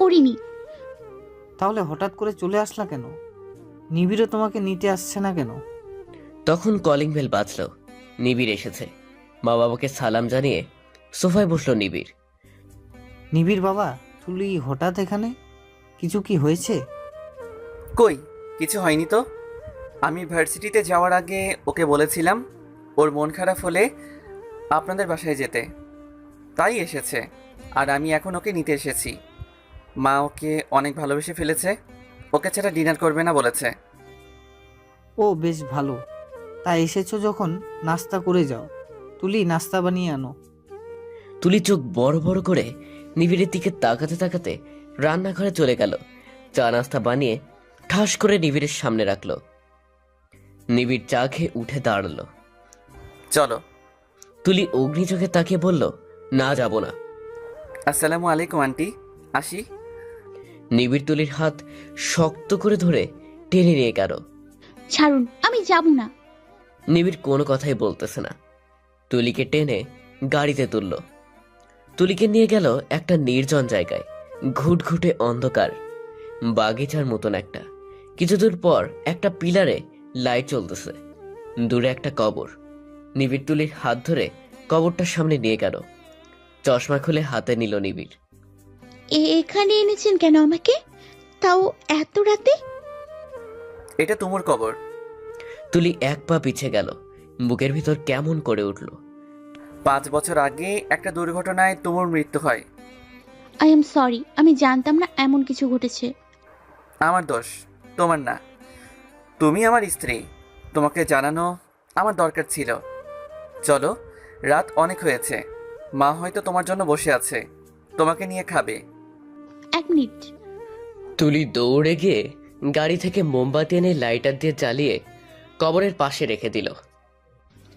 করিনি। তাহলে হঠাৎ করে চলে আসলা কেন? নিবিড়ও তোমাকে নিতে আসছে না কেন? তখন কলিং বেল বাজলো। নিবিড় এসেছে। মা বাবাকে সালাম জানিয়ে সোফায় বসলো নিবিড়। নিবিড় বাবা, তুলি হঠাৎ এখানে? কিছু কি হয়েছে? কই, কিছু হয়নি তো। আমি ভার্সিটিতে যাওয়ার আগে ওকে বলেছিলাম ওর মন খারাপ হলে আপনাদের বাসায় যেতে, তাই এসেছে। আর আমি এখন ওকে নিতে এসেছি। মা ওকে অনেক ভালোবেসে ফেলেছে, ওকে ছাড়া ডিনার করবে না বলেছে। ও বেশ ভালো। তা এসেছো যখন নাস্তা করে যাও। তুলি নাস্তা বানিয়ে আনো। তুলি চোখ বড় বড় করে নিবিড়ের দিকে তাকাতে তাকাতে রান্নাঘরে চলে গেল। চা নাস্তা বানিয়ে ঠাস করে নিবিড়ের সামনে রাখলো। নিবিড় চা খেয়ে উঠে দাঁড়ালো। চলো। তুলি অগ্নি চোখে তাকিয়ে বলল, না যাব না। আসসালামু আলাইকুম আন্টি, আসি। নিবিড় তুলির হাত শক্ত করে ধরে টেনে নিয়ে গেল। ছাড়ুন, আমি যাব না। নিবিড় কোনো কথাই বলতেছে না। তুলিকে টেনে গাড়িতে তুলল। তুলিকে নিয়ে গেল একটা নির্জন জায়গায়। ঘুটঘুটে অন্ধকার, বাগিচার মতন একটা। কিছু দূর পর একটা পিলারে লাইট জ্বলতেছে। দূরে একটা কবর। নিবিড় তুলির হাত ধরে কবরটার সামনে নিয়ে গেল। চশমা খুলে হাতে নিল নিবিড়। এখানে এনেছেন কেন আমাকে, তাও এত রাতে? এটা তোমার কবর। তুলি এক পা পিছে গেল। বুকের ভিতর কেমন করে উঠল। 5 বছর আগে একটা দুর্ঘটনায় তোমার মৃত্যু হয়। আই এম সরি, আমি জানতাম না এমন কিছু ঘটেছে। আমার দোষ, তোমার না। তুমি আমার স্ত্রী, তোমাকে জানানো আমার দরকার ছিল। চলো, রাত অনেক হয়েছে। মা হয়তো তোমার জন্য বসে আছে, তোমাকে নিয়ে খাবে। 1 মিনিট। তুলি দৌড়ে গিয়ে গাড়ি থেকে মোমবাতি এনে লাইটার দিয়ে জ্বালিয়ে কবরের পাশে রেখে দিল।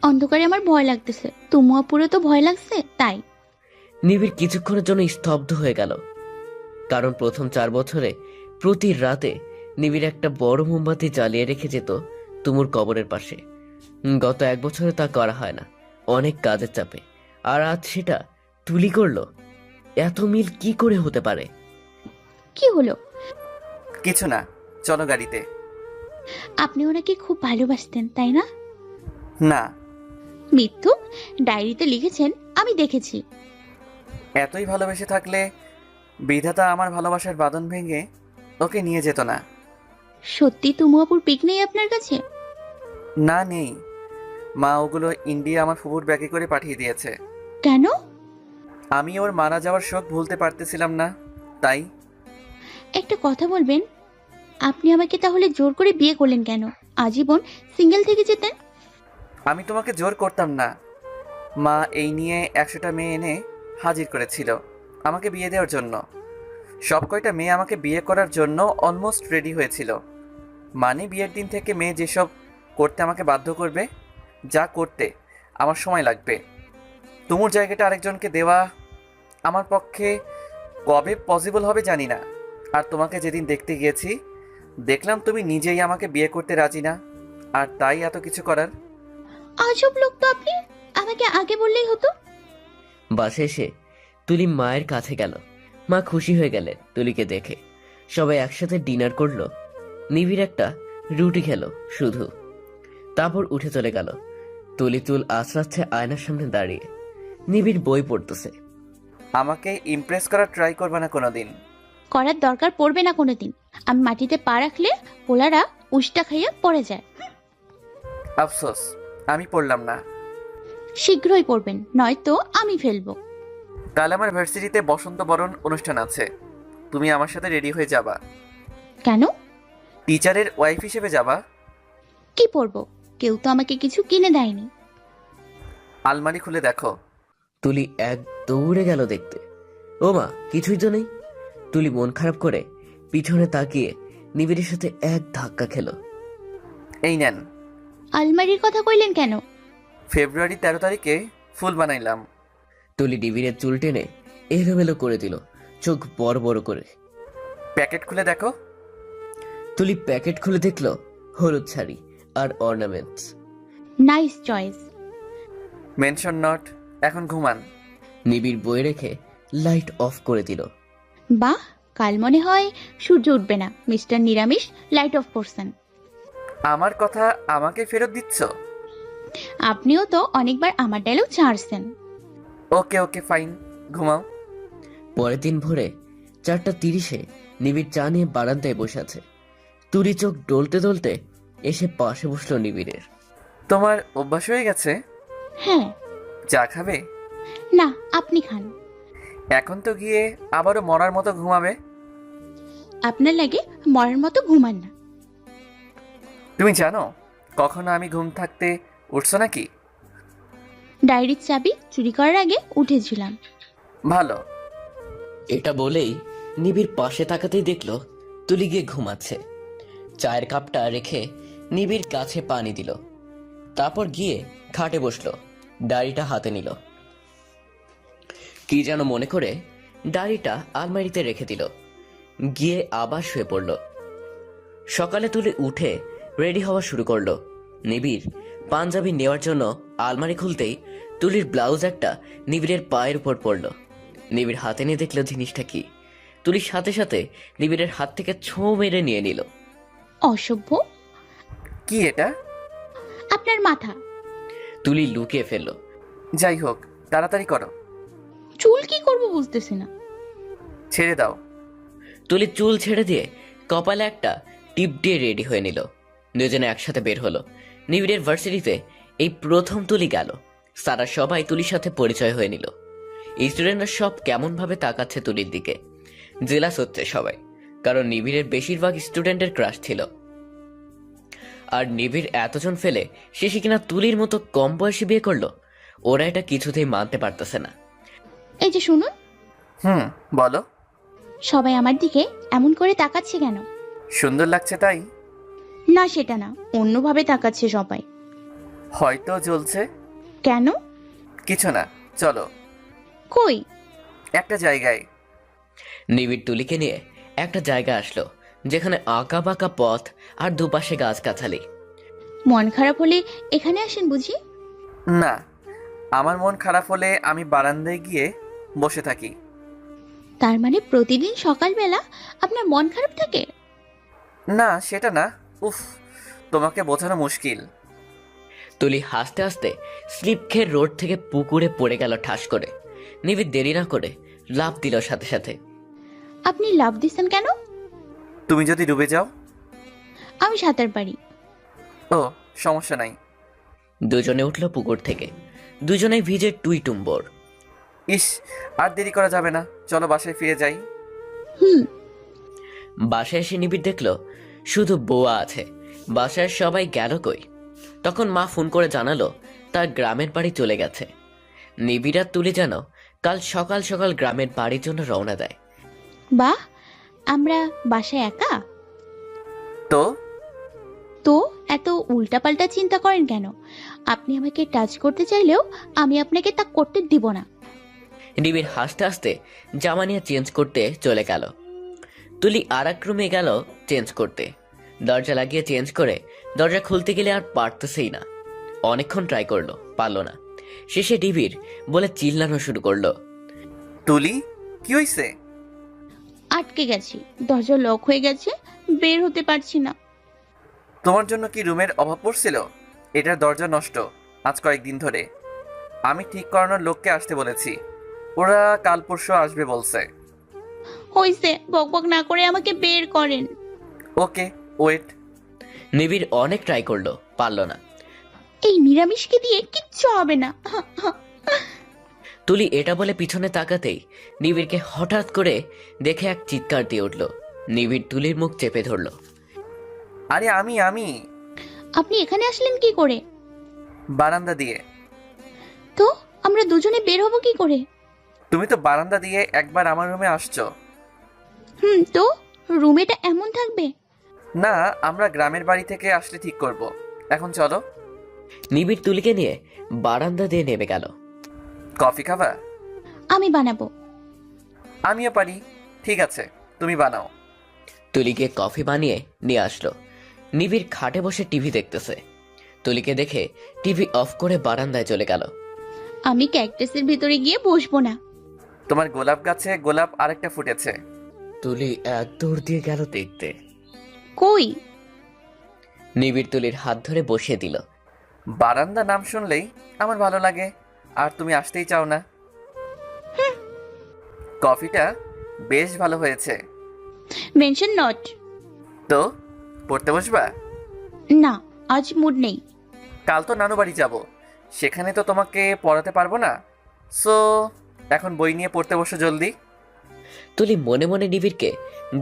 অন্ধকারে আমার ভয় লাগতেছে, তুমুয়াপুরে তো ভয় লাগছে তাই। নিবিড় কিছুক্ষণের জন্য স্তব্ধ হয়ে গেল। কারণ প্রথম 4 বছরে প্রতি রাতে নিবিড় একটা বড় মোমবাতি জ্বালিয়ে রেখে যেত তুমুর কবরের পাশে। গত 1 বছরে তা করা হয় না, অনেক কাজের চাপে। আর আজ সেটা তুলি করলো। এত মিল কি করে হতে পারে? কি হলো? কিছু না, চলো গাড়িতে। আপনি ওনাকে খুব ভালোবাসতেন তাই না? না। মৃত্যু ডায়েরিতে লিখেছেন, আমি দেখেছি। এতই ভালোবেসে থাকলে বিধাতা আমার ভালোবাসার বাঁধন ভেঙে ওকে নিয়ে যেত না। সত্যি তুমুয়াপুর পিক নেই আপনার কাছে? না, নেই। মা ওগুলো ইন্ডিয়া আমার ফুফুর ব্যাগে করে পাঠিয়ে দিয়েছে। কেন? আমি ওর মারা যাওয়ার শোক ভুলতে পারতেছিলাম না, তাই। একটা কথা বলবেন, আপনি আমাকে তাহলে জোর করে বিয়ে করলেন কেন? আজীবন সিঙ্গেল থেকে যেতেন। আমি তোমাকে জোর করতাম না। মা এই নিয়ে 100টা মেয়ে এনে হাজির করেছিল আমাকে বিয়ে দেওয়ার জন্য। সব কয়টা মেয়ে আমাকে বিয়ে করার জন্য অলমোস্ট রেডি হয়েছিল। মানে বিয়ের দিন থেকে মেয়ে যেসব করতে আমাকে বাধ্য করবে, যা করতে আমার সময় লাগবে। তোমার জায়গাটা আরেকজনকে দেওয়া আমার পক্ষে কবে পসিবল হবে জানি না। আর তোমাকে যেদিন দেখতে গিয়েছি, দেখলাম তুমি নিজেই আমাকে বিয়ে করতে রাজি না, আর তাই এত কিছু করার। আজব লোক তো আপনি, আমাকে আগে বললেই হতো। বাসে এসে তুলি মায়ের কাছে গেল। মা খুশি হয়ে গেলেন তুলিকে দেখে। সবাই একসাথে ডিনার করলো। নিবিড় একটা রুটি খেলো শুধু, তারপর উঠে চলে গেল। তুলি চুল আঁচড়াচ্ছে আয়নার সামনে দাঁড়িয়ে। নিবিড় বই পড়তেছে। আমাকে ইমপ্রেস করার ট্রাই করবে না কোনোদিন। করার দরকার পড়বে না কোনোদিন। আমি মাটিতে পা রাখলে পোলারা উষ্টা খাইয়া পড়ে যায়। আফসোস, আমি পড়লাম না। শীঘ্রই পড়বেন, নয়তো আমি ফেলবো। কাল আমার ভার্সিটিতে বসন্ত বরণ অনুষ্ঠান আছে, তুমি আমার সাথে রেডি হয়ে যাবা। কেন? টিচারের ওয়াইফ হিসেবে যাবা। কি পড়বো? কেউ তো আমাকে কিছু কিনে দেয়নি। আলমারি খুলে দেখো। তুলি এক দৌড়ে গেল দেখতে। ও মা, কিছুই তো নেই। তুলি মন খারাপ করে পিছনে তাকিয়ে নিবিড়ের সাথে এক ধাক্কা খেলো। এই নেন। আলমারির কথা কইলেন কেন? ফেব্রুয়ারি 13 তারিখে ফুল বানাইলাম। তুলি নিবিড়ের চুল টেনে এলোমেলো করে দিল, চোখ বড় বড় করে। প্যাকেট খুলে দেখো। তুলি প্যাকেট খুলে দেখলো হলুদ শাড়ি আর ornaments. Nice choice. Mention not, এখন ঘুমান। নিবিড় বই রেখে লাইট অফ করে দিল। বাহ, কাল মনে হয় সূর্য উঠবে না, মিস্টার নিরামিষ লাইট অফ পারসন। আমার কথা আমাকে ফেরত দিচ্ছ? আপনিও তো অনেকবার আমার ডায়লগ ছাড়ছেন। ওকে ওকে ফাইন, ঘুমাও। পরের দিন ভোরে 4:30-এ নিবিড় চা নিয়ে বারান্দায় বসে আছে। তুলি চোখ ডলতে ডলতে এসে পাশে বসলো নিবিড়ের। তোমার অভ্যাস হয়ে গেছে? হ্যাঁ। চা খাবে? না, আপনি খান। এখন তো গিয়ে আবারও মরার মতো ঘুমাবে। আপনার লাগে মরার মতো ঘুমান না। তুমি জানো কখনো আমি ঘুম থাকতে উঠছো নাকি? ডায়েরির চাবি চুরি করার আগে উঠেছিলাম। ভালো। এটা বলেই নিবিড় পাশে তাকাতেই দেখলো তুলি গিয়ে ঘুমাচ্ছে। চায়ের কাপটা রেখে নিবিড় কাছে পানি দিল, তারপর গিয়ে খাটে বসলো, ডায়েরিটা হাতে নিল। কি যেন মনে করে ডায়েরিটা আলমারিতে রেখে দিল, গিয়ে আবার শুয়ে পড়ল। সকালে তুলি উঠে রেডি হওয়া শুরু করলো। নিবিড় পাঞ্জাবি নেওয়ার জন্য আলমারি খুলতেই তুলির ব্লাউজ একটা নিবিড়ের পায়ের উপর পড়ল। নিবিড় হাতে নিয়ে দেখলো জিনিসটা কি। তুলির সাথে সাথে নিবিড়ের হাত থেকে ছোঁ মেরে নিয়ে নিল। অসভ্য। কি এটা? আপনার মাথা। তুলি লুকিয়ে ফেলল। যাই হোক, তাড়াতাড়ি করো। চুল কি করব বুঝতেছি না। ছেড়ে দাও। তুলি চুল ছেড়ে দিয়ে কপালে একটা টিপ দিয়ে রেডি হয়ে নিল। দুজনে একসাথে বের হলো। নিবিড়ের ভার্সিটিতে এই প্রথম তুলি গেল। সারা সবাই তুলির সাথে পরিচয় হয়ে নিল। স্টুডেন্টরা সব কেমন ভাবে তাকাচ্ছে তুলির দিকে। জেলাস হচ্ছে সবাই, কারণ নিবিড়ের বেশিরভাগ স্টুডেন্টের ক্রাশ ছিল। আর নিবিড় এতজন ফেলে শেষে কিনা তুলির মতো কম বয়সী বিয়ে করলো। ওরা এটা কিছুতেই মানতে পারতেছে না। এই যে শুনুন, বলো। সবাই আমার দিকে এমন করে তাকাচ্ছে কেন? সুন্দর লাগছে তাই? না, সেটা না, অন্যভাবে তাকাচ্ছে সবাই। হয়তো জ্বলছে। কেন? কিছু না, চলো। কই? একটা জায়গায়। নিবিড় তুলিকে নিয়ে একটা জায়গা আসলো, যেখানে আঁকা বাঁকা পথ আর দুপাশে গাছগাছালি। মন খারাপ হলে এখানে আসেন বুঝি? না, আমার মন খারাপ হলে আমি বারান্দায় গিয়ে বসে থাকি। তার মানে প্রতিদিন সকালবেলা আপনার মন খারাপ থাকে? না, সেটা না। উফ, তোমাকে বোঝানো মুশকিল। তুলি হাসতে হাসতে স্লিপ খেয়ে রোড থেকে পুকুরে পড়ে গেল ঠাস করে। নিবিড় দেরি না করে লাফ দিল সাথে সাথে। আপনি লাভ দিচ্ছেন কেন? তুমি যদি ডুবে যাও? আমি সাঁতার পারি। ও, সমস্যা নাই। দুজনে উঠল পুকুর থেকে। দুজনে ভিজে টুই টুম্বর। ইস, আর দেরি করা যাবে না, চলো বাসায় ফিরে যাই। হুম। বাসায় এসে নিবিড় দেখল শুধু বোয়া আছে। বাসায় সবাই গেল কই? তখন মা ফোন করে জানালো তার গ্রামের বাড়ি চলে গেছে। নিবিড় আর তুলি যেন কাল সকাল সকাল গ্রামের বাড়ির জন্য রওনা দেয়। বাহ, আমরা বাসায় একা? তো তো এত উল্টাপাল্টা চিন্তা করেন কেন? আপনি আমাকে টাচ করতে চাইলেও আমি আপনাকে তা করতে দিব না। নিবিড় হাসতে হাসতে জামা নিয়ে চেঞ্জ করতে চলে গেল। তুলি আর এক রুমে গেল চেঞ্জ করতে। দরজা লাগিয়ে চেঞ্জ করে দরজা খুলতে গেলে আর পারতেছেই না। অনেকক্ষণ ট্রাই করলো, পারলো না। শেষে নিবিড় বলে চিল্লানো শুরু করলো। তুলি, কি হইছে? আটকে গেছি, দরজা লক হয়ে গেছে, বের হতে পারছি না। তোমার জন্য কি রুমের অভাব পড়ছিল? এটার দরজা নষ্ট আজ কয়েকদিন ধরে। আমি ঠিক করানোর লোককে আসতে বলেছি, ওরা কাল পরশু আসবে বলছে। হইছে, বকবক না করে আমাকে বের করেন। ওকে, ওয়েট। নিবিড় অনেক ট্রাই করলো, পারলো না। এই নিরামিষকে দিয়ে কিচ্ছু হবে না। তুলি এটা বলে পিছনে তাকাতেই নিবিড়কে হঠাৎ করে দেখে এক চিৎকার দিয়ে উঠল। নিবিড় তুলির মুখ চেপে ধরল। আরে আমি আপনি এখানে আসলেন কি করে? বারান্দা দিয়ে। তো আমরা দুজনে বের হব কি করে? তুমি তো বারান্দা দিয়ে একবার আমার রুমে আসছো। তো রুমেটা এমন থাকবে? না, আমরা গ্রামের বাড়ি থেকে আসলে ঠিক করব। এখন চলো। নিবিড় তুলিকে নিয়ে বারান্দা দিয়ে নেমে গেল। কফি খাবা? আমি বানাবো। আমিও পারি। ঠিক আছে, তুমি বানাও। তুলিকে কফি বানিয়ে নিয়ে আসলো। নিবিড় খাটে বসে টিভি দেখতেছে। তুলিকে দেখে টিভি অফ করে বারান্দায় চলে গেল। আমি ক্যাকটাসের ভিতরে গিয়ে বসবো না। তোমার গোলাপ গাছে গোলাপ আরেকটা ফুটেছে। তুলি এক দৌড় দিয়ে গেল দেখতে। কই? নিবিড় তুলির হাত ধরে বসিয়ে দিল। বারান্দা নাম শুনলেই আমার ভালো লাগে, আর তুমি আসতেই চাও না। কফিটা বেশ ভালো হয়েছে। Mention not. তো পড়তে বসবা? না, আজ মুড নেই। কাল তো নানু বাড়ি যাব, সেখানে তো তোমাকে পড়াতে পারবো না। সো এখন বই নিয়ে পড়তে বসো জলদি। তুলি মনে মনে নিবিড়কে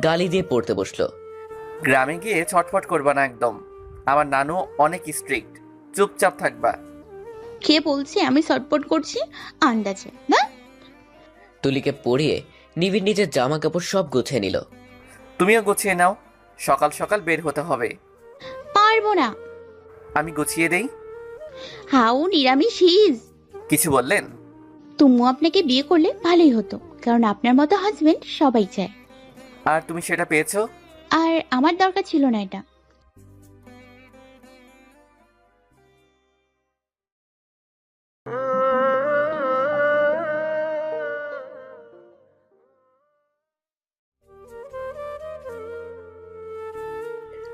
গালি দিয়ে পড়তে বসলো। গ্রামে গিয়ে ছটফট করবা না একদম। আমার নানু অনেক স্ট্রিক্ট, চুপচাপ থাকবা। কে বলছে আমি ছটপট করছি? আন্দাজে না। তুলিকে পড়িয়ে নিবিড় নিজের জামা কাপড় সব গুছিয়ে নিল। তুমিও গুছিয়ে নাও, সকাল সকাল বের হতে হবে। পারবো না। আমি গুছিয়ে দেই। হাউ নিরামিষ হিজ। কিছু বললেন? তুমু আপনাকে বিয়ে করলে ভালোই হতো, কারণ আপনার মতো হাজবেন্ড সবাই চায়। আর তুমি সেটা পেয়েছো? আর আমার দরকার ছিল না এটা।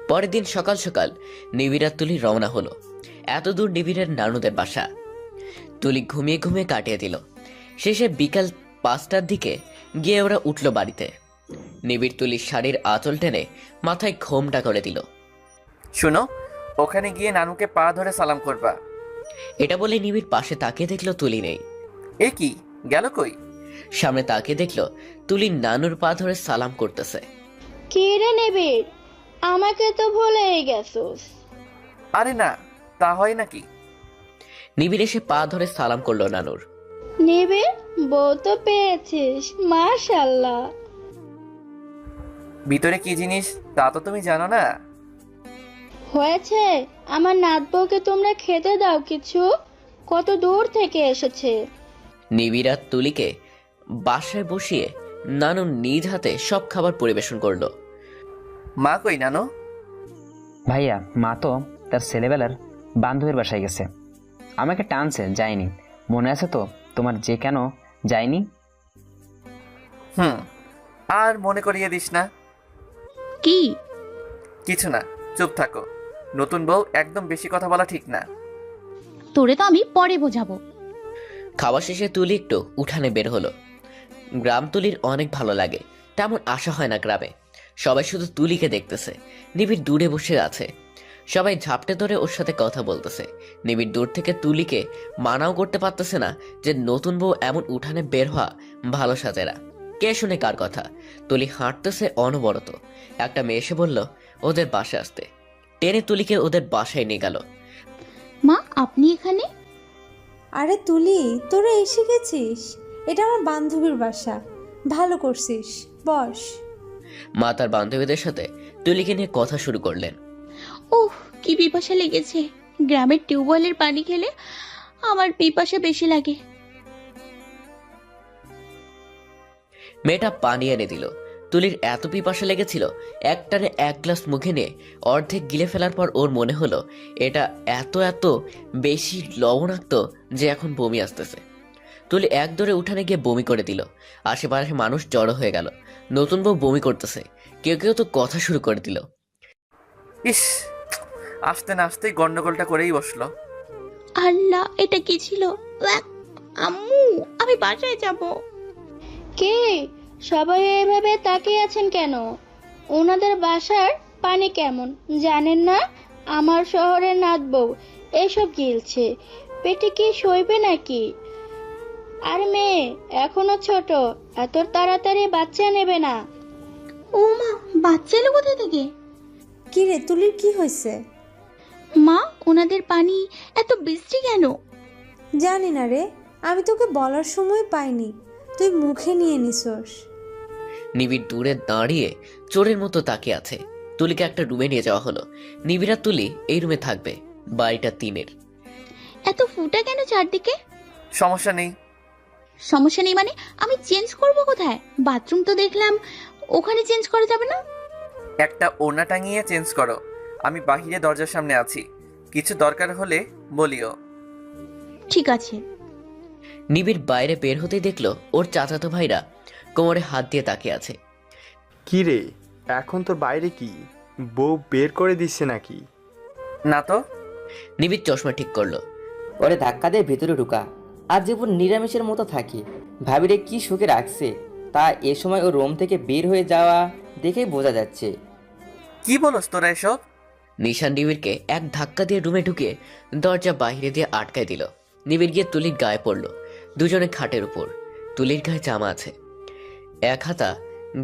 পরের দিন সকাল সকাল নিবিড় আর তুলি রওনা হলো। এত দূর নিবিড়ের নানুদের বাসা। তুলি ঘুমিয়ে ঘুমিয়ে কাটিয়ে দিল। শেষে বিকাল 5টার দিকে গিয়ে ওরা উঠল বাড়িতে। নিবিড় তুলির শাড়ির আঁচল টেনে মাথায় ঘোমটা করে দিল। শুনো, ওখানে গিয়ে নানুকে পা ধরে সালাম করবা। এটা বলে নিবিড় পাশে তাকিয়ে দেখলো তুলি নেই। এ কি, গেল কই? সামনে তাকিয়ে দেখলো তুলি নানুর পা ধরে সালাম করতেছে। কে রে নিবিড়, আমাকে তো ভুলেই গেছোস। আরে না, তা হয় নাকি? নিবিড় এসে পা ধরে সালাম করলো নানুর। নিবিড়, বউ তো পেয়েছিস, মাশাআল্লাহ। ভিতরে কি জিনিস তা তো তুমি জানো না। হয়েছে, আমার নাত বউকে তোমরা খেতে দাও কিছু, কত দূর থেকে এসেছে। নিবিড় আর তুলিকে বাসায় বসিয়ে নানু নিজ হাতে সব খাবার পরিবেশন করলো। মা কই নানু? ভাইয়া, মা তো তার ছেলেবেলার বান্ধবীর বাসায় গেছে। আমাকে টানছে, যায়নি। মনে আছে তো তোমার যে কেন যায়নি? আর মনে করিয়ে দিস না। কি? কিছু না, চুপ থাকো। নতুন বউ একদম বেশি কথা বলা ঠিক না। তোরে তো আমি পরে বোঝাবো। খাওয়া শেষে তুলি একটু উঠানে বের হলো। গ্রাম তুলির অনেক ভালো লাগে, তেমন আশা হয় না গ্রামে। সবাই শুধু তুলিকে দেখতেছে। নিবিড় দূরে বসে আছে। সবাই ঝাপটে ধরে ওর সাথে কথা বলতেছে। নিবিড় দূর থেকে তুলিকে মানাও করতে পারতেছে না যে নতুন বউ এমন উঠানে বের হওয়া ভালো সাজে না। কে শুনে কার কথা? তুলি হাঁটতেছে অনবরত। একটা মেয়ে এসে বলল ওদের বাসায় আসতে। টেনে তুলিকে ওদের বাসায় নিয়ে গেল। মা, আপনি এখানে? আরে তুলি, তোরা এসে গেছিস? এটা আমার বান্ধবীর বাসা। ভালো করছিস, বস। মা তার বান্ধবীদের সাথে তুলিকে নিয়ে কথা শুরু করলেন। ওহ, কি পিপাসা লেগেছে। গ্রামের টিউবওয়েলের পানি খেলে আমার পিপাসা বেশি লাগে। মেয়েটা পানি এনে দিল। তুলির এত পিপাসা লেগেছিল, একটানে 1 গ্লাস মুখে নিয়ে অর্ধেক গিলে ফেলার পর ওর মনে হলো এটা এত এত বেশি লবণাক্ত যে এখন বমি আসতেছে। তুলি এক দৌড়ে উঠানে গিয়ে বমি করে দিল। আশেপাশে মানুষ জড়ো হয়ে গেল। নতুন বউ বমি করতেছে, কেউ কেউ তো কথা শুরু করে দিল। ইস, আসতে না আসতেই গন্ডগোলটা করেই বসলো। আল্লাহ, এটা কি ছিল? উয়াক! আম্মু, আমি বাসায় যাব। কে সবাই এভাবে তাকিয়ে আছেন কেন? ওনাদের বাসার পানি কেমন জানেন না? আমার শহরের নাত বউ এসব গিলছে, পেটে কি সইবে নাকি? আর মেয়ে এখনো ছোট, এত তাড়াতাড়ি বাচ্চা নেবে না। ও মা, বাচ্চা এলো কোথা থেকে? কি রে তুলির, কি হয়েছে? মা, ওনাদের পানি এত বৃষ্টি কেন? জানি না রে, আমি তোকে বলার সময় পাইনি, তুই মুখে নিয়ে নিছোস। নিবিড় দূরে দাঁড়িয়ে চোরের মতো তাকিয়ে আছে। তুলিকে একটা রুমে নিয়ে যাওয়া হলো। নিবিড় আর তুলি এই রুমে থাকবে। বাড়িটা টিনের। এত ফুটা কেন চারদিকে? সমস্যা নেই। সমস্যা নেই মানে? আমি চেঞ্জ করব কোথায়? বাথরুম তো দেখলাম ওখানে চেঞ্জ করা যাবে না। একটা ওড়না টাঙিয়ে চেঞ্জ করো। আমি বাহিরে দরজার সামনে আছি, কিছু দরকার হলে বলিও। ঠিক আছে। নিবিড় বাইরে বের হতেই দেখলো ওর চাচাতো ভাইরা কোমরে হাত দিয়ে তাকিয়ে আছে। কি রে, এখন তোর বাইরে কি বউ বের করে দিচ্ছে নাকি? না তো। নিবিড় চশমা ঠিক করলো। ওরে ধাক্কা দিয়ে ভেতরে ঢুকা, আর জীবন নিরামিষের মতো থাকি। ভাবিরে কি সুখে রাখছে, তা এ সময় ও রুম থেকে বের হয়ে যাওয়া দেখেই বোঝা যাচ্ছে। কি বলস তোরা এসব? নিশান নিবিড়কে এক ধাক্কা দিয়ে রুমে ঢুকে দরজা বাইরে দিয়ে আটকায় দিল। নিবিড় গিয়ে তুলির গায়ে পড়লো। দুজনে খাটের উপর। তুলির গায়ে জামা আছে, এক হাতা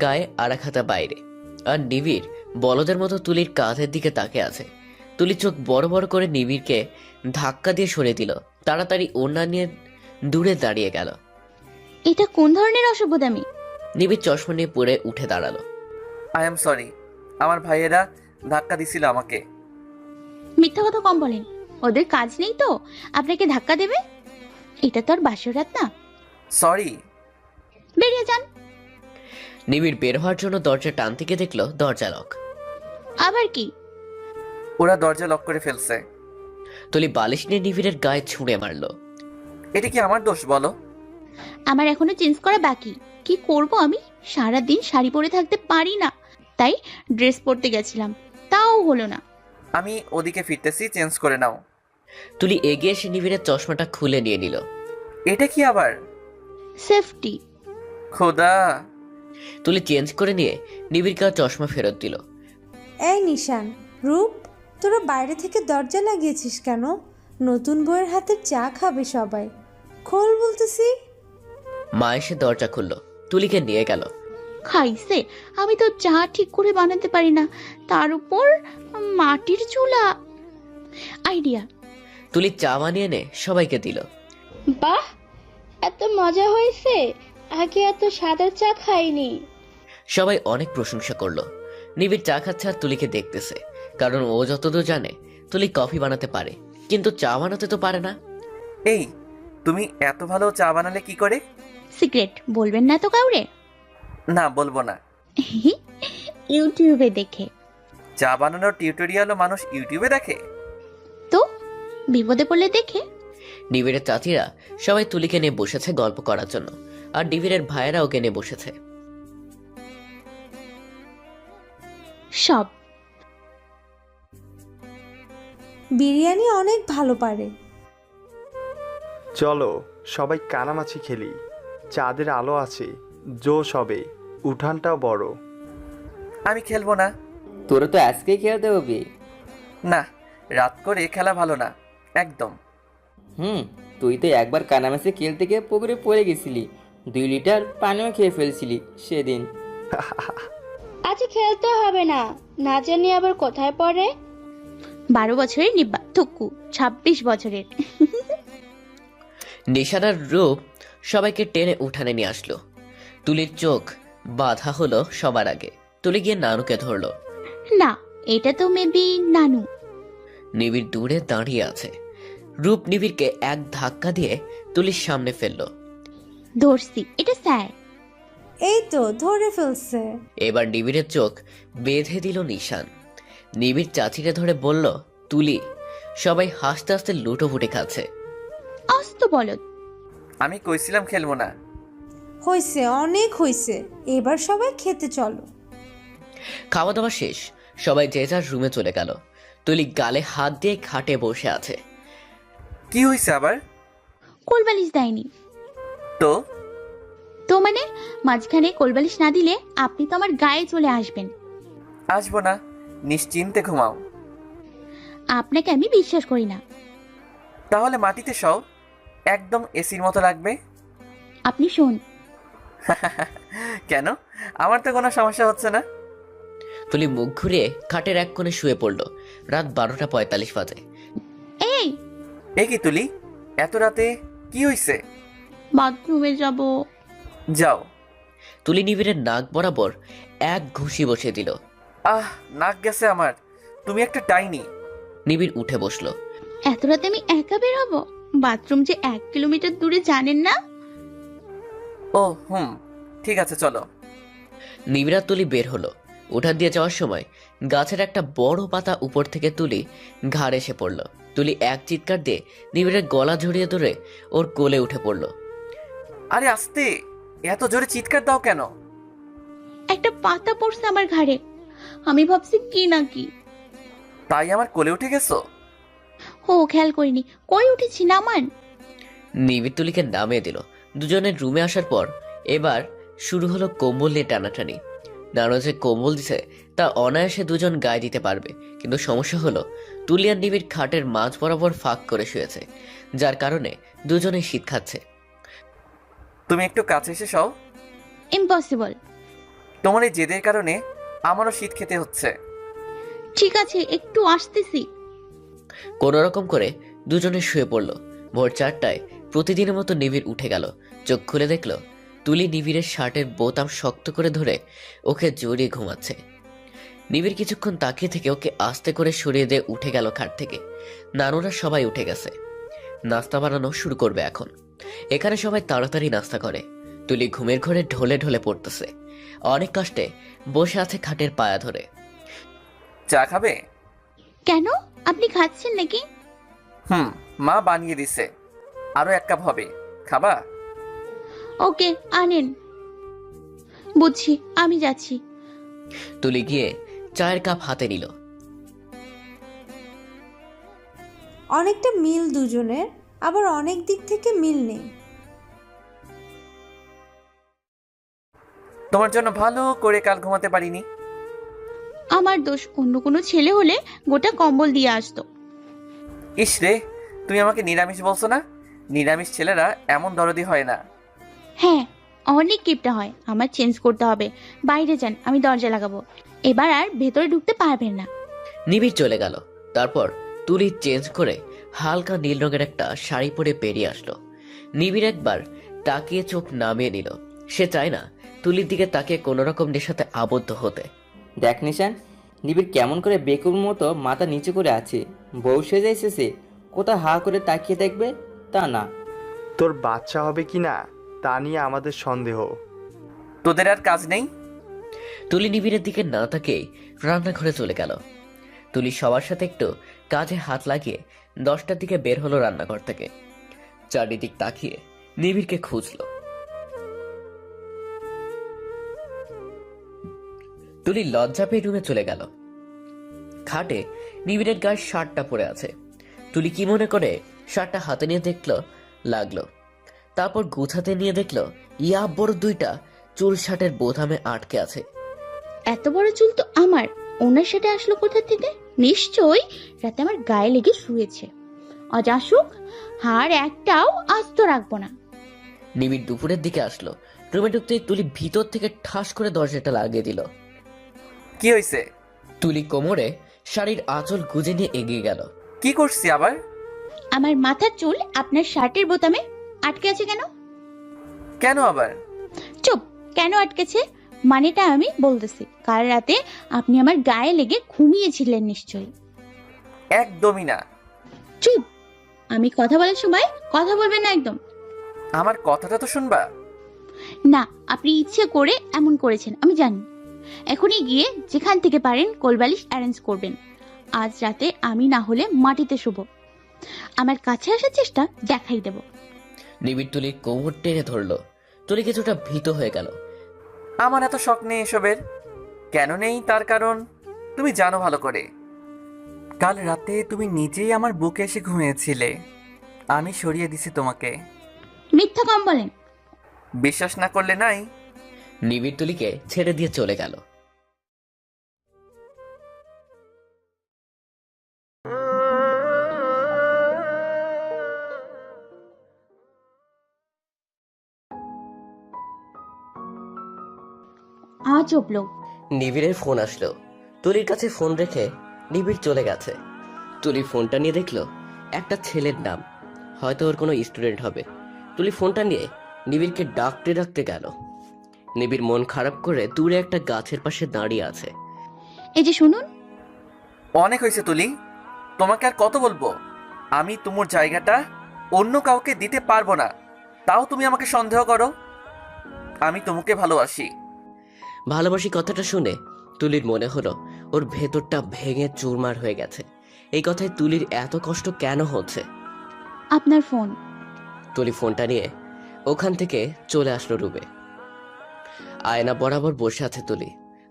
গায়ে আর এক হাতা বাইরে। আর নিবিড় বলদের মতো তুলির কাঁধের দিকে তাকিয়ে আছে। তুলি চোখ বড় বড় করে নিবিড়কে ধাক্কা দিয়ে সরে দিল। তাড়াতাড়ি ওড়না নিয়ে দূরে দাঁড়িয়ে গেল। এটা কোন ধরনের অসভ্যতামি? নিবিড় চশমা নিয়ে পড়ে উঠে দাঁড়ালো। আই এম সরি, আমার ভাইয়েরা ধাক্কা দিছিল আমাকে। মিথ্যা কথা কম বলেন। ওদের কাজ নেই তো আপনাকে ধাক্কা দেবে? এটা তো আর বাসর রাত না। সরি। বেরিয়ে যান। নিবিড় বের হওয়ার জন্য দরজা টানতে গিয়ে দেখলো দরজা লক। আবার কি? ওরা দরজা লক করে ফেলছে। তুলি বালিশ নিয়ে নিবিড়ের গায়ে ছুঁড়ে মারলো। এটা কি আমার দোষ বলো? আমার এখনো চেঞ্জ করা বাকি। কি করব আমি? সারা দিন শাড়ি পরে থাকতে পারি না, তাই ড্রেস পরতে গেছিলাম, তাও হলো না। আমি ওদিকে ফিরতেছি, চেঞ্জ করে নাও। তুলি এগিয়ে এসে নিবিড়ের চশমাটা খুলে নিয়ে নিল। এটা কি আবার? সেফটি। খোদা। তুলি চেঞ্জ করে নিয়ে নিবিড়কে চশমা ফেরত দিল। এই নিশান, রূপ, তোরা বাইরে থেকে দরজা লাগিয়েছিস কেন? নতুন বউয়ের হাতের চা খাবে সবাই, খোল বলতেছি। মা এসে দরজা খুললো, তুলিকে নিয়ে গেল। খাইছে? আমি তো চা ঠিক করে বানাতে পারি না, তার উপর মাটির চুলা। আইডিয়া। তুলি চা বানিয়ে এনে সবাইকে দিল। বাহ, এত মজা হয়েছে, আগে এত সাদা চা খাইনি। সবাই অনেক প্রশংসা করলো। নিবিড় চা খাচ্ছে আর তুলিকে দেখতেছে, কারণ ও যতদূর জানে তুলি কফি বানাতে পারে, কিন্তু চা বানাতে তো পারে না। এই, তুমি এত ভালো চা বানালে কি করে? সিক্রেট বলবেন না তো কাউরে? না, বলবো না। ইউটিউবে দেখে। চা বানানোর টিউটোরিয়ালও মানুষ ইউটিউবে দেখে? তো বিপদে পড়লে দেখে। নিবিড়ের চাচিরা সবাই তুলিকে নিয়ে বসেছে গল্প করার জন্য, আর নিবিড়ের ভাইয়েরা ওকে নিয়ে বসেছে। সব বিরিয়ানি অনেক ভালো পারে। চলো সবাই কানামাছি খেলি, চাঁদের আলো আছে, জোশ হবে, উঠানটাও বড়। আমি খেলবো না। তোরা তো আজকেই খেলতে হবে। না, রাত করে খেলা ভালো না একদম। তুই তো একবার কানামাছি খেলতে গিয়ে পুকুরে পড়ে গেছিলি, 2 লিটার পানিও খেয়ে ফেলছিলি সেদিন। আজ খেলতে হবে না, না জানি আবার কোথায় পড়ে। 12 বছরের নিব্বা থুকু, 26 বছরের। নিশানার রূপ সবাইকে টেনে উঠানে নিয়ে আসলো। তুলির চোখ বাধা হলো সবার আগে। তুলি গিয়ে নানুকে ধরলো। না, এটা তো মেবি নানু। নিবিড় দূরে দাঁড়িয়ে আছে। রূপ নিবিড়কে এক ধাক্কা দিয়ে তুলির সামনে ফেললো। ধরছি, এটা স্যার। এই তো ধরে ফেলছে। এবার নিবিড়ের চোখ বেঁধে দিল নিশান। নিবিড় চাচিকে ধরে বলল, তুলি। সবাই হাসতে হাসতে লুটোপুটি খাচ্ছে। আস্ত বলদ। আমি কইছিলাম খেলবো না। হয়েছে, অনেক হয়েছে, এবার সবাই খেতে চলো। খাওয়া দাওয়া শেষ, সবাই যে যার রুমে চলে গেল। তুলি গালে হাত দিয়ে খাটে বসে আছে। কি হয়েছে আবার? কোলবালিশ দেয়নি তো তো মানে মাঝখানে কোলবালিশ না দিলে আপনি তো আমার গায়ে চলে আসবেন। আসবো না, নিশ্চিন্তে ঘুমাও। আপনাকে আমি বিশ্বাস করি না। তাহলে মাটিতে শও, একদম এসির মতো লাগবে। আপনি শোন। কেন? আমার তো কোনো সমস্যা হচ্ছে না। তুলি মুখ ঘুরিয়ে খাটের এক কোণে শুয়ে পড়ল। রাত 12:45 বাজে। এই এ কি তুলি, এত রাতে কি হয়েছে? বাথরুমে যাব। যাও। তুলি নিবিড়ের নাক বরাবর এক ঘুষি বসিয়ে দিল। আহ, নাক গেছে আমার। তুমি একটা ডাইনি। নিবিড় উঠে বসলো। এত রাতে আমি একা বের হব? বাথরুম যে 1 কিলোমিটার দূরে, জানেন না? ও ঠিক আছে, চলো। নিবিড় আর তুলি বের হলো। উঠান দিয়ে যাওয়ার সময় গাছের একটা বড় পাতা উপর থেকে তুলি ঘাড় এসে পড়ল। তুলি এক চিৎকার দিয়ে নিবিড়ের গলা জড়িয়ে ধরে ওর কোলে উঠে পড়ল। আরে আস্তে, এত জোরে চিৎকার দাও কেন? একটা পাতা পড়ছে আমার ঘাড়ে। আমি ভাবছি কি না কি। তাই আমার কোলে উঠে গেছো? ও খেয়াল করিনি, কই উঠেছি নামান। নিবিড় তুলিকে নামিয়ে দিল। দুজনের রুমে আসার পর এবার শুরু হলো কম্বল নিয়ে টানাটানি। নানো যে কম্বল দিছে তা অনায়াসে দুজন গায়ে দিতে পারবে, কিন্তু সমস্যা হলো তুলি আর নিবিড় খাটের মাঝ বরাবর ফাঁক করে শুয়েছে, যার কারণে দুজনেই শীত খাচ্ছে। তুমি একটু কাছে এসে সও। ইম্পসিবল। তোমার এই জেদের কারণে আমারও শীত খেতে হচ্ছে। ঠিক আছে, একটু আসতেছি। কোনো রকম করে দুজনে শুয়ে পড়ল। ভোর 4টায় প্রতিদিনের মতো নিবিড় উঠে গেল। চোখ খুলে দেখলো তুলি নিবিড়ের শার্টের বোতাম শক্ত করে ধরে ওকে জড়িয়ে ঘুমাচ্ছে। নিবিড় কিছুক্ষণ তাকিয়ে থেকে ওকে আস্তে করে সরিয়ে দিয়ে উঠে গেল খাট থেকে। নানুরা সবাই উঠে গেছে, নাস্তা বানানো শুরু করবে এখন। এখানে সবাই তাড়াতাড়ি নাস্তা করে। তুলি ঘুমের ঘরে ঢলে ঢলে পড়তেছে, অনেক কষ্টে বসে আছে খাটের পায়া ধরে। চা খাবে? কেন, আপনি খাচ্ছেন নাকি? মা বানিয়ে দিছে, আরো 1 কাপ হবে, খাবা? ওকে, আনেন। বুঝছি, আমি যাচ্ছি। তুলি গিয়ে চায়ের কাপ হাতে নিল। অনেকটা মিল দুজনের, আবার অনেক দিক থেকে মিল নেই। তোমার জন্য ভালো করে কাল ঘুমাতে পারিনি। আমার দোষ, অন্য কোনো ছেলে হলে গোটা কম্বল দিয়ে আসতো। ইস রে, তুমি আমাকে নিরামিষ বলছো না? নিরামিষ ছেলেরা এমন দরদি হয় না। হ্যাঁ, অনেক কিপটা হয়। আমার চেঞ্জ করতে হবে। বাইরে যান, আমি দরজা লাগাবো। এবার আর ভেতরে ঢুকতে পারবেন না। নিবিড় চলে গেল। তারপর তুলি চেঞ্জ করে হালকা নীল রঙের একটা শাড়ি পরে বেরিয়ে আসলো। নিবিড় একবার তাকিয়ে চোখ নামিয়ে নিল। সে চায় না তুলির দিকে তাকিয়ে কোনো রকম নেশাতে আবদ্ধ হতে। দেখ নিশান, নিবিড় কেমন করে বেকুর মতো মাথা নিচু করে আছে। বউ সেজে এসেছে, কোথাও হা করে তাকিয়ে দেখবে তা না। তোর বাচ্চা হবে কি না তা নিয়ে আমাদের সন্দেহ। তোদের আর কাজ নেই? তুলি নিবিড়ের দিকে না তাকিয়েই রান্নাঘরে চলে গেল। তুলি সবার সাথে একটু কাজে হাত লাগিয়ে 10টার দিকে বের হলো রান্নাঘর থেকে। চারিদিক তাকিয়ে নিবিড়কে খুঁজলো। তুলি লজ্জা পেয়ে রুমে চলে গেল। খাটে নিবিড়ের গায়ে শার্টটা পরে আছে। তুলি কি মনে করে শার্টটা হাতে নিয়ে লাগলো। তারপর গুছাতে নিয়ে দেখলো ইয়া বড় 2টা চুল শার্টের বোতামে আটকে আছে। এত বড় চুল তো আমার, ওনার সাথে আসলো কোথা থেকে? নিশ্চয়ই রাতে আমার গায়ে লেগে শুয়েছে। আজ আসুক, হার একটাও আস্ত রাখবো না। নিবিড় দুপুরের দিকে আসলো। রুমে ঢুকতেই তুলি ভিতর থেকে ঠাস করে দরজাটা লাগিয়ে দিল। কি হয়েছে? তুলি কোমরে শাড়ির আঁচল গুজে নিয়ে এগিয়ে গেল। কি করছি আবার? আমার মাথার চুল আপনার শার্টের বোতামে আটকে আছে কেন? কেন আবার? চুপ, কেন আটকেছে মানেটা আমি বলতেছি। কাল রাতে আপনি আমার গায়ে লেগে ঘুমিয়েছিলেন নিশ্চয়ই। একদমই না। চুপ, আমি কথা বলার সময় কথা বলবেন না একদম। আমার কথাটা তো শুনবা। না, আপনি ইচ্ছে করে এমন করেছেন আমি জানি। এখনই গিয়ে যেখান থেকে পারেন কোলবালিশ অ্যারেঞ্জ করবেন। আজ রাতে আমি না হলে মাটিতে শুব। আমার কাছে আসার চেষ্টা দেখাই দেব। নিবিড় তুলির কোমর টেনে ধরলো। তুলি কিছুটা ভীত হয়ে গেল। আমার এত শখ নেই এসবের। কেন নেই তার কারণ তুমি জানো ভালো করে। কাল রাতে তুমি নিজেই আমার বুকে এসে ঘুমিয়েছিলে, আমি সরিয়ে দিছি তোমাকে। মিথ্যা কম বলেন। বিশ্বাস না করলে নাই। নিবিড় তুলিকে ছেড়ে দিয়ে চলে গেল। আজব লোক। নিবিড়ের ফোন আসলো। তুলির কাছে ফোন রেখে নিবিড় চলে গেছে। তুলি ফোনটা নিয়ে দেখলো একটা ছেলের নাম, হয়তো ওর কোনো স্টুডেন্ট হবে। তুলি ফোনটা নিয়ে নিবিড়কে ডাকতে ডাকতে গেল। নিবিড় মন খারাপ করে দূরে একটা গাছের পাশে দাঁড়িয়ে আছে। এই যে শুনুন। অনেক হয়েছে তুলি, তোমাকে আর কত বলবো? আমি তোমার জায়গাটা অন্য কাউকে দিতে পারবো না, তাও তুমি আমাকে সন্দেহ করো। আমি তোমাকে ভালোবাসি। ভালোবাসি কথাটা শুনে তুলির মনে হলো ওর ভেতরটা ভেঙে চুরমার হয়ে গেছে। এই কথায় তুলির এত কষ্ট কেন হচ্ছে? আপনার ফোন। তুলি ফোনটা নিয়ে ওখান থেকে চলে আসলো রুমে। আয়না বরাবর বসে আছে তুলি।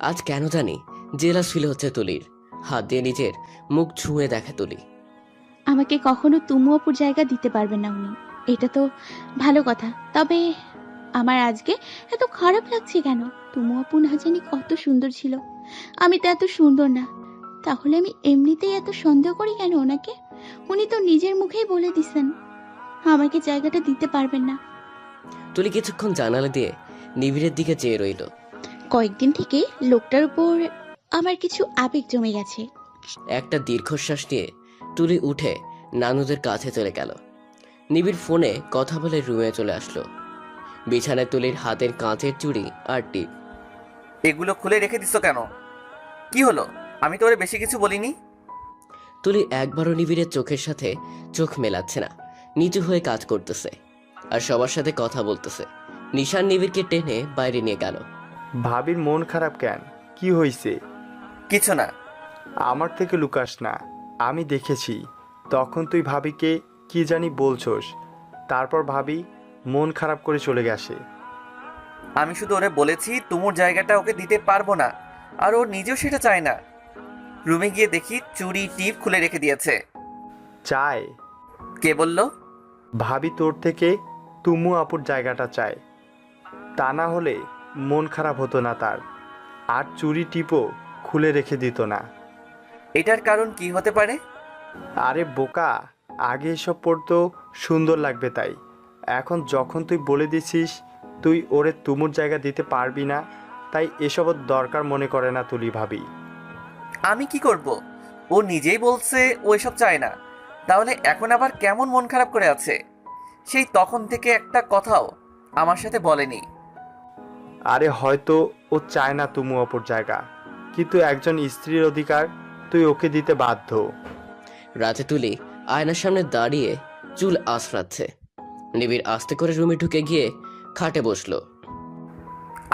আজ কেন জানি জেলাস ফিল হচ্ছে তুলির। হাত দিয়ে নিজের মুখ ছুঁয়ে দেখে তুলি। আমাকে কখনো তুমু অপুর জায়গা দিতে পারবেন না উনি, এটা তো ভালো কথা। তবে আমার আজকে এত খারাপ লাগছে কেন? তুমু আপু না জানি কত সুন্দর ছিল, আমি তো এত সুন্দর না। তাহলে আমি এমনিতেই এত সন্দেহ করি কেন ওনাকে? উনি তো নিজের মুখেই বলে দিছেন আমাকে জায়গাটা দিতে পারবেন না। তুলি কিছুক্ষণ জানালা দিয়ে নিবিড়ের দিকে চেয়ে রইল। কয়েকদিন থেকে লোকটার উপর আমার কিছু আবেগ জমে গেছে। একটা দীর্ঘশ্বাস নিয়ে তুলি উঠে নানুদের কাছে চলে গেল। নিবিড় ফোনে কথা বলে রুমে চলে আসলো। বিছানায় তুলির হাতের কাঁচের চুড়ি আর টিপ। এগুলো খুলে রেখে দিছো কেন? কি হলো? আমি তো ওরে বেশি কিছু বলিনি। তুলি একবারও নিবিড়ের চোখের সাথে চোখ মেলাচ্ছে না, নিচু হয়ে কাজ করতেছে আর সবার সাথে কথা বলতেছে। নিশান নিবিড়কে টেনে বাইরে নিয়ে গেল। ভাবির মন খারাপ কেন? কি হয়েছে? কিছু না। আমার থেকে লুকাস না, আমি দেখেছি। তখন তুই ভাবিকে কি জানি বলছস, তারপর ভাবি মন খারাপ করে চলে গেছে। আমি শুধু ওরে বলেছি তুমুর জায়গাটা ওকে দিতে পারবো না, আর ও নিজেও সেটা চায় না। রুমে গিয়ে দেখি চুড়ি টিপ খুলে রেখে দিয়েছে। চায়? কে বলল? ভাবি তোর থেকে তুমু আপুর জায়গাটা চায়, তা না হলে মন খারাপ হতো না তার, আর চুরি টিপও খুলে রেখে দিত না। এটার কারণ কি হতে পারে? আরে বোকা, আগে এসব পড়তো সুন্দর লাগবে তাই। এখন যখন তুই বলে দিছিস তুই ওরে তুমুর জায়গা দিতে পারবি না, তাই এসব ওর দরকার মনে করে না তুলি ভাবি। আমি কি করব? ও নিজেই বলছে ও এসব চায় না, তাহলে এখন আবার কেমন মন খারাপ করে আছে? সেই তখন থেকে একটা কথাও আমার সাথে বলেনি। আরে হয়তো ও চায় না তুমু অপর জায়গা, কিন্তু একজন স্ত্রীর অধিকার তুই ওকে দিতে বাধ্য। রাতে তুলি আয়নার সামনে দাঁড়িয়ে চুল আঁচড়াচ্ছে। নিবিড় আস্তে করে রুমে ঢুকে গিয়ে খাটে বসলো।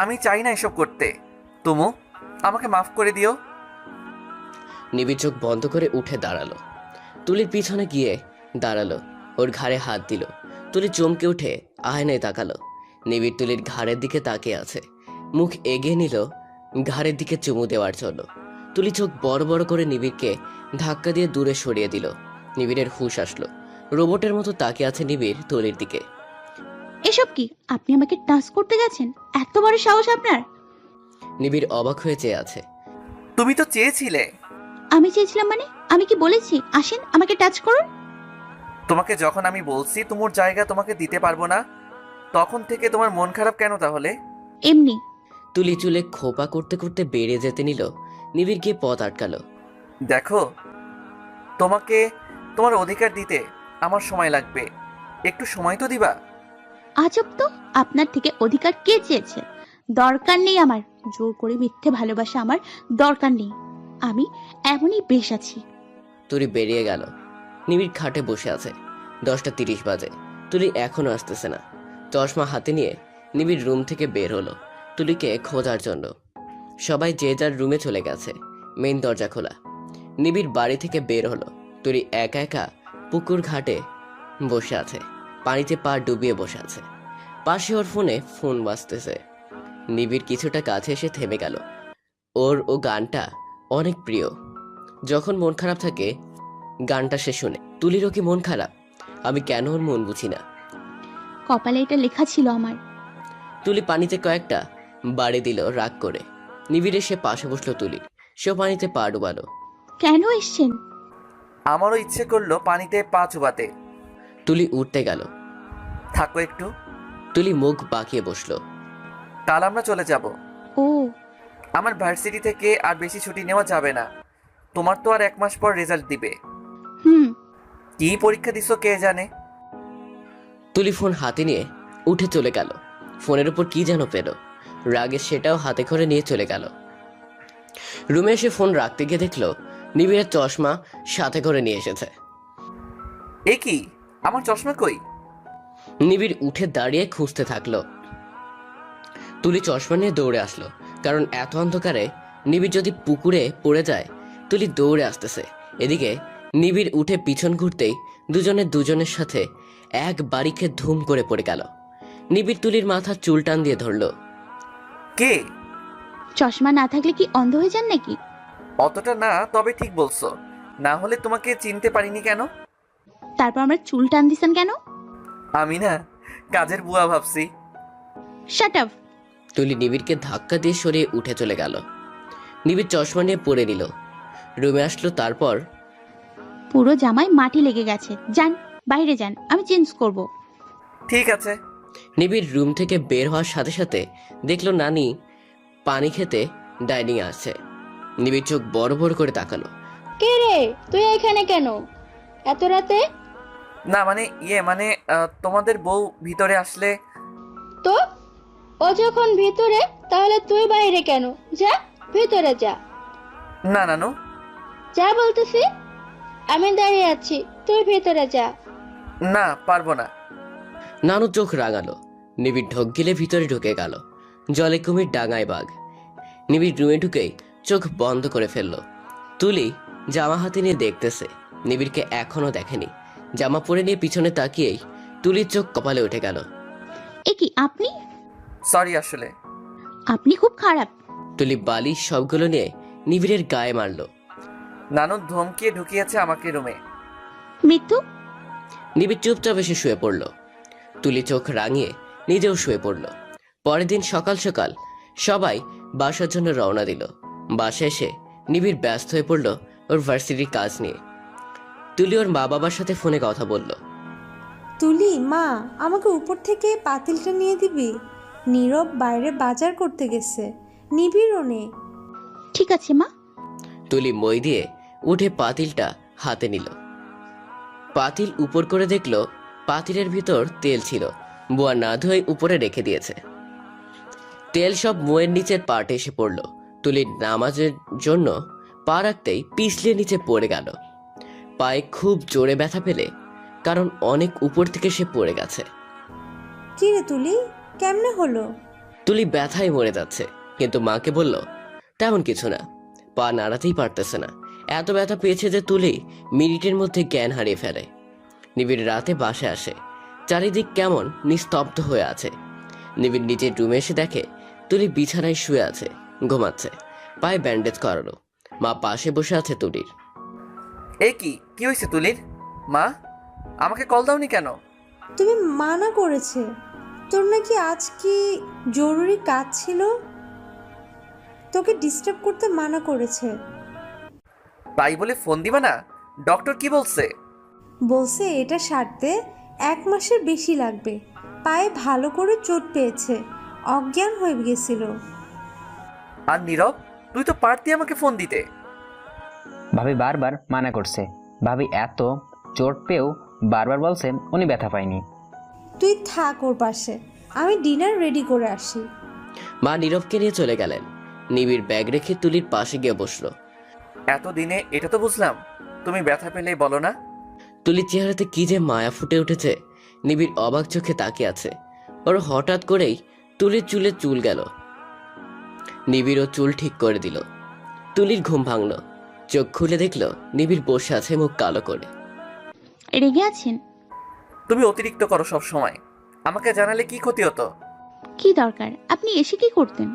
আমি চাই না এসব করতে। তুমু, আমাকে মাফ করে দিও। নিবিড় চোখ বন্ধ করে উঠে দাঁড়ালো। তুলির পিছনে গিয়ে দাঁড়ালো, ওর ঘাড়ে হাত দিল। তুলি চমকে উঠে আয়নায় তাকালো। নিবিড় তুলির ঘাড়ের দিকে তাকিয়ে আছে, মুখ এগিয়ে নিল ঘাড়ের দিকে চুমু দেওয়ার জন্য। তুলি চোখ বড় বড় করে নিবিড়কে ধাক্কা দিয়ে দূরে সরিয়ে দিল। নিবিড়ের হুঁশ আসলো। রোবটের মতো তাকিয়ে আছে নিবিড় তুলির দিকে। এসব কি? আপনি আমাকে টাচ করতে গেছেন? এত বড় সাহস আপনার? নিবিড় অবাক হয়ে চেয়ে আছে। তুমি তো চেয়েছিলে। আমি চেয়েছিলাম মানে? আমি কি বলেছি আসেন আমাকে টাচ করুন? তোমাকে যখন আমি বলছি তুমুর জায়গা তোমাকে দিতে পারবো না, তখন থেকে তোমার মন খারাপ কেন তাহলে? এমনি। তুলি চুলে খোপা করতে করতে বেড়ে যেতে নিল। নিবিড় গিয়ে পথ আটকালো। দেখো, তোমাকে তোমার অধিকার দিতে আমার সময় লাগবে, একটু সময় তো দিবা। আজব তো, আপনার থেকে অধিকার কে চেয়েছে? দরকার নেই আমার জোর করে মিথ্যে ভালোবাসা, আমার দরকার নেই। আমি এমনই বেশ আছি। তুলি বেরিয়ে গেল। নিবিড় খাটে বসে আছে। 10:30 বাজে। তুলি এখনো আসতেছে না। চশমা হাতে নিয়ে নিবিড় রুম থেকে বের হলো তুলিকে খোঁজার জন্য। সবাই যে যার রুমে চলে গেছে, মেইন দরজা খোলা। নিবিড় বাড়ি থেকে বের হলো। তুলি একা একা পুকুর ঘাটে বসে আছে, পানিতে পা ডুবিয়ে বসে আছে। পাশে ওর ফোন বাজতেছে। নিবিড় কিছুটা কাছে এসে থেমে গেল। ও গানটা অনেক প্রিয়। যখন মন খারাপ থাকে গানটা সে শুনে। তুলিরও কি মন খারাপ? আমি কেন ওর মন বুঝি না। কপালে এটা লেখা ছিল আমার। তুলি পানিতে কয়েকটা বাড়ি দিল রাগ করে। নিবিড় এসে পাশে বসলো তুলির। সেও পানিতে পা ডুবালো। কেন এসছেন? আমারও ইচ্ছে করলো পানিতে পা চুবাতে। তুলি উঠতে গেল। থাকো একটু। তুলি মুখ বাঁকিয়ে বসলো। কাল আমরা চলে যাব। ও, আমার ভার্সিটি থেকে আর বেশি ছুটি নেওয়া যাবে না। তোমার তো আর 1 মাস পর রেজাল্ট দিবে। কি পরীক্ষা দিছো কে জানে। তুলি ফোন হাতে নিয়ে উঠে চলে গেল। ফোনের উপর কি যেন পেল, রাগে সেটাও হাতে করে নিয়ে চলে গেল। রুমে এসে ফোন রাখতে গিয়ে দেখলো নিবিড়ের চশমা সাথে করে নিয়ে এসেছে। এ কি, আমার চশমা কই? নিবিড় উঠে দাঁড়িয়ে খুঁজতে থাকলো। তুলি চশমা নিয়ে দৌড়ে আসলো, কারণ এত অন্ধকারে নিবিড় যদি পুকুরে পড়ে যায়। তুলি দৌড়ে আসতেছে। এদিকে নিবিড় উঠে পিছন ঘুরতেই দুজনের সাথে এক বাড়িকে ধুম করে পড়ে গেল। নিবিড় তুলির মাথার চুল টান দিয়ে ধরলো। কে? চশমা না থাকলে কি অন্ধ হয়ে যান নাকি? অতটা না, তবে ঠিক বলছো। না হলে তোমাকে চিনতে পারিনি কেন? তারপর আমরা চুল টান দিছেন কেন? আমি না, কাজের বুয়া ভাবছি। Shut up. তুলি নিবিড়কে ধাক্কা দিয়ে সরিয়ে উঠে চলে গেল। নিবিড় চশমা নিয়ে পরে নিল, রুমে আসলো। তারপর পুরো জামায় মাটি লেগে গেছে, যান বাইরে যান, আমি চেঞ্জ করব। ঠিক আছে। নিবিড় রুম থেকে বের হওয়ার সাথে সাথে দেখলো নানি পানি খেতে ডাইনিংয়ে আসছে। নিবিড় চোখ বড় বড় করে তাকালো। কে রে, তুই এখানে কেন এত রাতে? না মানে তোমাদের বউ ভিতরে আসলে। তো ও যখন ভিতরে, তাহলে তুই বাইরে কেন? যা ভিতরে যা। না নানু। যা বলতেছি, আমি দাঁড়িয়ে আছি, তুই ভিতরে যা। না, পারবো না। নানু চোখ রাঙালো। নিবিড় ঢোক গিলে ভিতরে ঢুকে গেল। জলে কুমির ডাঙায় বাঘ। নিবিড় রুমে ঢুকেই চোখ বন্ধ করে ফেললো। তুলি জামা হাতে নিয়ে দেখতেছে, নিবিড়কে এখনো দেখেনি। জামা পরে নিয়ে পিছনে তাকিয়েই তুলির চোখ কপালে উঠে গেল। এ কি আপনি? সরি, আসলে। আপনি খুব খারাপ। তুলি বালিশ সবগুলো নিয়ে নিবিড়ের গায়ে মারলো। নানু ধমকিয়ে ঢুকিয়েছে আমাকে রুমে। মৃত্যু। নিবিড় চুপচাপ এসে শুয়ে পড়ল। তুলি চোখ রাঙিয়ে নিজেও শুয়ে পড়ল। পরের দিন সকাল সকাল সবাই বাসার জন্য রওনা দিল। বাসায় এসে নিবিড় ব্যস্ত হয়ে পড়ল ওর ভার্সিটির কাজ নিয়ে। তুলি ওর মা বাবার সাথে ফোনে কথা বলল। তুলি, মা, আমাকে উপর থেকে পাতিলটা নিয়ে দিবি? নীরব বাইরে বাজার করতে গেছে, নিবিড়ও নেই। ঠিক আছে মা। তুলি মই দিয়ে উঠে পাতিলটা হাতে নিল। পাতিল উপর করে দেখলো পাতিলের ভিতর তেল ছিল। বুয়া না ধুয়ে উপরে রেখে দিয়েছে। তেল সব মুয়ের নিচের পার্টে এসে পড়ল। তুলির নামাজের জন্য পা রাখতেই পিছলে নিচে পড়ে গেল। পায়ে খুব জোরে ব্যথা পেলে, কারণ অনেক উপর থেকে সে পড়ে গেছে। কি রে তুলি, কেমনে হলো? তুলি ব্যথায় মরে যাচ্ছে, কিন্তু মাকে বলল তেমন কিছু না। পা নাড়াতেই পারতেছে না, এত ব্যথা পেয়েছে যে তুলি মিনিটের মধ্যে জ্ঞান হারিয়ে ফেলে। নিবিড় রাতে বাসায় আসে, চারিদিক কেমন নিস্তব্ধ হয়ে আছে। নিবিড় নিজের রুমে এসে দেখে তুলি বিছানায় শুয়ে আছে, ঘুমাচ্ছে। পায়ে ব্যান্ডেজ করালো। মা পাশে বসে আছে তুলির। এ কি হয়েছে তুলির? মা, আমাকে কল দাওনি কেন? তুমি মানা করেছে, তোর নাকি আজ কি জরুরি কাজ ছিল, তোকে ডিস্টার্ব করতে মানা করেছে। তাই বলে ফোন দিবা না? ডক্টর কি বলছে? বলছে এটা সারতে 1 মাসের বেশি লাগবে। পায়ে ভালো করে চোট পেয়েছে, অজ্ঞান হয়ে গেছিল। আর নীরব, তুই তো পারতি আমাকে ফোন দিতে। ভাবি বারবার মানা করছে। ভাবি এত চোট পেয়েও বারবার বলছে উনি ব্যথা পায়নি। তুই থাক ওর পাশে, আমি ডিনার রেডি করে আসি। মা নীরবকে নিয়ে চলে গেলেন। নিবিড় ব্যাগ রেখে তুলির পাশে গিয়ে বসলো। এতদিনে এটা তো বুঝলাম, তুমি ব্যথা পেলেই বলো না। তুলির চেহারাতে কি যে মায়া ফুটে উঠেছে। নিবিড় অবাক চোখে তাকিয়ে আছে। ওর হঠাৎ করেই তুলির চুলে চুল গেল। নিবিড়ও চুল ঠিক করে দিল। তুলির ঘুম ভাঙল। চোখ খুলে দেখলো নিবিড় বসে আছে, মুখ কালো করে। রেগে আছেন? তুমি অতিরিক্ত করো সব সময়। আমাকে জানালে কি ক্ষতি হতো? কি দরকার, আপনি এসে কি করতেন?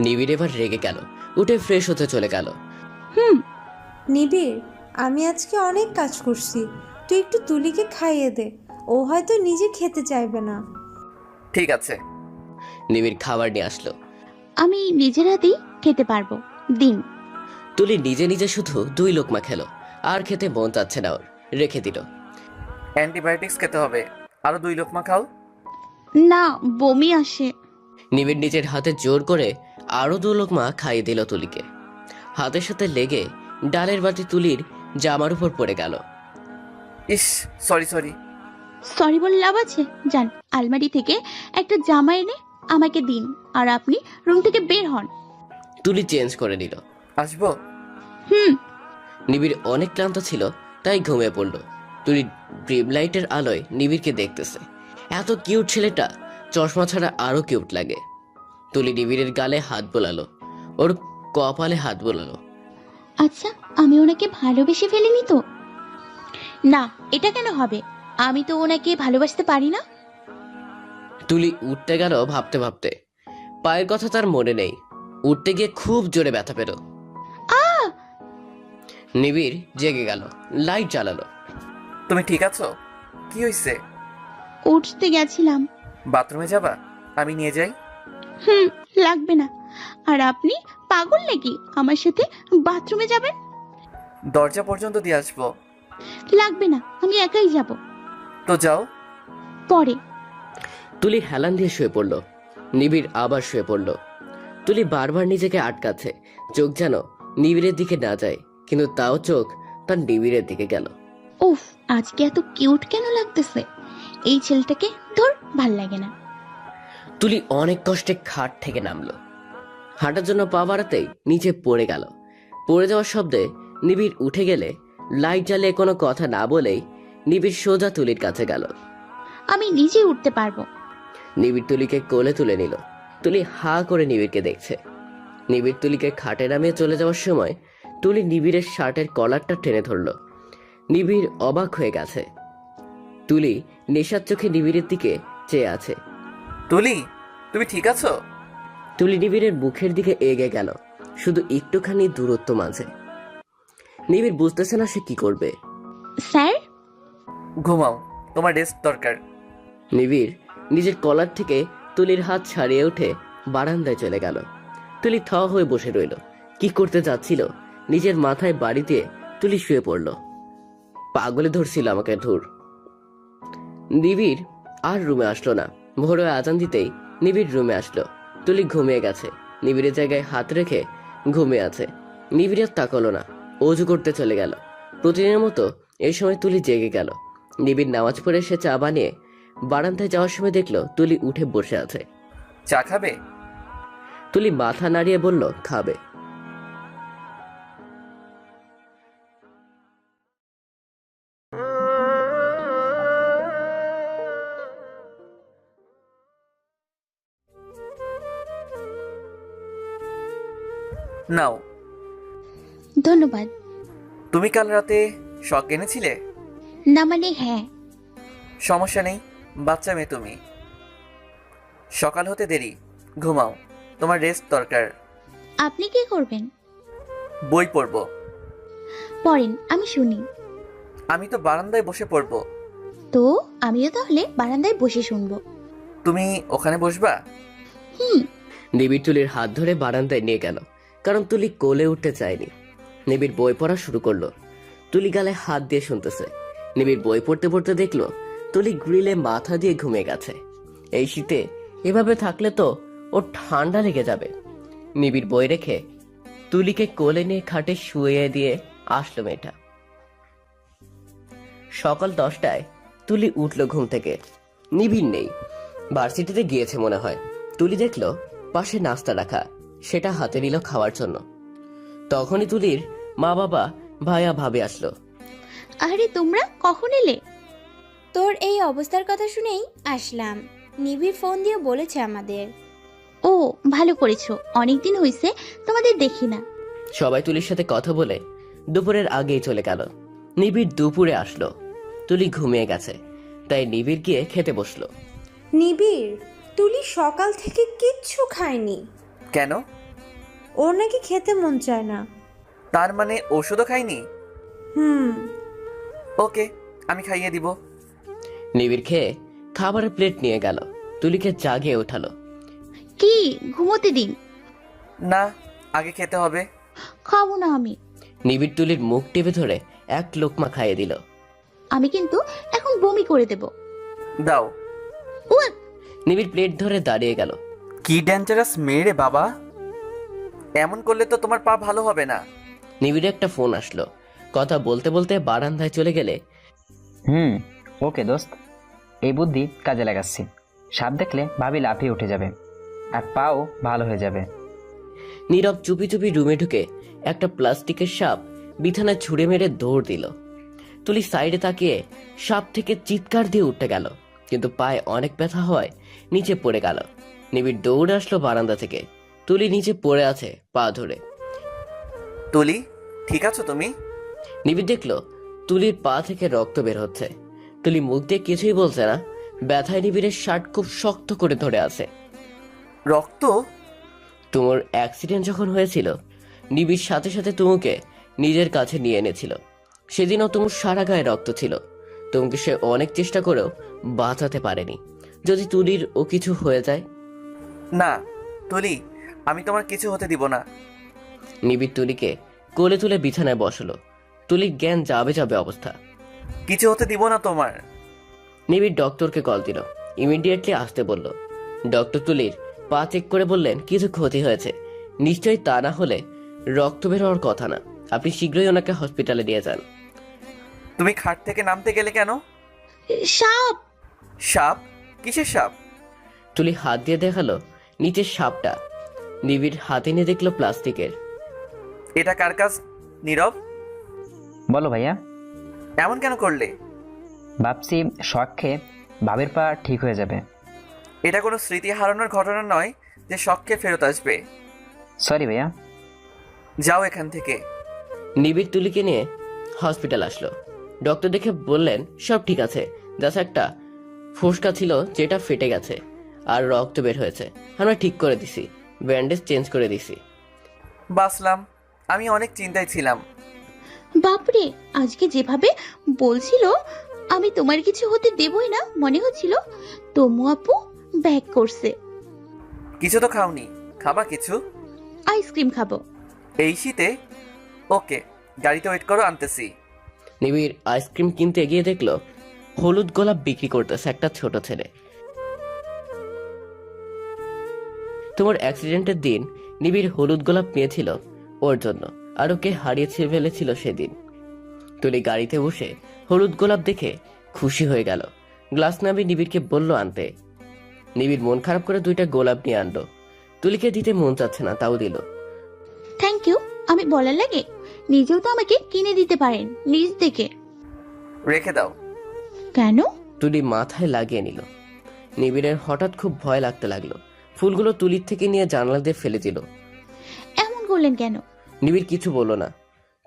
নিবিড় এবার রেগে গেল, উঠে ফ্রেশ হতে চলে গেল। নিবিড়, আমি আজকে অনেক কাজ করছি, তুই একটু তুলিকে খাইয়ে দে, ও হয়তো নিজে খেতে চাইবে না। ঠিক আছে। নিবিড় খাবার নিয়ে আসলো। আমি নিজের হাতেই খেতে পারবো, দিন। তুলি নিজে নিজে শুধু 2 লোকমা খেলো, আর খেতে মন চাচ্ছে না ওর, রেখে দিল। অ্যান্টিবায়োটিক্স খেতে হবে, আরো 2 লোকমা খাও। না, বমি আসে। নিবিড় নিজের হাতে জোর করে আরো 2 লোকমা খাইয়ে দিল তুলিকে। হাতের সাথে লেগে ডালের বাটি তুলির জামার উপর পড়ে গেল। ইস, সরি। সরি বলে লাভ আছে? যান, আলমারি থেকে একটা জামা এনে আমাকে দিন, আর আপনি রুম থেকে বের হন। তুলি চেঞ্জ করে নিল। আসবো? নিবিড় অনেক ক্লান্ত ছিল, তাই ঘুমিয়ে পড়ল। তুলি ড্রিম লাইটের আলোয় নিবিড়কে দেখতেছে। এত কিউট ছেলেটা চশমা ছাড়া আরো কিউট লাগে। তুলি নিবিড়ের গালে হাত বোলালো, ওর কপালে হাত বোলালো। আচ্ছা, আমি ওনাকে ভালোবেসে ফেলিনি তো? না, এটা কেন হবে? আমি তো ওনাকে ভালোবাসতে পারি না। তুলি উঠতে গেল ভাবতে ভাবতে। পায়ের কথা তার মনে নেই। উঠতে গিয়ে খুব জোরে ব্যথা পেল। নিবিড় জেগে গেল, লাইট জ্বালালো। তুমি ঠিক আছো? কি হয়েছে? উঠতে গেছিলাম। বাথরুমে যাবা? আমি নিয়ে যাই। লাগবে না। আর আপনি পাগল নাকি আমার সাথে বাথরুমে যাবেন? দরজা পর্যন্ত দিয়ে আসবো। লাগবে না, আমি একাই যাব। তো যাও। পরে। তুলি হেলান দিয়ে শুয়ে পড়ল। নিবিড় আবার শুয়ে পড়ল। তুলি বারবার নিজেকে আটকাচ্ছে, চোখ যেন নিবিড়ের দিকে না যায়, কিন্তু তাও চোখ তার নিবিড়ের দিকে গেল। উফ, আজকে এত কিউট কেন লাগতেছে? এই ছেলেটাকে ধর, ভাল লাগে না। তুলি অনেক কষ্টে খাট থেকে নামলো। হাঁটার জন্য পা বাড়াতেই নিচে পড়ে গেল। পড়ে যাওয়ার শব্দে নিবিড় উঠে গেলে লাইট জ্বালিয়ে কোনো কথা না বলেই নিবিড় সোজা তুলির কাছে গেল। আমি নিজে উঠতে পারবো। নিবিড় তুলিকে কোলে তুলে নিল। তুলি হা করে নিবিড়কে দেখছে। নিবিড় তুলিকে খাটে নামিয়ে চলে যাওয়ার সময় তুলি নিবিড়ের শার্টের কলারটা টেনে ধরল। নিবিড় অবাক হয়ে গেছে। তুলি নেশার চোখে নিবিড়ের দিকে চেয়ে আছে। তুলি, তুমি ঠিক আছো? তুলি নিবিড়ের মুখের দিকে এগিয়ে গেল, শুধু একটুখানি দূরত্ব মাঝে। নিবিড় বুঝতেছে না সে কি করবে। স্যার? ঘুমাও, তোমার রেস্ট দরকার। নিবিড় নিজের কলার থেকে তুলির হাত ছাড়িয়ে উঠে বারান্দায় চলে গেল। তুলি থ হয়ে বসে রইল। কি করতে যাচ্ছিল নিজের মাথায় বাড়ি দিয়ে তুলি শুয়ে পড়ল। পাগলে ধরছিল আমাকে ধুর। নিবিড় আর রুমে আসলো না। ভোর হয়ে আজান দিতেই নিবিড় রুমে আসলো। তুলি ঘুমিয়ে গেছে, নিবিড়ের জায়গায় হাত রেখে ঘুমিয়ে আছে। নিবিড় আর তাকালো না, অজু করতে চলে গেল। প্রতিদিনের মতো এই সময় তুলি জেগে গেল। নিবিড় নামাজ পড়ে সে চা বানিয়ে বারান্দায় যাওয়ার সময় দেখলো তুলি উঠে বসে আছে। চা খাবে? তুলি মাথা নাড়িয়ে বলল, খাবে। নাও। ধন্যবাদ। তুমি কাল রাতে শক এনেছিলে? না মানে হ্যাঁ। সমস্যা নেই, বাচ্চা মেয়ে তুমি। সকাল হতে দেরি, ঘুমাও, তোমার রেস্ট দরকার। আপনি কি করবেন? বই পড়বো। পড়েন, আমি শুনি। আমি তো বারান্দায় বসে পড়বো। তো আমিও তাহলে বারান্দায় বসে শুনবো। তুমি ওখানে বসবা? নিবিড় তুলির হাত ধরে বারান্দায় নিয়ে গেল, কারণ তুলি কোলে উঠতে চায়নি। নিবিড় বই পড়া শুরু করলো। তুলি গালে হাত দিয়ে শুনতেছে। নিবিড় বই পড়তে পড়তে দেখলো তুলি গ্রিলে মাথা দিয়ে ঘুমিয়ে গেছে। এই শীতে এভাবে থাকলে তো ও ঠান্ডা লেগে যাবে। নিবিড় বই রেখে তুলিকে কোলে নিয়ে খাটে শুয়ে দিয়ে আসলো মেয়েটা। সকাল 10টায় তুলি উঠলো ঘুম থেকে। নিবিড় নেই, ভার্সিটিতে গিয়েছে মনে হয়। তুলি দেখলো পাশে নাস্তা রাখা, সেটা হাতে নিল খাওয়ার জন্য। তখনই তুলির মা বাবা ভাইয়া ভাবে আসলো। আরে তোমরা কখন এলে? তোর এই অবস্থার কথা শুনেই আসলাম। নিবিড় ফোন দিয়ে বলেছে আমাদের। ও ভালো করেছো, অনেকদিন হয়েছে তোমাদের দেখি না। সবাই তুলির সাথে কথা বলে দুপুরের আগেই চলে গেল। নিবিড় দুপুরে আসলো। তুলি ঘুমিয়ে গেছে, তাই নিবিড় গিয়ে খেতে বসলো। নিবিড়, তুলি সকাল থেকে কিচ্ছু খায়নি। কেন? ওর নাকি খেতে মন চায় না। তার মানে ওষুধও খাইনি? হুম। ওকে, আমি খাইয়ে দিব। নিবিড় খেয়ে খাবারের প্লেট নিয়ে গেল। তুলিকে জাগিয়ে উঠালো। কি ঘুমোতে দিন। না, আগে খেতে হবে। খাবো না আমি। নিবিড় তুলির মুখ টিপে ধরে এক লোকমা খাইয়ে দিল। আমি কিন্তু এখন বমি করে দেব। দাও। উয়া! নিবিড় প্লেট ধরে দাঁড়িয়ে গেল। কি ডেঞ্জারাস মেয়ে রে বাবা, এমন করলে তো তোমার পা ভালো হবে না। নিবিড়ে একটা ফোন আসলো। কথা বলতে বলতে বারান্দায় চলে গেলে, ওকে দোস্ত, এই বুদ্ধি কাজে লাগাচ্ছি। সাপ দেখলে ভাবি লাফিয়ে উঠে যাবে, আর পাও ভালো হয়ে যাবে। নীরব চুপি চুপি রুমে ঢুকে একটা প্লাস্টিকের সাপ বিছানায় ছুঁড়ে মেরে দৌড় দিল। তুলি সাইডে তাকিয়ে সাপ থেকে চিৎকার দিয়ে উঠে গেল, কিন্তু পায়ে অনেক ব্যথা হওয়ায় নিচে পড়ে গেল। নিবিড় দৌড়ে আসলো বারান্দা থেকে। তুলি নিচে পড়ে আছে পা ধরে। তুলি, ঠিক আছো তুমি? নিবিড় দেখলো তুলির পা থেকে রক্ত বের হচ্ছে। তুলি মুখ দিয়ে কিছুই বলছে না, ব্যথায় নিবিড়ের শার্ট খুব শক্ত করে ধরে আছে। রক্ত? তোমার অ্যাক্সিডেন্ট যখন হয়েছিল, নিবিড় সাথে সাথে তোমাকে নিজের কাছে নিয়ে এনেছিল। সেদিনও তোমার সারা গায়ে রক্ত ছিল। তোমাকে সে অনেক চেষ্টা করেও বাঁচাতে পারেনি। যদি তুলির ও কিছু হয়ে যায়? না তুলি, আমি তোমার কিছু হতে দিব না। নিবিড় তুলিকে কোলে তুলে বিছানায় বসলো। তুলির জ্ঞান যাবে যাবে অবস্থা। কিছু হতে দিব না তোমার। নিবিড় ডক্টরকে কল দিল, ইমিডিয়েটলি আসতে বলল। ডক্টর তুলির পা চেক করে বললেন কিছু ক্ষতি হয়েছে, নিশ্চয়ই তা না হলে রক্ত বের হওয়ার কথা না। আপনি শীঘ্রই ওনাকে হসপিটালে নিয়ে যান। তুমি খাট থেকে নামতে গেলে কেন? সাপ! সাপ? কিসের সাপ? তুলি হাত দিয়ে দেখালো নিচের সাপটা। নিবিড় হাতে নিয়ে দেখলো প্লাস্টিকের। এটা কার কাজ নীরব? বলো ভাইয়া। এমন কেন করলে? ভাবছি শখ খেয়ে ভাবের পা ঠিক হয়ে যাবে। এটা কোনো স্মৃতি হারানোর ঘটনা নয় যে শখকে ফেরত আসবে। সরি ভাইয়া। যাও এখান থেকে। নিবিড় তুলিকে নিয়ে হসপিটাল আসলো। ডক্টর দেখে বললেন সব ঠিক আছে, জাস্ট একটা ফোসকা ছিল যেটা ফেটে গেছে আর রক্ত বের হয়েছে। আমরা ঠিক করে দিছি, ব্যান্ডেজ চেঞ্জ করে দিছি। বাসলাম, আমি অনেক চিন্তায় ছিলাম। বাপরে, আজকে যেভাবে বলছিল আমি তোমার কিছু হতে দেবই না, মনে হচ্ছিল তমু আপু ব্যাক করছে। কিছু তো খাওনি, খাবা কিছু? আইসক্রিম খাবো। এই শীতে? ওকে, গাড়িতে ওয়েট করো, আনতেছি। নিবিড় আইসক্রিম কিনতে গিয়ে দেখলো হলুদ গোলাপ বিক্রি করতেছে একটা ছোট ছেলে। তোমার অ্যাক্সিডেন্টের দিন নিবিড় হলুদ গোলাপ নিয়েছিল ওর জন্য, আর ওকে হারিয়েছে ফেলেছিল সেদিন। তুলি গাড়িতে বসে হলুদ গোলাপ দেখে খুশি হয়ে গেল। গ্লাস নামে নিবিড়কে বলল আনতে। নিবিড় মন খারাপ করে 2টা গোলাপ নিয়ে আনলো। তুলিকে দিতে মন চাচ্ছে না, তাও দিল। Thank you. আমি বলার লাগে? নিজেও তো আমাকে কিনে দিতে পারেন নিজ থেকে। রেখে দাও। কেন? তুলি মাথায় লাগিয়ে নিল। নিবিড়ের হঠাৎ খুব ভয় লাগতে লাগলো। ফুলগুলো তুলির থেকে নিয়ে জানালা দিয়ে ফেলে দিল। এমন করলেন কেন? নিবিড় কিছু বলল না,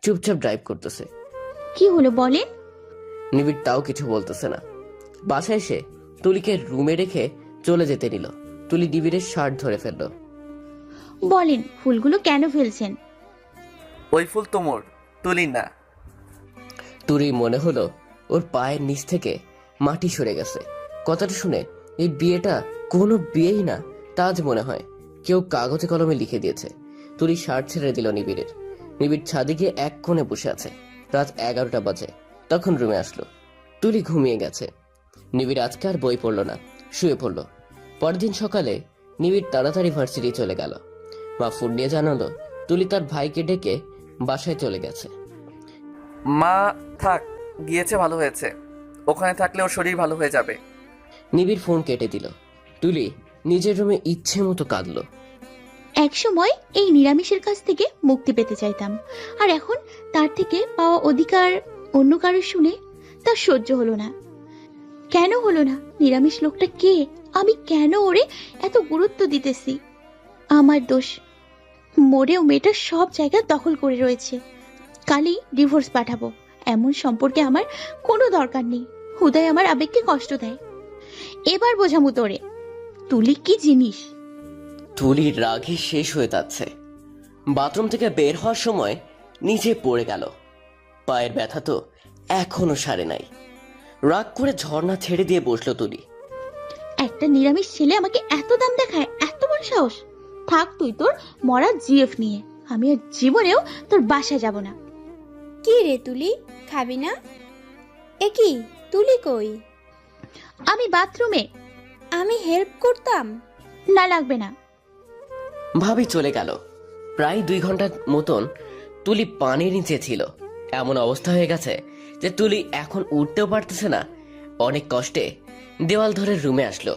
চুপচাপ ড্রাইভ করতেছে। কি হলো বলেন? নিবিড় তাও কিছু বলতেছে না। বাসায় এসে তুলিকে রুমে রেখে চলে যেতে নিল। তুলি নিবিড়ের শার্ট ধরে ফেলল। বলেন ফুলগুলো কেন ফেলছেন? ওই ফুল তোমর, তুলির না। তুলির মনে হলো ওর পায়ের নিচ থেকে মাটি সরে গেছে। কথাটা শুনে এই বিয়েটা কোনো বিয়েই না তা আজ মনে হয় কেউ কাগজে কলমে লিখে দিয়েছে। তুলি শার্ট ছেড়ে দিল নিবিড়ের। নিবিড় ছাদে গিয়ে এক কোণে বসে আছে। রাত 11টা বাজে। তখন রুমে আসলো। তুলি ঘুমিয়ে গেছে। নিবিড় আজকে আর বই পড়লো না, শুয়ে পড়লো। পরের দিন সকালে নিবিড় তাড়াতাড়ি ভার্সিটি চলে গেল। মা ফোন নিয়ে জানালো তুলি তার ভাইকে ডেকে বাসায় চলে গেছে। মা থাক, গিয়েছে ভালো হয়েছে। ওখানে থাকলে ওর শরীর ভালো হয়ে যাবে। নিবিড় ফোন কেটে দিল। তুলি নিজের রুমে ইচ্ছে মতো কাঁদলো। এক সময় এই নিরামিষের কাছ থেকে মুক্তি পেতে চাইতাম, আর এখন তার থেকে পাওয়া অধিকার অন্য কারো শুনে তা সহ্য হলো না। কেন হলো না? নিরামিষ লোকটা কে? আমি কেন ওরে এত গুরুত্ব দিতেছি? আমার দোষ। মরেও মেয়েটা সব জায়গা দখল করে রয়েছে। কালই ডিভোর্স পাঠাবো। এমন সম্পর্কে আমার কোনো দরকার নেই। হুদায় আমার আবেগকে কষ্ট দেয়। এবার বোঝামু তোরে তুলি কি জিনিস। তুলির রাগে শেষ হয়ে যাচ্ছে। বাথরুম থেকে বের হওয়ার সময় নিচে পড়ে গেল। পায়ের ব্যথা তো এখনো সারে নাই। রাগ করে ঝর্ণা ছেড়ে দিয়ে বসলো তুলি। একটা নিরামিষ ছেলে আমাকে এত দাম দেখায়, এত বড় সাহস! থাক তুই তোর মরা জিএফ নিয়ে। আমি আর জীবনেও তোর বাসায় যাব না। কি রে তুলি, খাবি না? এ কি, তুলি কই? আমি বাথরুমে। আমি হেল্প করতাম। না, লাগবে না। ভাবি চলে গেল। প্রায় 2 ঘন্টার মতন তুলি পানির নিচে ছিল। এমন অবস্থা হয়ে গেছে যে তুলি এখন উঠতেও পারতেছে না। অনেক কষ্টে দেওয়াল ধরে রুমে আসলো।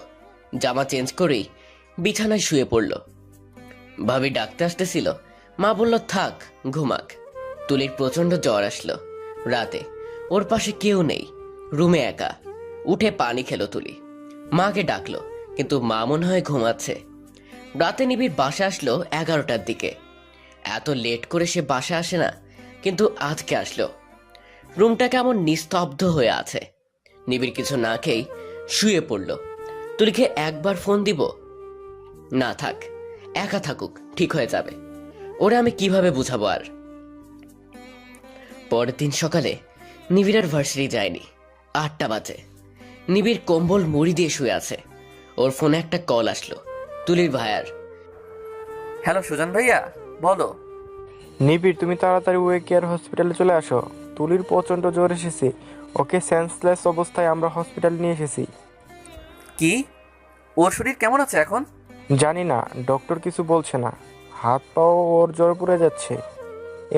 জামা চেঞ্জ করেই বিছানায় শুয়ে পড়ল। ভাবি ডাকতে আসতেছিল। মা বলল থাক, ঘুমাক। তুলির প্রচন্ড জ্বর আসলো রাতে। ওর পাশে কেউ নেই, রুমে একা। উঠে পানি খেলো তুলি। মাকে ডাকলো, কিন্তু মা মনে হয় ঘুমাচ্ছে। রাতে নিবিড় বাসা আসলো 11টার দিকে। এত লেট করে সে বাসা আসে না, কিন্তু আজকে আসলো। রুমটা কেমন নিস্তব্ধ হয়ে আছে। নিবিড় কিছু না খেয়েই শুয়ে পড়ল। তুলিকে একবার ফোন দিব? না থাক, একা থাকুক, ঠিক হয়ে যাবে। ওরা আমি কিভাবে বুঝাবো আর? পরের দিন সকালে নিবিড় আর ভার্সিটি যায়নি। 8টা বাজে। নিবিড় কম্বল মুড়ি দিয়ে শুয়ে আছে। ওর ফোনে একটা কল আসলো তুলির ভাইয়ার। হ্যালো সুজন ভাইয়া, বলো। নিবিড়, তুমি তাড়াতাড়ি ওয়ে কেয়ার হসপিটালে চলে আসো। তুলির প্রচণ্ড জ্বর এসেছে, ওকে সেন্সলেস অবস্থায় আমরা হসপিটালে নিয়ে এসেছি। কি? ওর শরীর কেমন আছে এখন? জানি না, ডক্টর কিছু বলছে না। হাত পাও ওর জ্বর পুড়ে যাচ্ছে।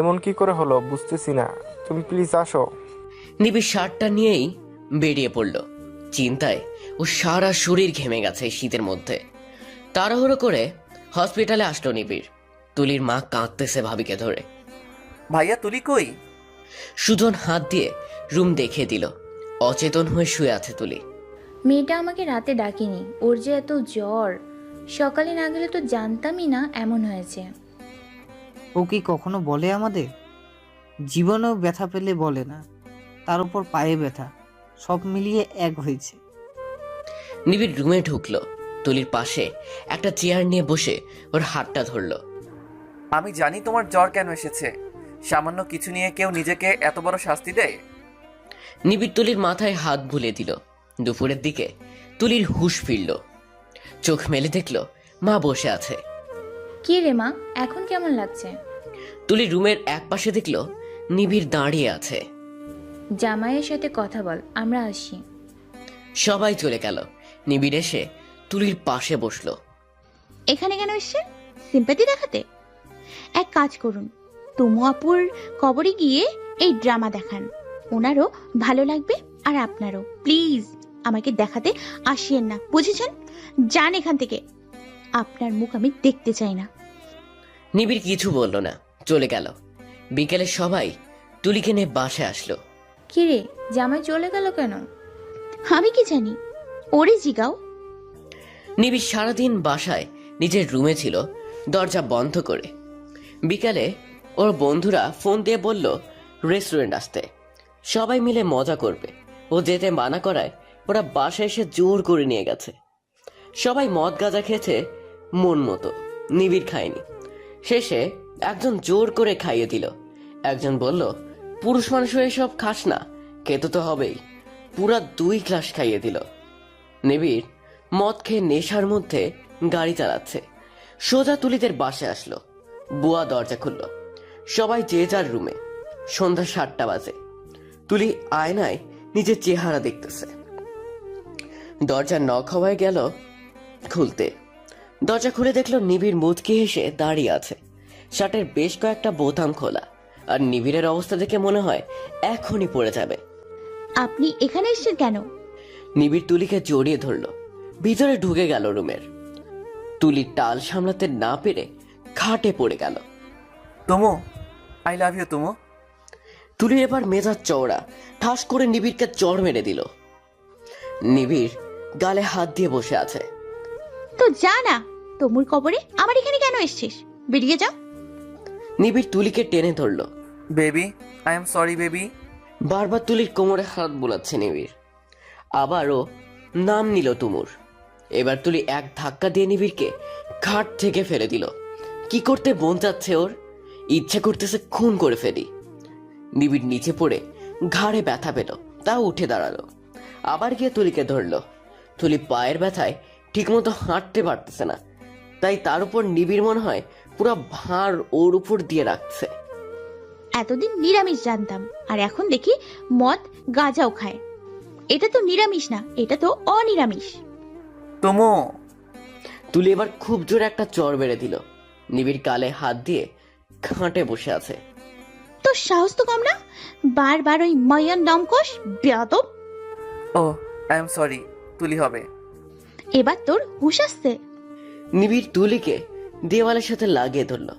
এমন কি করে হলো বুঝতেছি না, তুমি প্লিজ আসো। নিবিড় শার্টটা নিয়েই বেরিয়ে পড়ল। চিন্তায় ও সারা শরীর ঘেমে গেছে শীতের মধ্যে। তাড়াহুড়ো করে হসপিটালে আসলো নিবিড়। তুলির মা কাঁদতেছে ভাবিকে ধরে। ভাইয়া তুলি কই? সুজন হাত দিয়ে রুম দেখিয়ে দিল। অচেতন হয়ে শুয়ে আছে তুলি। মেয়েটা আমাকে রাতে ডাকেনি, ওর যে এত জ্বর, সকালে না গেলে তো জানতামই না এমন হয়েছে। ও কি কখনো বলে আমাদের? জীবনেও ব্যথা পেলে বলে না, তার উপর পায়ে ব্যথা, সব মিলিয়ে এক হয়েছে। নিবিড় রুমে ঢুকলো। তুলির পাশে একটা চেয়ার নিয়ে বসে ওর হাতটা ধরলো। আমি জানি তোমার জ্বর কেন এসেছে। সামান্য কিছু নিয়ে কেউ নিজেকে এত বড় শাস্তি দেয়? নিবিড় তুলির মাথায় হাত বুলিয়ে দিল। দুপুরের দিকে তুলির হুঁশ ফিরল। চোখ মেলে দেখলো মা বসে আছে। কি রে মা, এখন কেমন লাগছে? তুলি রুমের এক পাশে দেখলো নিবিড় দাঁড়িয়ে আছে। জামাইয়ের সাথে কথা বল, আমরা আসি। সবাই চলে গেল। নিবিড় এসে তুলির পাশে বসলো। এখানে কেন এসছেন? সিম্পাতি দেখাতে? এক কাজ করুন, তুমু আপুর কবরে গিয়ে এই ড্রামা দেখান। ওনারও ভালো লাগবে আর আপনারও। প্লিজ আমাকে দেখাতে আসিয়েন না, বুঝেছেন? যান এখান থেকে, আপনার মুখ আমি দেখতে চাই না। নিবিড় কিছু বলল না, চলে গেল। বিকেলে সবাই তুলিকে নিয়ে বাসায় আসলো। কি রে, জামাই চলে গেল কেন? আমি কি জানি, ওরে জিগাও। নিবিড় সারাদিন বাসায় নিজের রুমে ছিল, দরজা বন্ধ করে। বিকালে ওর বন্ধুরা ফোন দিয়ে বলল রেস্টুরেন্ট আসতে, সবাই মিলে মজা করবে। ও যেতে মানা করায় ওরা বাসায় এসে জোর করে নিয়ে গেছে। সবাই মদ গাঁজা খেয়েছে মন মতো, নিবিড় খায়নি। শেষে একজন জোর করে খাইয়ে দিল। একজন বলল পুরুষ মানুষ হয়ে সব খাস না, খেতে তো হবেই। পুরা 2 গ্লাস খাইয়ে দিল। নিবিড় মদ খেয়ে নেশার মধ্যে গাড়ি চালাচ্ছে। সোজা তুলিদের বাসায় আসলো। বুয়া দরজা খুলল। সবাই যে যার রুমে। সন্ধ্যা 7টা বাজে। তুলি আয়নায় নিজের চেহারা দেখতেছে। দরজা নক হওয়ায় গেল খুলতে। দরজা খুলে দেখলো নিবিড় মুচকি হেসে দাঁড়িয়ে আছে। শার্টের বেশ কয়েকটা বোতাম খোলা, আর নিবিড়ের অবস্থা দেখে মনে হয় এখনই পড়ে যাবে। আপনি এখানে এসেছেন কেন? নিবিড় তুলিকে জড়িয়ে ধরলো। ভিতরে ঢুকে গেল রুমের। তুলি টাল সামলাতে না পেরে খাটে পড়ে গেল। তুমু, আই লাভ ইউ তুমু। তুলির এবার মেজাজ চওড়া, ঠাস করে নিবিড়কে চড় মেরে দিল। নিবিড় গালে হাত দিয়ে বসে আছে। তো যা না, তোমুর কবরে আমার এখানে কেন এসছিস? বেরিয়ে যাও। নিবিড় তুলিকে টেনে ধরলো। Baby, I am sorry baby. বারবার তুলির কোমরে হাত বোলাচ্ছে নিবিড়। আবারও নাম নিল তুমুর। এবার তুলি এক ধাক্কা দিয়ে নিবিড়কে খাট থেকে ফেলে দিল। কি করতে মন চাচ্ছে ওর? ইচ্ছে করতেছে খুন করে ফেলি। নিবিড় নিচে পড়ে ঘাড়ে ব্যথা পেল, তা উঠে দাঁড়ালো। আবার গিয়ে তুলিকে ধরলো। তুলি পায়ের ব্যথায় ঠিকমতো হাঁটতে পারতেছে না, তাই তার উপর নিবিড় মনে হয় পুরো ভার ওর উপর দিয়ে রাখছে। এতদিন নিরামিষ জানতাম, আর এখন দেখি মদ গাঁজাও খায়। এটা তো নিরামিষ না, এটা তো অনিরামিষ। তুমু। তুলি এবার খুব জোরে একটা চড় বেড়ে দিল। নিবিড় গালে হাত দিয়ে খাটে বসে আছে। তোর সাহস তো কম না, বারবার ওই মায়ান দমকস বেয়াদব। ও, আই এম সরি। তুলি হবে। এবার তোর হুঁশ আসছে? নিবিড় তুলিকে দেওয়ালের সাথে লাগিয়ে ধরলো।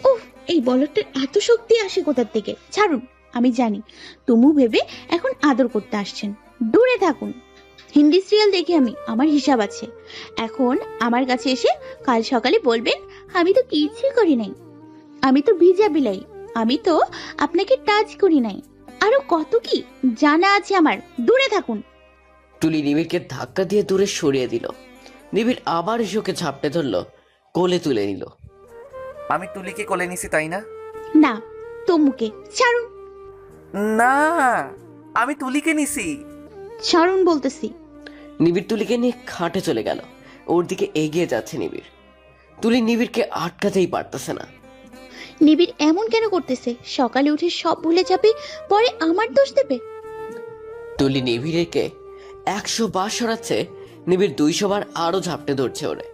উফ, এই বলটার এত শক্তি আসে কোথার থেকে? ছাড়ুন, আমি জানি তুমু ভেবে এখন আদর করতে আসছেন। দূরে থাকুন। হিন্দি সিরিয়াল দেখি আমি, আমার হিসাব আছে। এখন আমার কাছে এসে কাল সকালে বলবেন আমি তো কিছুই করি নাই, আমি তো ভিজা বিলাই, আমি তো আপনাকে টাচ করি নাই, আরো কত কি জানা আছে আমার। দূরে থাকুন। তুলি নিবিড়কে ধাক্কা দিয়ে দূরে সরিয়ে দিল। নিবিড় আবার এসে ওকে ঝাপটে ধরলো। কোলে তুলে নিল। আমি তুলিকে কোলে নিছি তাই না? না, তমুকে ছাড়ুন। না, আমি তুলিকে নিছি। ছাড়ুন বলতেছি। নিবিড় তুলিকে নিয়ে খাটে চলে গেল। ওর দিকে এগিয়ে যাচ্ছে নিবিড়। তুলি নিবিড়কে আটকাতেই পারতেছে না। নিবিড় এমন কেন করতেছে? সকালে উঠে সব ভুলে যাবে, পরে আমার দোষ দেবে। তুলি নিবিড়কে 100 বার সরাচ্ছে, নিবিড় 200 বার আরো ঝাপটে ধরছে ওরে।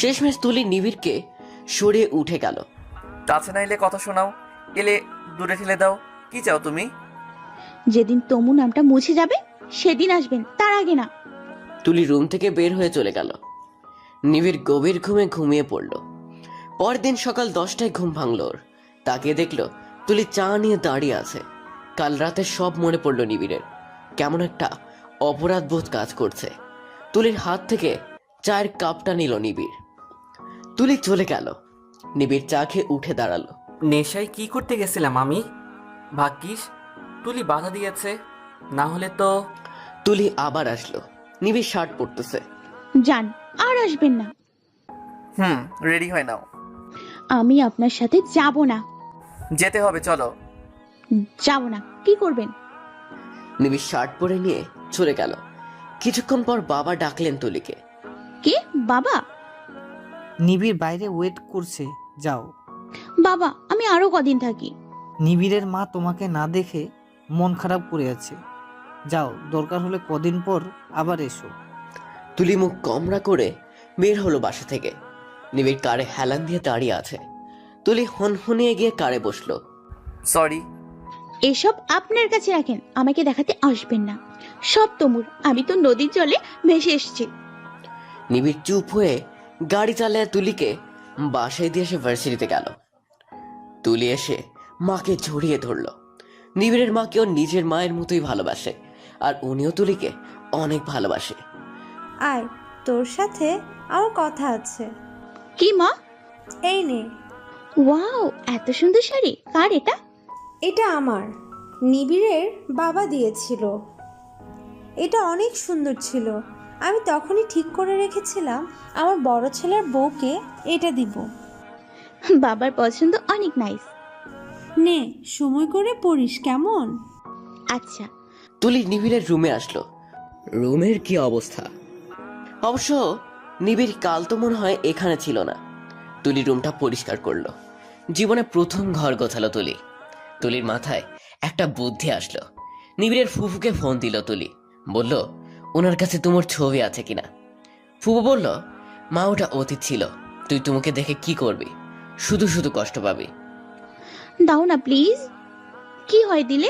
শেষমেশ তুলি নিবিড়কে সরে উঠে গেল। কাছে না এলে কথা শোনাও, এলে দূরে ঠেলে দাও। কি চাও তুমি? যেদিন তমু নামটা মুছে যাবে সেদিন আসবেন, তার আগে না। তুলি রুম থেকে বের হয়ে চলে গেল। নিবিড় গভীর ঘুমে ঘুমিয়ে পড়ল। পরের দিন সকাল 10টায় ঘুম ভাঙল ওর। তাকিয়ে দেখলো তুলি চা নিয়ে দাঁড়িয়ে আছে। কাল রাতে সব মনে পড়লো নিবিড়ের। কেমন একটা অপরাধ বোধ কাজ করছে। তুলির হাত থেকে চায়ের কাপটা নিল নিবিড়। তুলি চলে গেল। নিবিড় চা খেয়ে উঠে দাঁড়ালো। নেশায় কি করতে গেছিলাম আমি? ভাগ্যিস তুলি বাধা দিয়েছে, না হলে তো। তুলি আবার আসলো। নিবিড় শার্ট পরতেছে। যান, আর আসবেন না। রেডি হয় নাও। আমি আপনার সাথে যাব না। যেতে হবে, চলো। যাব না। কি করবেন? নিবিড় শার্ট পরে নিয়ে চলে গেল। কিছুক্ষণ পর বাবা ডাকলেন তুলিকে। কে? বাবা? নিবিড় বাইরে ওয়েট করছে, যাও। বাবা, আমি আরো কদিন থাকি। নিবিড়ের মা তোমাকে না দেখে মন খারাপ করে আছে, যাও, দরকার হলে কদিন পর আবার এসো। তুলি মুখ কমরা করে বের হলো বাসা থেকে। নিবিড় কারে হেলান দিয়ে দাঁড়িয়ে আছে। তুলি হনহনিয়ে গিয়ে কারে বসলো। সরি। এসব আপনার কাছে রাখেন, আমাকে দেখাতে আসবেন না। সব তমুর, আমি তো নদীর জলে ভেসে এসেছি। নিবিড় চুপ হয়ে গাড়ি চালায় তুলিকে বাসায় দিয়ে এসে ভার্সিটিতে গেল। তুলি এসে মাকে জড়িয়ে ধরলো। নিবিড়ের মাকে ও নিজের মায়ের মতোই ভালোবাসে, আর উনিও তুলিকে অনেক ভালোবাসে। আয়, তোর সাথে আমার কথা আছে। কি মা? এই নে। ওয়াও, এত সুন্দর শাড়ি। কার এটা? এটা আমার, নিবিড়ের বাবা দিয়েছিল। এটা অনেক সুন্দর ছিল। আমি তখনই ঠিক করে রেখেছিলাম আমার বড় ছেলের বউকে এটা দিব। বাবার পছন্দ অনেক নাইস। নে, সময় করে পড়িস কেমন? আচ্ছা। তুলি নিবিড়ের রুমে আসলো। রুমের কি অবস্থা! অবশ্য নিবিড় কাল তো মনে হয় এখানে ছিল না। তুলি রুমটা পরিষ্কার করলো। জীবনে প্রথম ঘর গোছালো তুলি। তুলির মাথায় একটা বুদ্ধি আসলো। নিবিড়ের ফুফুকে ফোন দিল তুলি। বলল ওনার কাছে তোমার ছবি আছে কিনা। ফুফু বলল, মা ওটা অতীত ছিল, তুই তোমাকে দেখে কি করবি, শুধু শুধু কষ্ট পাবি। দাও না প্লিজ। কি হয় দিলে?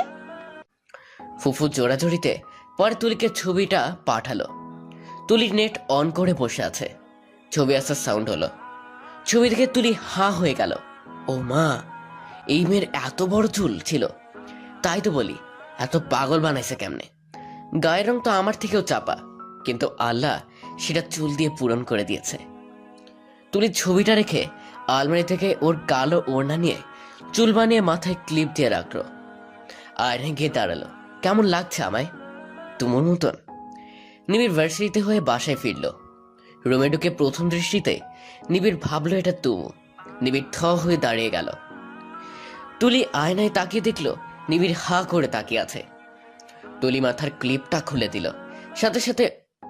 ফুফু জোড়াজড়িতে পরে তুলিকে ছবিটা পাঠালো। তুলির নেট অন করে বসে আছে। ছবি আসার সাউন্ড হলো। ছবি দেখে তুলি হাঁ হয়ে গেল। ও মা, এই মেয়ের এত বড় চুল ছিল! তাই তো বলি, এত পাগল বানাইছে কেমনে? গায়ের রং তো আমার থেকেও চাপা, কিন্তু আল্লাহ সেটা চুল দিয়ে পূরণ করে দিয়েছে। তুলি ছবিটা রেখে আলমারি থেকে ওর কালো ওড়না নিয়ে চুল বানিয়ে মাথায় ক্লিপ দিয়ে রাখলো। আয়নায় গিয়ে দাঁড়ালো। কেমন লাগছে আমায়? তোমার মতন। নিবিড় ভার্সিটিতে হয়ে বাসায় ফিরল। রুমে ঢুকে প্রথম দৃষ্টিতে নিবিড় ভাবলো এটা তুমু। নিবিড় থ হয়ে দাঁড়িয়ে গেল। তুলি আয়নায় তাকিয়ে দেখলো নিবিড় হা করে তাকিয়ে আছে। তুলি মাথার ক্লিপটা খুলে দিল, সাথে সাথে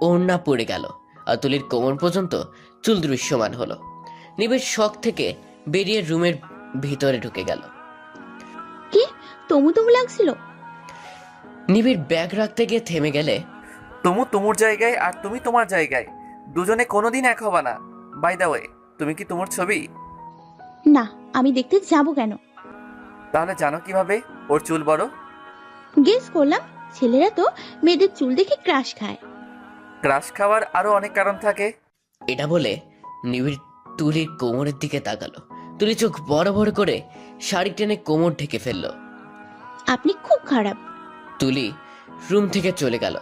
ওড়না পড়ে গেল, আর তুলির কোমর পর্যন্ত চুল দৃশ্যমান হলো। নিবিড় শখ থেকে বেরিয়ে রুমের ভিতরে ঢুকে গেল। কি তমু তমু লাগছিল? নিবিড় ব্যাগ রাখতে গিয়ে থেমে গেলে, তুমু তুমুর জায়গায় আর তুমি তোমার জায়গায়, দুজনে কোনোদিন এক হবা না। বাই দ্য ওয়ে, তুমি কি তোমার ছবি? না, আমি দেখতে যাব কেন? তাহলে জানো কিভাবে ওর চুল বড়? গেস করলাম, ছেলেরা তো মেয়েদের চুল দেখে ক্রাশ খায়। ক্রাশ খাওয়ার আরো অনেক কারণ থাকে। এটা বলে নিবিড় তুলির কোমরের দিকে তাকালো। তুলি চোখ বড় বড় করে শাড়ি টেনে কোমর ঢেকে ফেললো। আপনি খুব খারাপ। তুলি রুম থেকে চলে গেল।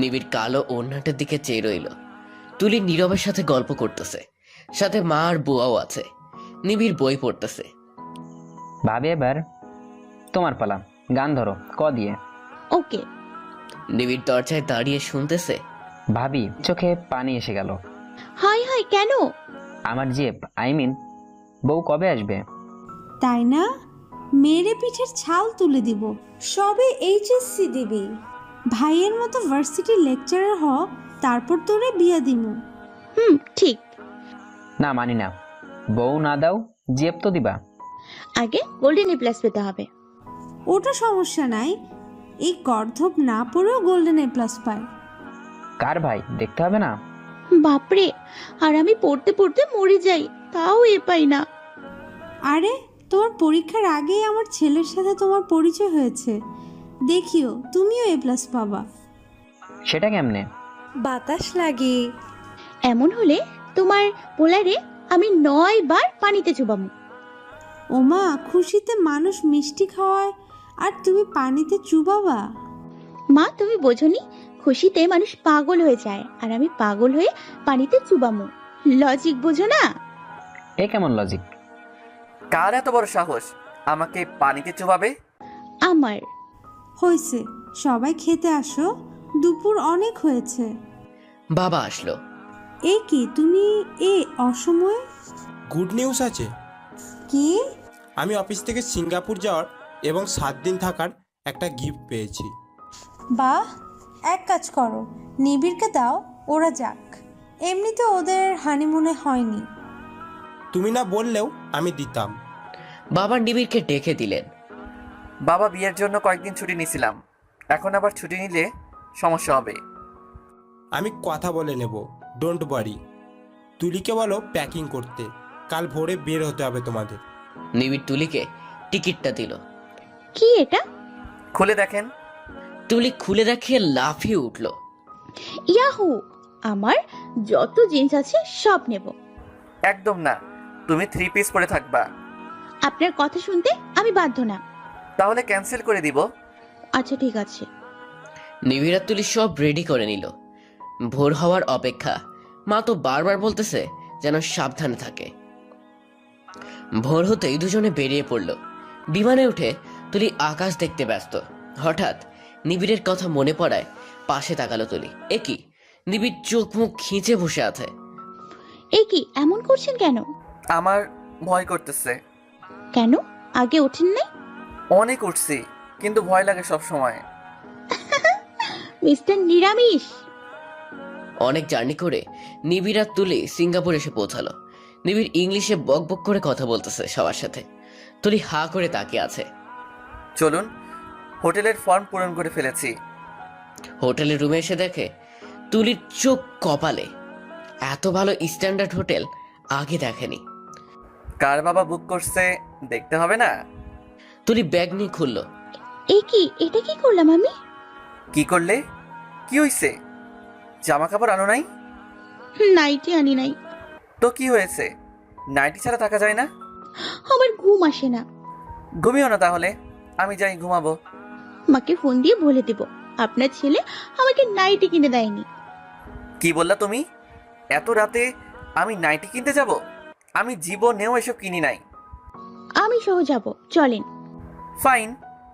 নিবিড় কালো ওড়নাটার দিকে চেয়ে রইল। তুলি নীরবের সাথে গল্প করতেছে, সাথে মা আর বুয়াও আছে। নিবিড় বই পড়তেছে। ভাবি এবার তোমার পালা, গান ধরো ক দিয়ে। ওকে। নিবিড় দরজায় দাঁড়িয়ে শুনতেছে। ভাবি চোখে পানি এসে গেল। হাই হাই, কেন? আমার জিপ বউ কবে আসবে? তাই না, মেরে পিঠের ছাল তুলে দিব। সবে এইচএসসি দিবি, ভাইয়ের মতো ভার্সিটি লেকচারার হ, তারপর তোরে বিয়া দিমু। ঠিক। না মানি না, বউ না দাও জিপ তো দিবা। আগে গোল্ডেন এ প্লাস পেতে হবে। ওটা সমস্যা নাই, এই গর্ধব না পড়েও গোল্ডেন এ প্লাস পায়। কার ভাই দেখতে হবে না? বাপরে, আর আমি পড়তে পড়তে মরে যাই, তাও এ পাই না। আরে তোমার পরীক্ষার আগেই আমার ছেলের সাথে তোমার পরিচয় হয়েছে, দেখিও তুমিও এ প্লাস পাবা। সেটা কেমনে? বাতাস লাগে। এমন হলে তোমার পোলারে আমি 9 বার পানিতে চুবামু। ওমা, খুশিতে মানুষ মিষ্টি খাওয়ায় আর তুমি পানিতে চুবাবা? মা, তুমি বোঝনি, খুশিতে মানুষ পাগল হয়ে যায় আর আমি পাগল হয়ে পানিতে চুবামু। লজিক বোঝো না? এ কেমন লজিক? কার এত বড় সাহস আমাকে পানিতে চুবাবে? আমার। হয়েছে, সবাই খেতে আসো, দুপুর অনেক হয়েছে। বাবা আসলো। এ কি তুমি এ অসময়ে? গুড নিউজ আছে। কি? আমি অফিস থেকে সিঙ্গাপুর যাওয়ার এবং 7 দিন থাকার একটা গিফট পেয়েছি। বাহ, এক কাজ করো, নিবিড়কে দাও, ওরা যাক। এমনিতে ওদের হানিমুনে হয়নি। তুমি না বললেও আমি দিতাম। বাবা নিবিড়কে ডেকে দিলেন। বাবা, বিয়ের জন্য কয়েকদিন ছুটি নিয়েছিলাম, এখন আবার ছুটি নিলে সমস্যা হবে। আমি কথা বলে নেব, ডোন্ট ওয়ারি। তুলিকে বলো প্যাকিং করতে, কাল ভোরে বের হতে হবে তোমাদের। নিবিড় তুলিকে টিকিটটা দিল। কি এটা? খুলে দেখেন। তুলি খুলে দেখে লাফিয়ে উঠল। ইয়াহু, আমার যত জিন্স আছে সব নেব। একদম না, তুমি 3 পিস পরে থাকবা। আপনার কথা শুনতে আমি বাধ্য না। তাহলে ক্যান্সেল করে দিব। আচ্ছা ঠিক আছে। নিবিড় আর তুলি সব রেডি করে নিল। ভোর হওয়ার অপেক্ষা। মা তো বারবার বলতেছে যেন সাবধানে থাকে। ভোর হতেই দুজনে বেরিয়ে পড়ল। বিমানে উঠে তুলি আকাশ দেখতে ব্যস্ত। হঠাৎ নিবিড়ের কথা মনে পড়ায় পাশে তাকালো তুলি। এ কি, নিবিড় চোখ মুখ খিঁচে বসে আছে। এ কি, এমন করছেন কেন? আমার ভয় করতেছে। কেন, আগে ওঠেন নাই? অনেক উঠছি, কিন্তু ভয় লাগে সব সময়। মিস্টার নিরামিষ। অনেক জার্নি করে নিবিড় আর তুলি সিঙ্গাপুর এসে পৌঁছালো। নিবিড় ইংলিশে বক বক করে কথা বলতেছে সবার সাথে। তুলি হা করে তাকিয়ে আছে। চলুন, হোটেলের ফর্ম পূরণ করে ফেলেছি। হোটেলের রুমে এসে দেখে তুলির চোখ কপালে। এত ভালো স্ট্যান্ডার্ড হোটেল আগে দেখেনি। কার বাবা বুক করছে দেখতে হবে না? তুলি ব্যাগ নিয়ে খুলল। এ কি, এটা কি করলাম আমি? কি করলে? কি হইছে? জামা কাপড় আনো নাই? নাইটি আনি নাই। তো কি হয়েছে? নাইটি ছাড়া থাকা যায় না? আমার ঘুম আসে না। ঘুমিও না তাহলে, আমি যাই ঘুমাবো। মাকে ফোন দিয়ে বলে দেব আপনার ছেলে আমাকে নাইটি কিনে দেয়নি। কি বললা তুমি? এত রাতে আমি নাইটি কিনতে যাব? আমি জীবনেও এসব কিনি নাই। আমি সহ যাব, চলেন। ফাইন,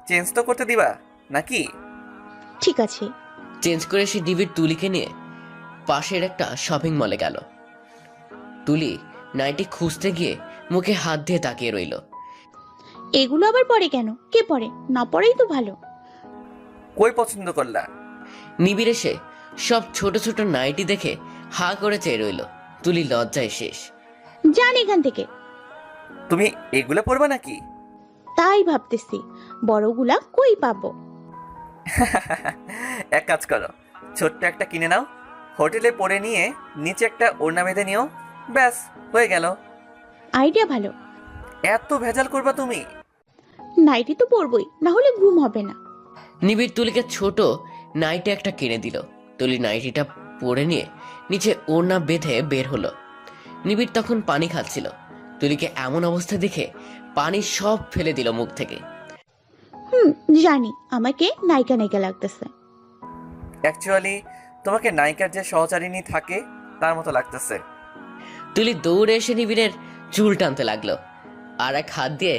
চেঞ্জ তো করতে দিবা নাকি? ঠিক আছে। চেঞ্জ করে সে নিবিড় তুলিকে নিয়ে পাশের একটা শপিং মলে গেল। তুলি নাইটি খুঁজতে গিয়ে মুখে হাত দিয়ে তাকিয়ে রইল। এগুলো আবার পরে কেন? কে পরে? না পরেই তো ভালো। কই পছন্দ করলা? নিবিড় এসে সব ছোট ছোট নাইটি দেখে হা করে চেয়ে রইল। তুলি লজ্জায় শেষ। যান এখান থেকে। তুমি এগুলো পরবা নাকি? তাই ভাবতেছি, বড়গুলা কই পাবো? এক কাজ করো, ছোট্ট একটা কিনে নাও, হোটেলে পরে নিয়ে নিচে একটা ওড়না বেঁধে নিও, ব্যাস হয়ে গেল। আইডিয়া ভালো। এত ভেজাল করবা তুমি? নাইটি তো পরবই, না হলে ঘুম হবে না। নিবিড় তুলিকে ছোট নাইটি একটা কিনে দিল। তুলি নাইটিটা পরে নিয়ে নিচে ওড়না বেঁধে বের হলো। নিবিড় তখন পানি খাচ্ছিল। তুলিকে এমন অবস্থা দেখে পানি সব ফেলে দিল মুখ থেকে। জানি আমাকে নায়িকা নায়িকা লাগতেছে। অ্যাকচুয়ালি তোমাকে নায়িকার যে সহচারিণী থাকে তার মতো লাগতেছে। তুলি দৌড়ে এসে নিবিড়ের চুল টানতে লাগলো, আর এক হাত দিয়ে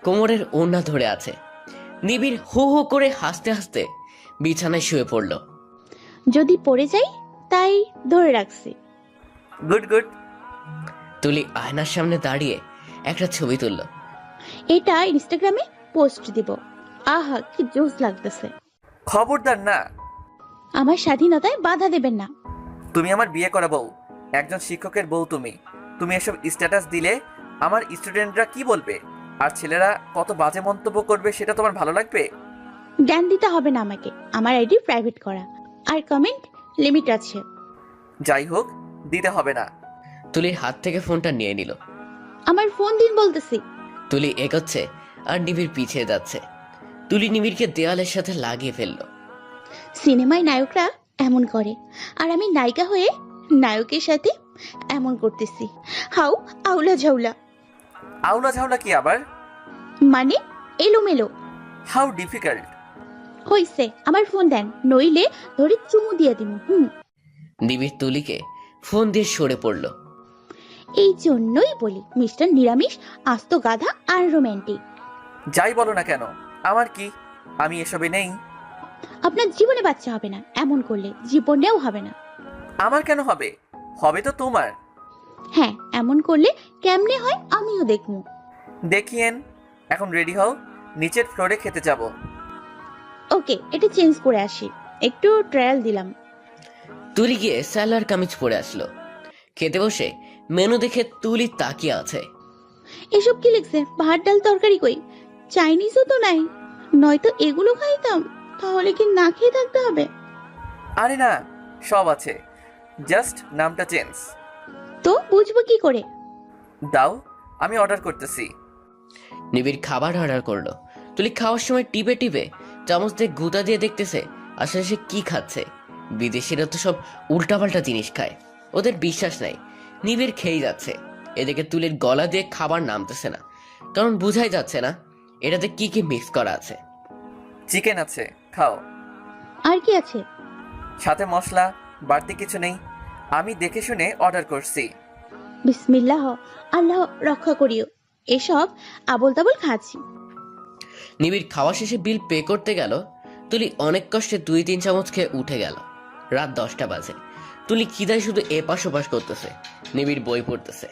কোমরের ওড়না ধরে আছে। নিবিড় হু হু করে হাসতে হাসতে বিছানায় শুয়ে পড়ল। যদি পড়ে যাই তাই ধরে রাখছি। Good good. তুলি আয়নার সামনে দাঁড়িয়ে একটা ছবি তুলল। এটা ইনস্টাগ্রামে পোস্ট দিব। আহা কি জোস লাগতেছে। খবরদার না, আমার স্বাধীনতায় বাধা দেবেন না। তুমি আমার বিয়ে করা বউ, একজন শিক্ষকের বউ। তুমি এসব স্ট্যাটাস দিলে আমার স্টুডেন্টরা কি বলবে, আর ছেলেরা কত বাজে মন্তব্য করবে সেটা তোমার ভালো লাগবে? জ্ঞান দিতে হবে না আমাকে, আমার আইডি প্রাইভেট করা, আর কমেন্ট লিমিট আছে। যাই হোক, দিতে হবে না। তুলির হাত থেকে ফোনটা নিয়ে নিল। আমার ফোন দিন বলতেছি। তুলি এগোচ্ছে আর নিবিড় পিছিয়ে যাচ্ছে। তুলি নিবিড়কে দেওয়ালের সাথে লাগিয়ে ফেলল। সিনেমায় নায়করা এমন করে, আর আমি নায়িকা হয়ে নায়কের সাথে এমন করতেছি। হাউ আউলা ঝাউলা। আউলা ঝাউলা কি আবার? মানে এলোমেলো। How difficult. হইছে, আমার ফোন দেন, নইলে ধরে চুমু দিয়ে দিব। নিবিড় তুলিকে ফোন দিয়ে সরে পড়ল। এই জন্যই বলি মিস্টার নিরামিষ আস্ত গাধা আর রোমান্টিক। যাই বলো না কেন, আমার কি, আমি এসবে নেই। আপনার জীবনে বাচ্চা হবে না, এমন করলে জীবনেও হবে না। আমার কেন হবে? হবে তো তোমার। হ্যাঁ, এমন করলে কেমনে হয় আমিও দেখবো। দেখিয়েন। এখন রেডি হও, নিচের ফ্লোরে খেতে যাব। ওকে, এটা চেঞ্জ করে আসি, একটু ট্রায়াল দিলাম। তুলি গিয়ে স্যালার কামিজ পরে আসলো। খেতে বসে মেনু দেখে তুলি তাকিয়ে আছে। এসব কি লিখছে? ভাত ডাল তরকারি কই? চাইনিজও তো নাই, নয়তো এগুলো খাইতাম। তাহলে কি না খেয়ে থাকতে হবে? আরে না, সব আছে, জাস্ট নামটা চেঞ্জ। তো বুঝবো কি করে? দাও, আমি অর্ডার করতেছি। নিবিড় খাবার অর্ডার করলো। তুলি খাওয়ার সময় টিপে টিপে চামচ দিয়ে গুঁতা দিয়ে দেখতেছে আসলে সে কি খাচ্ছে। বিদেশিরা তো সব উল্টাপাল্টা জিনিস খায়, ওদের বিশ্বাস নাই। নিবিড় খেয়ে যাচ্ছে, এদিকে তুলির গলা দিয়ে খাবার নামতেছে না, কারণ বোঝাই যাচ্ছে না এটাতে কি কি মিক্স করা আছে। চিকেন আছে, খাও। আর কি আছে? সাথে মশলা, বাড়তি কিছু নেই। আমি দেখে শুনে অর্ডার করছি। বিসমিল্লাহ, আল্লাহ রক্ষা করিও। এসব আবল তাবল খাচ্ছি। নিবিড় খাওয়া শেষে বিল পে করতে গেল। তুলি অনেক কষ্টে 2-3 চামচ খেয়ে উঠে গেল। রাত 10টা বাজে। তুলি খিদায় শুধু এপাশ ওপাশ করতেছে। নিবিড় বই পড়তেছে।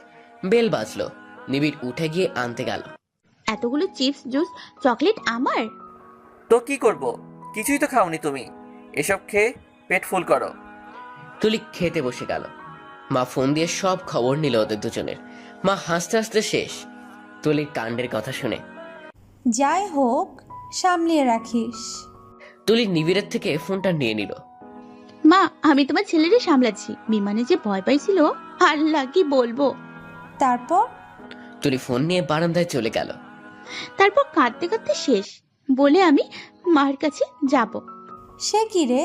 বেল বাজলো। নিবিড় উঠে গিয়ে আনতে গেল। এতগুলো চিপস, জুস, চকলেট আমার। তো কি করব? কিছুই তো খাওনি তুমি। এসব খেয়ে পেট ফুল করো। তুলি খেতে বসে গেল। মা ফোন দিয়ে সব খবর নিল ওদের দুজনের। মা হাসতে হাসতে শেষ তুলির কাণ্ডের কথা শুনে। যাই হোক, সামলিয়ে রাখিস। তুলি নিবিড়ের থেকে ফোনটা নিয়ে নিল। মা, আমি তোমার ছেলেরে সামলাচ্ছি। বিমানে যে ভয় পাইছিল, আল্লাহ কি বলবো। তারপর তুলি ফোন নিয়ে বারান্দায় চলে গেল। তারপর কাঁদতে কাঁদতে শেষ বলে আমি মার কাছে যাব। সে কি রে,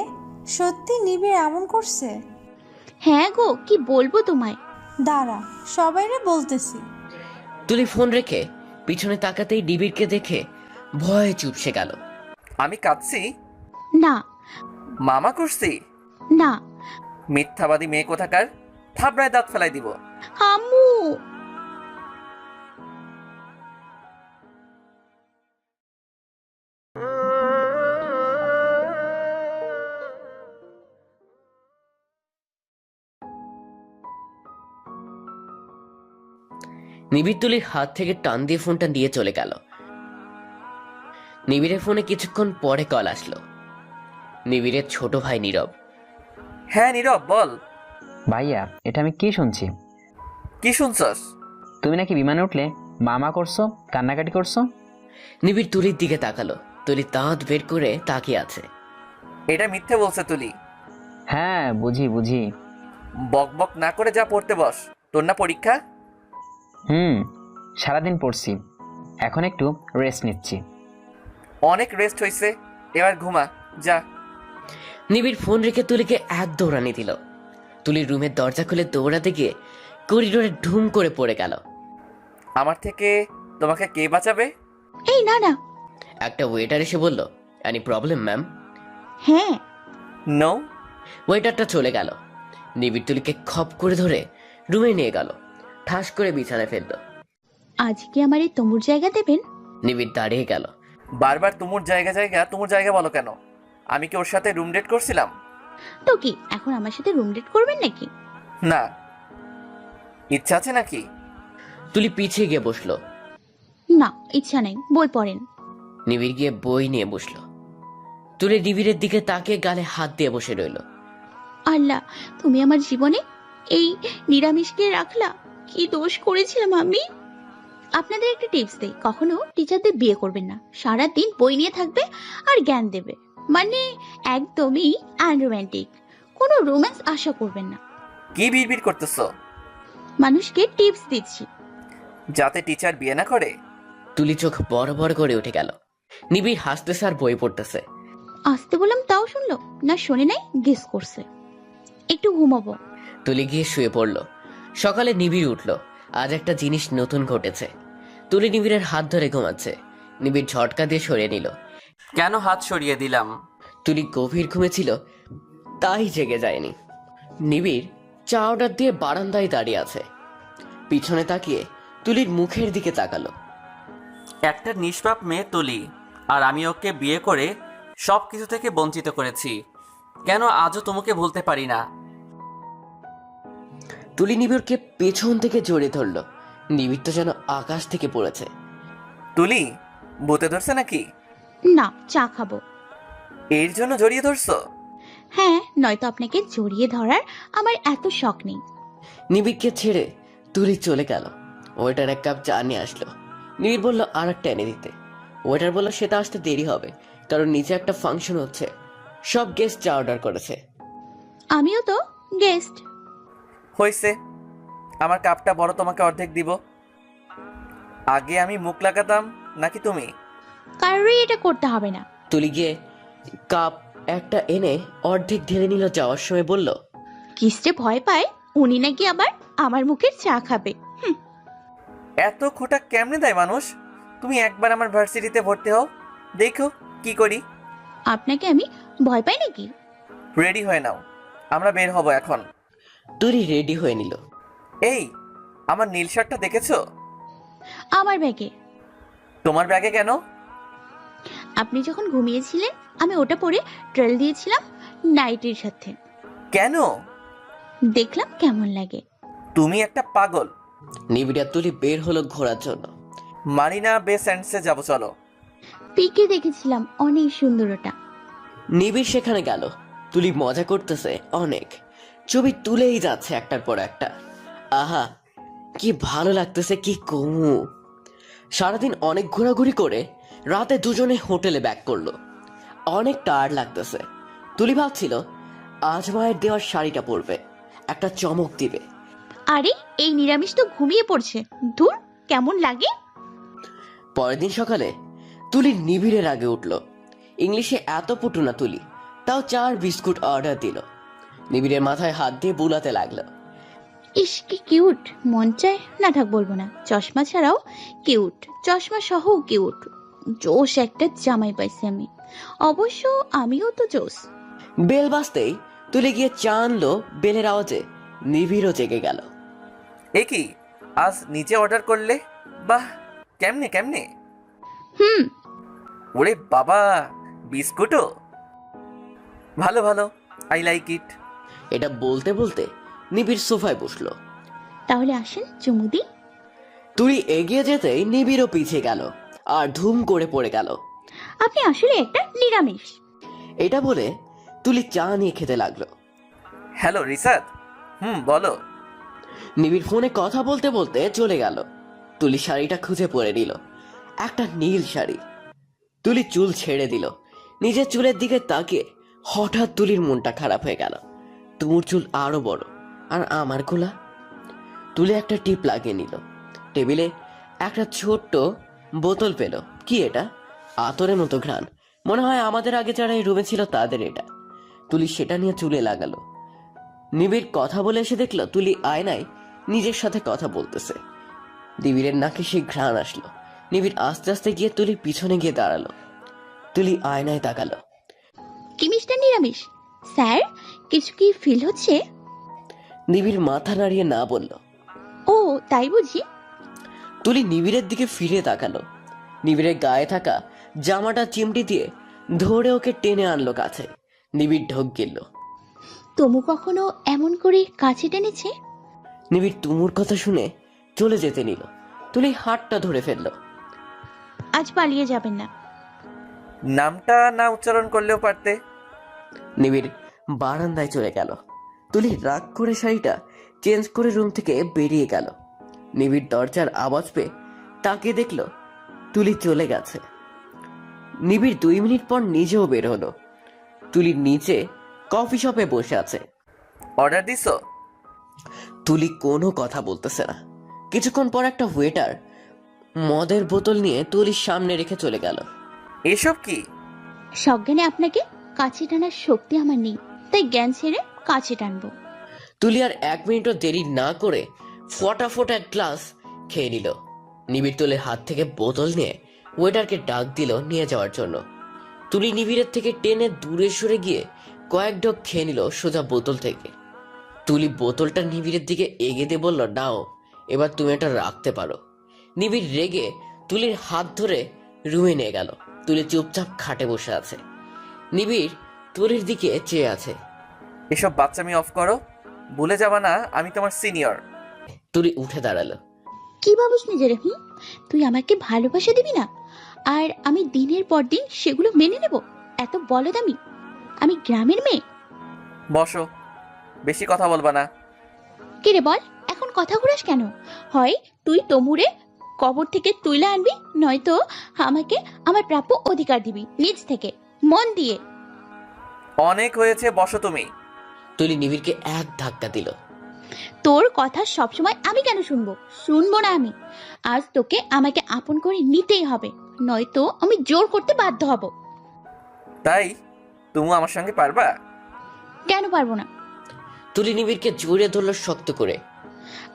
সত্যি নিবিড় এমন করছে? হ্যাঁ গো, কি বলবো তোমায়। দাঁড়া, সবাইরে বলতেছি। তুলি ফোন রেখে পিছনে তাকাতেই নিবিড়কে দেখে ভয়ে চুপসে গেল। আমি কাঁদছি? না। মামা করছি? না। মিথ্যাবাদী মেয়ে কোথাকার, থাবড়ায় দাঁত ফেলাই দিব। আম্মু। নিবিড় তুলির হাত থেকে টান দিয়ে ফোনটা নিয়ে চলে গেল। নিবিড়ের ফোনে কিছুক্ষণ পরে কল আসলো। নিবিড়ের ছোট ভাই নীরব। হ্যাঁ নীরব, বল। ভাইয়া, এটা আমি কি শুনছি? কি শুনছস? তুমি নাকি বিমানে উঠলে মামা করছো, কান্নাকাটি করছো। নিবিড় তুলির দিকে তাকালো। তুলি দাঁত বের করে তাকিয়ে আছে। এটা মিথ্যে বলছে তুলি। হ্যাঁ, বুঝি বুঝি। বক বক না করে যা পড়তে বস, তোর না পরীক্ষা? সারাদিন পড়ছি, এখন একটু রেস্ট নিচ্ছি। অনেক রেস্ট হয়েছে, এবার ঘুমা যা। নিবিড় ফোন রেখে তুলিকে এক দৌড়ানি দিল। তুলির রুমের দরজা খুলে দৌড়াতে গিয়ে করিডোরে ঢুম করে পড়ে গেল। আমার থেকে তোমাকে কে বাঁচাবে? এই না না। একটা ওয়েটার এসে বলল, এনি প্রবলেম ম্যাম? হ্যাঁ। নো। ওয়েটারটা চলে গেল। নিবিড় তুলিকে খপ করে ধরে রুমে নিয়ে গেল, ঠাস করে বিছানায় ফেলল। আজ কি আমার এই তমুর জায়গা দেবেন? নিবিড় দাঁড়িয়ে গেল। বারবার তোমার জায়গা বলো কেন? আমি কি ওর সাথে রুম ডেট করছিলাম? তো কি এখন আমার সাথে রুম ডেট করবেন নাকি? না। ইচ্ছা আছে নাকি? তুলি পিছিয়ে গিয়ে বসলো। না, ইচ্ছা নেই, বই পড়েন। নিবিড় গিয়ে বই নিয়ে বসলো। তুলি নিবিড়ের দিকে তাকিয়ে গালে হাত দিয়ে বসে রইল। আল্লাহ, তুমি আমার জীবনে এই নিরামিষকে রাখলা। কি দোষ করেছিলাম আমি? আপনাদের একটা টিপস দেই, কখনো টিচারদের বিয়ে করবেন না। সারা দিন বই নিয়ে থাকবে আর জ্ঞান দেবে, মানে একদমই আনরোম্যান্টিক। কোনো রোম্যান্স আশা করবেন না। কি বিড়বিড় করতেছো? মানুষকে টিপস দিচ্ছি। যাতে টিচার বিয়ে না করে? তুলি চোখ বড় বড় করে উঠে গেল। নিবিড় হাসতেছে আর বই পড়তেছে। আসতে বললাম তাও শুনলো না, শোনে নাই, গেস করছে। একটু ঘুমাবো। তুলি গিয়ে শুয়ে পড়ল। সকালে নিবিড় উঠল। আজ একটা জিনিস নতুন ঘটেছে। তুলি নিবিড়ের হাত ধরে ঘুমাচ্ছে। নিবিড় ঝটকা দিয়ে সরিয়ে নিল। কেন হাত সরিয়ে দিলাম? তুলি গভীর ঘুমেছিল, তাই জেগে যায়নি। নিবিড় চা অর্ডার দিয়ে বারান্দায় দাঁড়িয়ে আছে। পিছনে তাকিয়ে তুলির মুখের দিকে তাকালো। একটা নিষ্পাপ মেয়ে তুলি, আর আমি ওকে বিয়ে করে সব কিছু থেকে বঞ্চিত করেছি। কেন আজও তোমাকে ভুলতে পারি না? তুলি নিবিড়কে পেছন থেকে জড়িয়ে ধরল। নিবিড় তো যেন আকাশ থেকে পড়েছে। তুলি, ভূতে ধরছে নাকি? না, চা খাবো। এর জন্য জড়িয়ে ধরছো? হ্যাঁ, নয়তো আপনাকে জড়িয়ে ধরার আমার এত শখ নেই। নিবিড়কে ছেড়ে তুলি চলে গেল। ওয়েটার এক কাপ চা নিয়ে আসলো। নিবিড় বলল আর একটা এনে দিতে। ওয়েটার বলল সেটা আসতে দেরি হবে, কারণ নিচে একটা ফাংশন হচ্ছে। সব গেস্ট চা অর্ডার করেছে। আমিও তো গেস্ট। হয়েছে, আমার কাপটা বড়, তোমাকে অর্ধেক দিব। আগে আমি মুখ লাগাতাম নাকি তুমি? কারোরই এটা করতে হবে না। তুলি গিয়ে কাপ একটা এনে অর্ধেক ঢেলে নিল। যাওয়ার সময় বলল, কিসে ভয় পায় উনি নাকি আবার আমার মুখের চা খাবে। এত খোটা কেমনে দেয় মানুষ? তুমি একবার আমার ভার্সিটিতে ভর্তি হও, দেখো কি করি। আপনাকে আমি ভয় পাই নাকি? রেডি হয়ে নাও, আমরা বের হব এখন। তুলি রেডি হয়ে নিল। এই, আমার নীল শার্টটা দেখেছো? আমার ব্যাগে। তোমার ব্যাগে কেন? আপনি যখন ঘুমিয়েছিলেন আমি ওটা পরে ট্রেল দিয়েছিলাম নাইটির সাথে। কেন? দেখলাম কেমন লাগে। তুমি একটা পাগল। নিবিড় আর তুলি বের হলো ঘোরার জন্য। মারিনা বে স্যান্ডসে যাবো, চলো। পিকে দেখেছিলাম, অনেক সুন্দর ওটা। নিবিড় সেখানে গেল। তুলি মজা করতেছে অনেক, ছবি তুলেই যাচ্ছে একটার পর একটা। আহা, কি ভালো লাগতেছে, কি কমু। সারাদিন অনেক ঘোরাঘুরি করে রাতে দুজনে হোটেলে ব্যাক করলো। অনেক টায়ার্ড লাগতেছে। তুলি ভাবছিল আজ মায়ের দেওয়ার শাড়িটা পরবে, একটা চমক দিবে। আরে এই নিরামিষ তো ঘুমিয়ে পড়ছে, ধুর কেমন লাগে। পরের দিন সকালে তুলি নিবিড়ের আগে উঠল। ইংলিশে এত পটু না তুলি, তাও 4 বিস্কুট অর্ডার দিল। নিবিড়ের মাথায় হাত দিয়ে বুলাতে লাগলো। ইস কি কিউট, মন চায় না থাক বলবো না। চশমা ছাড়াও কিউট, চশমা সহ কিউট। জোশ একটা জামাই পাইছি আমি। অবশ্য আমিও তো জোশ। বেল বাজতেই তুলে গিয়ে চা আনলো। বেলের আওয়াজে নিবিড়ও জেগে গেল। এ কি, আজ নিচে অর্ডার করলে? বাহ, কেমনে কেমনে? ওরে বাবা, বিস্কুটও? ভালো ভালো, আই লাইক ইট। এটা বলতে বলতে নিবিড় সোফায় বসলো। তাহলে আসেন চুমুদি। তুই এগিয়ে যেতেই নিবিড়ও পিছিয়ে গেল আর ধুম করে পড়ে গেল। আপনি আসলে একটা নিরামিষ। এটা বলে তুলি চা নিয়ে খেতে লাগলো। হ্যালো রিসাদ, বলো। নিবিড় ফোনে কথা বলতে বলতে চলে গেল। তুলি শাড়িটা খুঁজে পরে নিল, একটা নীল শাড়ি। তুলি চুল ছেড়ে দিল। নিজের চুলের দিকে তাকিয়ে হঠাৎ তুলির মনটা খারাপ হয়ে গেল। তুমুর চুল আরো বড়, আর আমার খোলা। তুলি একটা টিপ লাগিয়ে নিল। টেবিলে একটা ছোট্ট বোতল পেল। কি এটা? আতরের মতো ঘ্রাণ। মনে হয় আমাদের আগে যারা এই রুমে ছিল তাদের এটা। তুলি সেটা নিয়ে চুলে লাগালো। নিবিড় কথা বলে এসে দেখলো তুলি আয়নায় নিজের সাথে কথা বলতেছে। নিবিড়ের নাকে সেই ঘ্রাণ আসলো। নিবিড় আস্তে আস্তে গিয়ে তুলির পিছনে গিয়ে দাঁড়ালো। তুলি আয়নায় তাকালো। কি মিস্টার নিরামিষ স্যার, কিছু কি ফিল হচ্ছে? নিবিড় মাথা নাড়িয়ে না বলল। ও তাই বুঝি। তুলি নিবিড়ের দিকে ফিরে তাকালো। নিবিড়ের গায়ে থাকা জামাটা চিমটি দিয়ে ধরে ওকে টেনে আনলো কাছে। নিবিড় ঢোক গেল। তমু কখনো এমন করে কাছে টেনেছে? নিবিড় তুমুর কথা শুনে চলে যেতে নিল। তুলি হাতটা ধরে ফেললো। আজ পালিয়ে যাবেন না। নামটা না উচ্চারণ করলেও পারতে। নিবিড় বারান্দায় চলে গেল। তুলি রাগ করে শাড়িটা চেঞ্জ করে রুম থেকে বেরিয়ে গেল। নিবিড় দরজার আওয়াজ পেয়ে তাকে দেখলো তুলি চলে গেছে। নিবিড় 2 মিনিট পর নিজেও বের হলো। তুলির নিচে কফি শপে বসে আছে। অর্ডার দিছো? তুলি কোনো কথা বলতেছে না। কিছুক্ষণ পর একটা ওয়েটার মদের বোতল নিয়ে তুলির সামনে রেখে চলে গেল। এসব কি? সজ্ঞানে আপনাকে কাছে টানার শক্তি আমার নেই, তাই জ্ঞান ছেড়ে কাছে টানবো। তুলি আর 1 মিনিটও দেরি না করে ফটাফট এক গ্লাস খেয়ে নিল। নিবিড় তুলির হাত থেকে বোতল নিয়ে ওয়েটারকে ডাক দিল নিয়ে যাওয়ার জন্য। তুলি নিবিড়ের থেকে টেনে দূরে সরে গিয়ে কয়েক ঢোক খেয়ে নিল সোজা বোতল থেকে। তুলি বোতলটা নিবিড়ের দিকে এগিয়ে দিয়ে বলল, নাও, এবার তুমি এটা রাখতে পারো। নিবিড় রেগে তুলির হাত ধরে রুমে নিয়ে গেল। তুলি চুপচাপ খাটে বসে আছে। নিবিড় তুলির দিকে চেয়ে আছে। এসব বাচ্চামি অফ করো, ভুলে যাবা না আমি তোমার সিনিয়র। তুলি উঠে দাঁড়ালো। কি ভাবিস নিজের? তুই আমাকে ভালোবাসা দিবি না, আর আমি দিনের পর দিন সেগুলো মেনে নেব? এত বলদ আমি গ্রামের মেয়ে। বসো, বেশি কথা বলবা না। কি রে বল, এখন কথা ঘুরাস কেন? হয় তুই তমুরে কবর থেকে তুইলা আনবি, নয়তো আমাকে আমার প্রাপ্য অধিকার দিবি নিজ থেকে, মন দিয়ে। অনেক হয়েছে, বসো তুমি। তুলি নিবিড়কে এক ধাক্কা দিল। তোর কথা সবসময় আমি কেন শুনবো? শুনবো না আমি। আজ তোকে আমাকে আপন করে নিতেই হবে, নয়তো আমি জোর করতে বাধ্য হব। তাই তুমি আমার সঙ্গে পারবা? কেন পারবো না? তুলি নিবিড়কে জড়িয়ে ধরল শক্ত করে।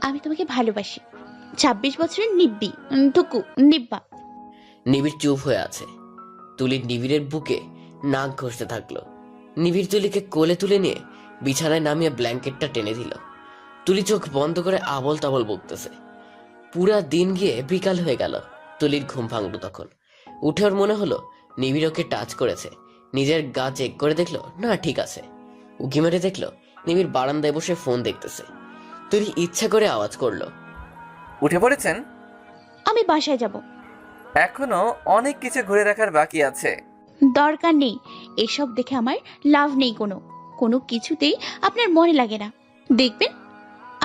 আমি তোমাকে ভালোবাসি। 26 বছরের নিব্বি টুকু নিব্বা। নিবিড় চুপ হয়ে আছে। তুলি নিবিড়ের বুকে নাক ঘষতে থাকলো। নিবিড় তুলিকে কোলে তুলে নিয়ে বিছানায় নামিয়ে ব্ল্যাঙ্কেটটা টেনে দিল। তুলি চোখ বন্ধ করে আবল তাবল বকতেছে। পুরা দিন গিয়ে বিকাল হয়ে গেল। তুলির ঘুম ভাঙলো তখন। উঠে ওর মনে হলো নিবিড় ওকে টাচ করেছে। নিজের গা চেক করে দেখলো না, ঠিক আছে। উকি মেরে দেখলো নিবিড় বারান্দায় বসে ফোন দেখতেছে। তুলি ইচ্ছা করে আওয়াজ করলো, উঠে পড়েছেন? আমি বাসায় যাব। এখনো অনেক কিছু ঘুরে দেখার বাকি আছে। দরকার নেই, এসব দেখে আমার লাভ নেই। কোনো কিছুতেই আপনার মনে লাগে না। দেখবেন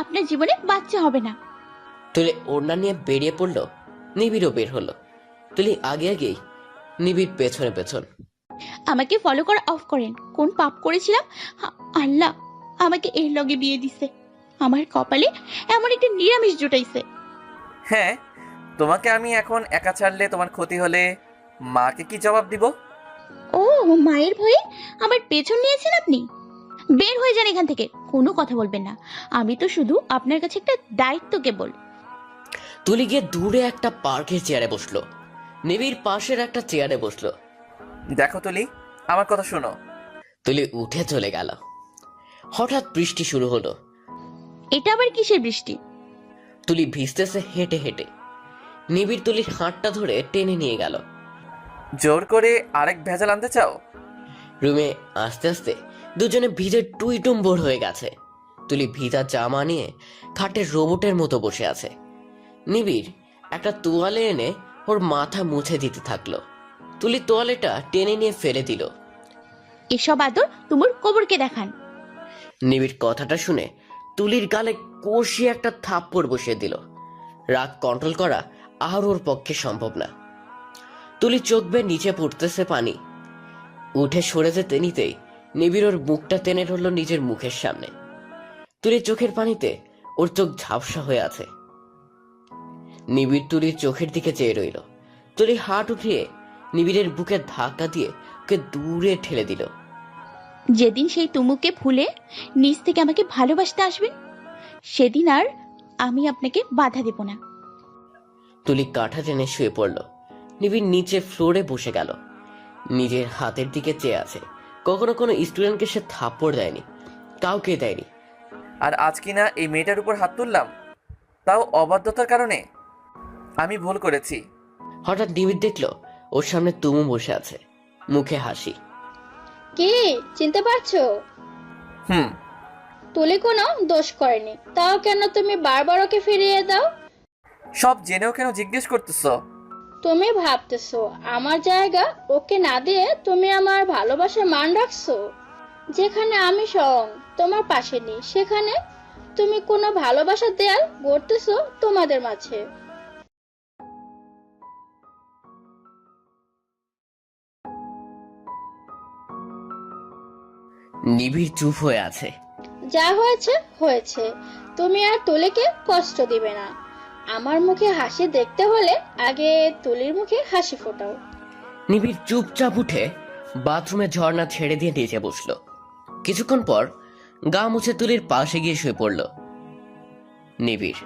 আপনার জীবনে বাচ্চা হবে না। তুলি ওড়না নিয়ে বেরিয়ে পড়লো। নিবিড়ও বের হলো। তুলি আগে আগেই, নিবিড় পেছনে পেছন। আমাকে ফলো করা অফ করেন। কোন পাপ করেছিলাম? আল্লাহ আমাকে এর লগে বিয়ে দিছে। আমার কপালে এমন একটা নিরামিষ জুটাইছে। হ্যাঁ, তোমাকে আমি এখন একা ছাড়লে তোমার ক্ষতি হলে মাকে কি জবাব দিব? ও, মায়ের ভয়ে আমার পেছন নিয়েছেন আপনি? বের হয়ে যান এখান থেকে, কোনো কথা বলবেন না। আমি তো শুধু আপনার কাছে একটা দায়িত্ব কেবল। তুলি গিয়ে দূরে একটা পার্কের চেয়ারে বসলো। নিবিড় পাশের একটা চেয়ারে বসলো। দেখো তুলি, আমার কথা শোনো। তুলি উঠে চলে গেল। হঠাৎ বৃষ্টি শুরু হলো। এটা আবার কিসের বৃষ্টি? তুলি ভিজতেছে হেঁটে হেঁটে। নিবিড় তুলির হাতটা ধরে টেনে নিয়ে গেল। জোর করে আরেক ভেজাল আনতে চাও? রুমে আস্তে আস্তে দুজনে ভিজে টুইটুম্বর হয়ে গেছে। তুলি ভিজা জামা নিয়ে খাটের রোবটের মতো বসে আছে। নিবিড় একটা তোয়ালে এনে ওর মাথা মুছে দিতে থাকলো। তুলি তোয়ালেটা টেনে নিয়ে ফেলে দিল। এসব আদর তোমার কবরকে দেখান। নিবিড় কথাটা শুনে তুলির গালে কষিয়ে একটা থাপ্পড় বসিয়ে দিল। রাগ কন্ট্রোল করা আর ওর পক্ষে সম্ভব না। তুলি চোখ বেয়ে নিচে পড়তেছে পানি। উঠে সরে যেতে নিতেই নিবিড় ওর মুখটা টেনে ধরল নিজের মুখের সামনে। তুলির চোখের পানিতে ওর চোখ ঝাপসা হয়ে আছে। নিবিড় তুলির চোখের দিকে চেয়ে রইল। তুলি হাত উঠিয়ে নিবিড়ের বুকে ধাক্কা দিয়ে ওকে দূরে ঠেলে দিল। যেদিন সেই তুমুকে ভুলে নিজ থেকে আমাকে ভালোবাসতে আসবেন, সেদিন আর আমি আপনাকে বাধা দেব না। তুলি কাঁথা টেনে শুয়ে পড়ল। নিবিড় নিচে ফ্লোরে বসে গেল। নিজের হাতের দিকে চেয়ে আছে। কখনো কোনো স্টুডেন্টকে সে থাপ্পড় দেয়নি, কাউকে দেয়নি। আর আজ কিনা এই মেয়েটার উপর হাত তুললাম, তাও অবাধ্যতার কারণে। আমি ভুল করেছি। হঠাৎ নিবিড় দেখলো ওর সামনে তুমু বসে আছে, মুখে হাসি। কি চিনতে পারছো? হুম। তুলি কোনো দোষ করেনি, তাও কেন তুমি বারবার ওকে ফিরিয়ে দাও? সব জেনেও কেন জিজ্ঞেস করতেছো? তুমি ভাবতেছো আমার জায়গা ওকে না দিয়ে তুমি আমার ভালোবাসার মান রাখছো? যেখানে আমি স্বয়ং তোমার পাশে নেই, সেখানে তুমি কোনো ভালোবাসার দেয়াল গড়তেছো তোমাদের মাঝে। নিবিড় চুপ হয়ে আছে। যা হয়েছে হয়েছে, তুমি আর তুলিকে কষ্ট দিবে না। আমার মুখে হাসি দেখতে হলে আগে তুলির মুখে হাসি ফোটাও। নিবিড় চুপচাপ উঠে বাথরুমে ঝর্ণা ছেড়ে দিয়ে নিচে বসলো। কিছুক্ষণ পর গা মুছে তুলির পাশে গিয়ে শুয়ে পড়ল। নিবিড়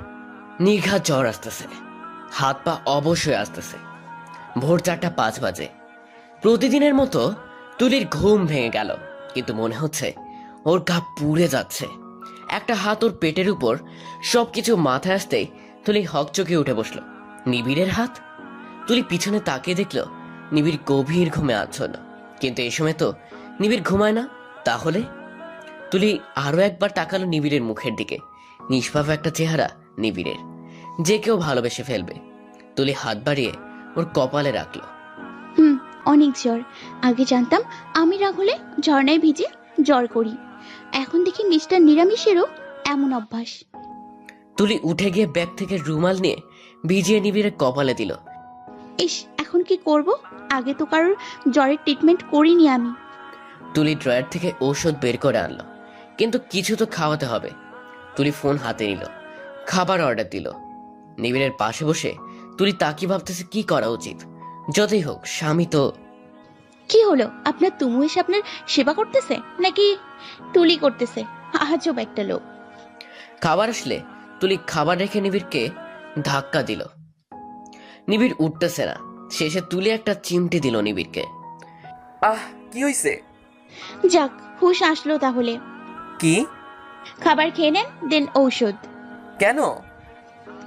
নির্ঘাত জ্বর আসতেছে, হাত পা অবশ্যই আসতেছে। ভোর 4:05 বাজে। প্রতিদিনের মতো তুলির ঘুম ভেঙে গেল, কিন্তু মনে হচ্ছে ওর গা পুড়ে যাচ্ছে। একটা হাত ওর পেটের উপর, সবকিছু মাথায় আসতেই তুলি হকচকে উঠে বসলো। নিবিড়ের হাত। তুলি পিছনে তাকিয়ে দেখলো নিবিড় গভীর ঘুমে আচ্ছন্ন, কিন্তু এই সময় তো নিবিড় ঘুমায় না। তাহলে তুলি আরো একবার তাকালো নিবিড়ের মুখের দিকে। নিষ্পাপ একটা চেহারা নিবিড়ের, যে কেউ ভালোবেসে ফেলবে। তুলি হাত বাড়িয়ে ওর কপালে রাখলো। অনেক জ্বর। আগে জানতাম আমি রাগ হলে ঝর্ণায় ভিজে জ্বর করি, এখন দেখি মিস্টার নিরামিষেরও এমন অভ্যাস। তুলি উঠে গিয়ে ব্যাগ থেকে রুমাল নিয়ে ভিজিয়ে নিবিড়ের কপালে দিল। ইস, এখন কি করব? আগে তো কারোর জ্বরের ট্রিটমেন্ট করিনি আমি। তুলি ড্রয়ার থেকে ঔষধ বের করে আনলো, কিন্তু কিছু তো খাওয়াতে হবে। তুলি ফোন হাতে নিল, খাবার অর্ডার দিল। নিবিড়ের পাশে বসে তুলি তাকিয়ে ভাবতেছে কি করা উচিত। যতই হোক স্বামী তো। কি হলো? আপনার তুমু এসে আপনার সেবা করতেছে নাকি তুলি করতেছে? আজব একটা লোক। খাবার আসলে তুলি খাবার রেখে নিবিড়কে ধাক্কা দিল। নিবিড় উঠতেছে না। শেষে তুলি একটা চিমটি দিল নিবিড়কে। আহ, কি হইছে? যাক, হুশ আসলো তাহলে। কি? খাবার খেয়ে নেন, দেন ঔষধ। কেন?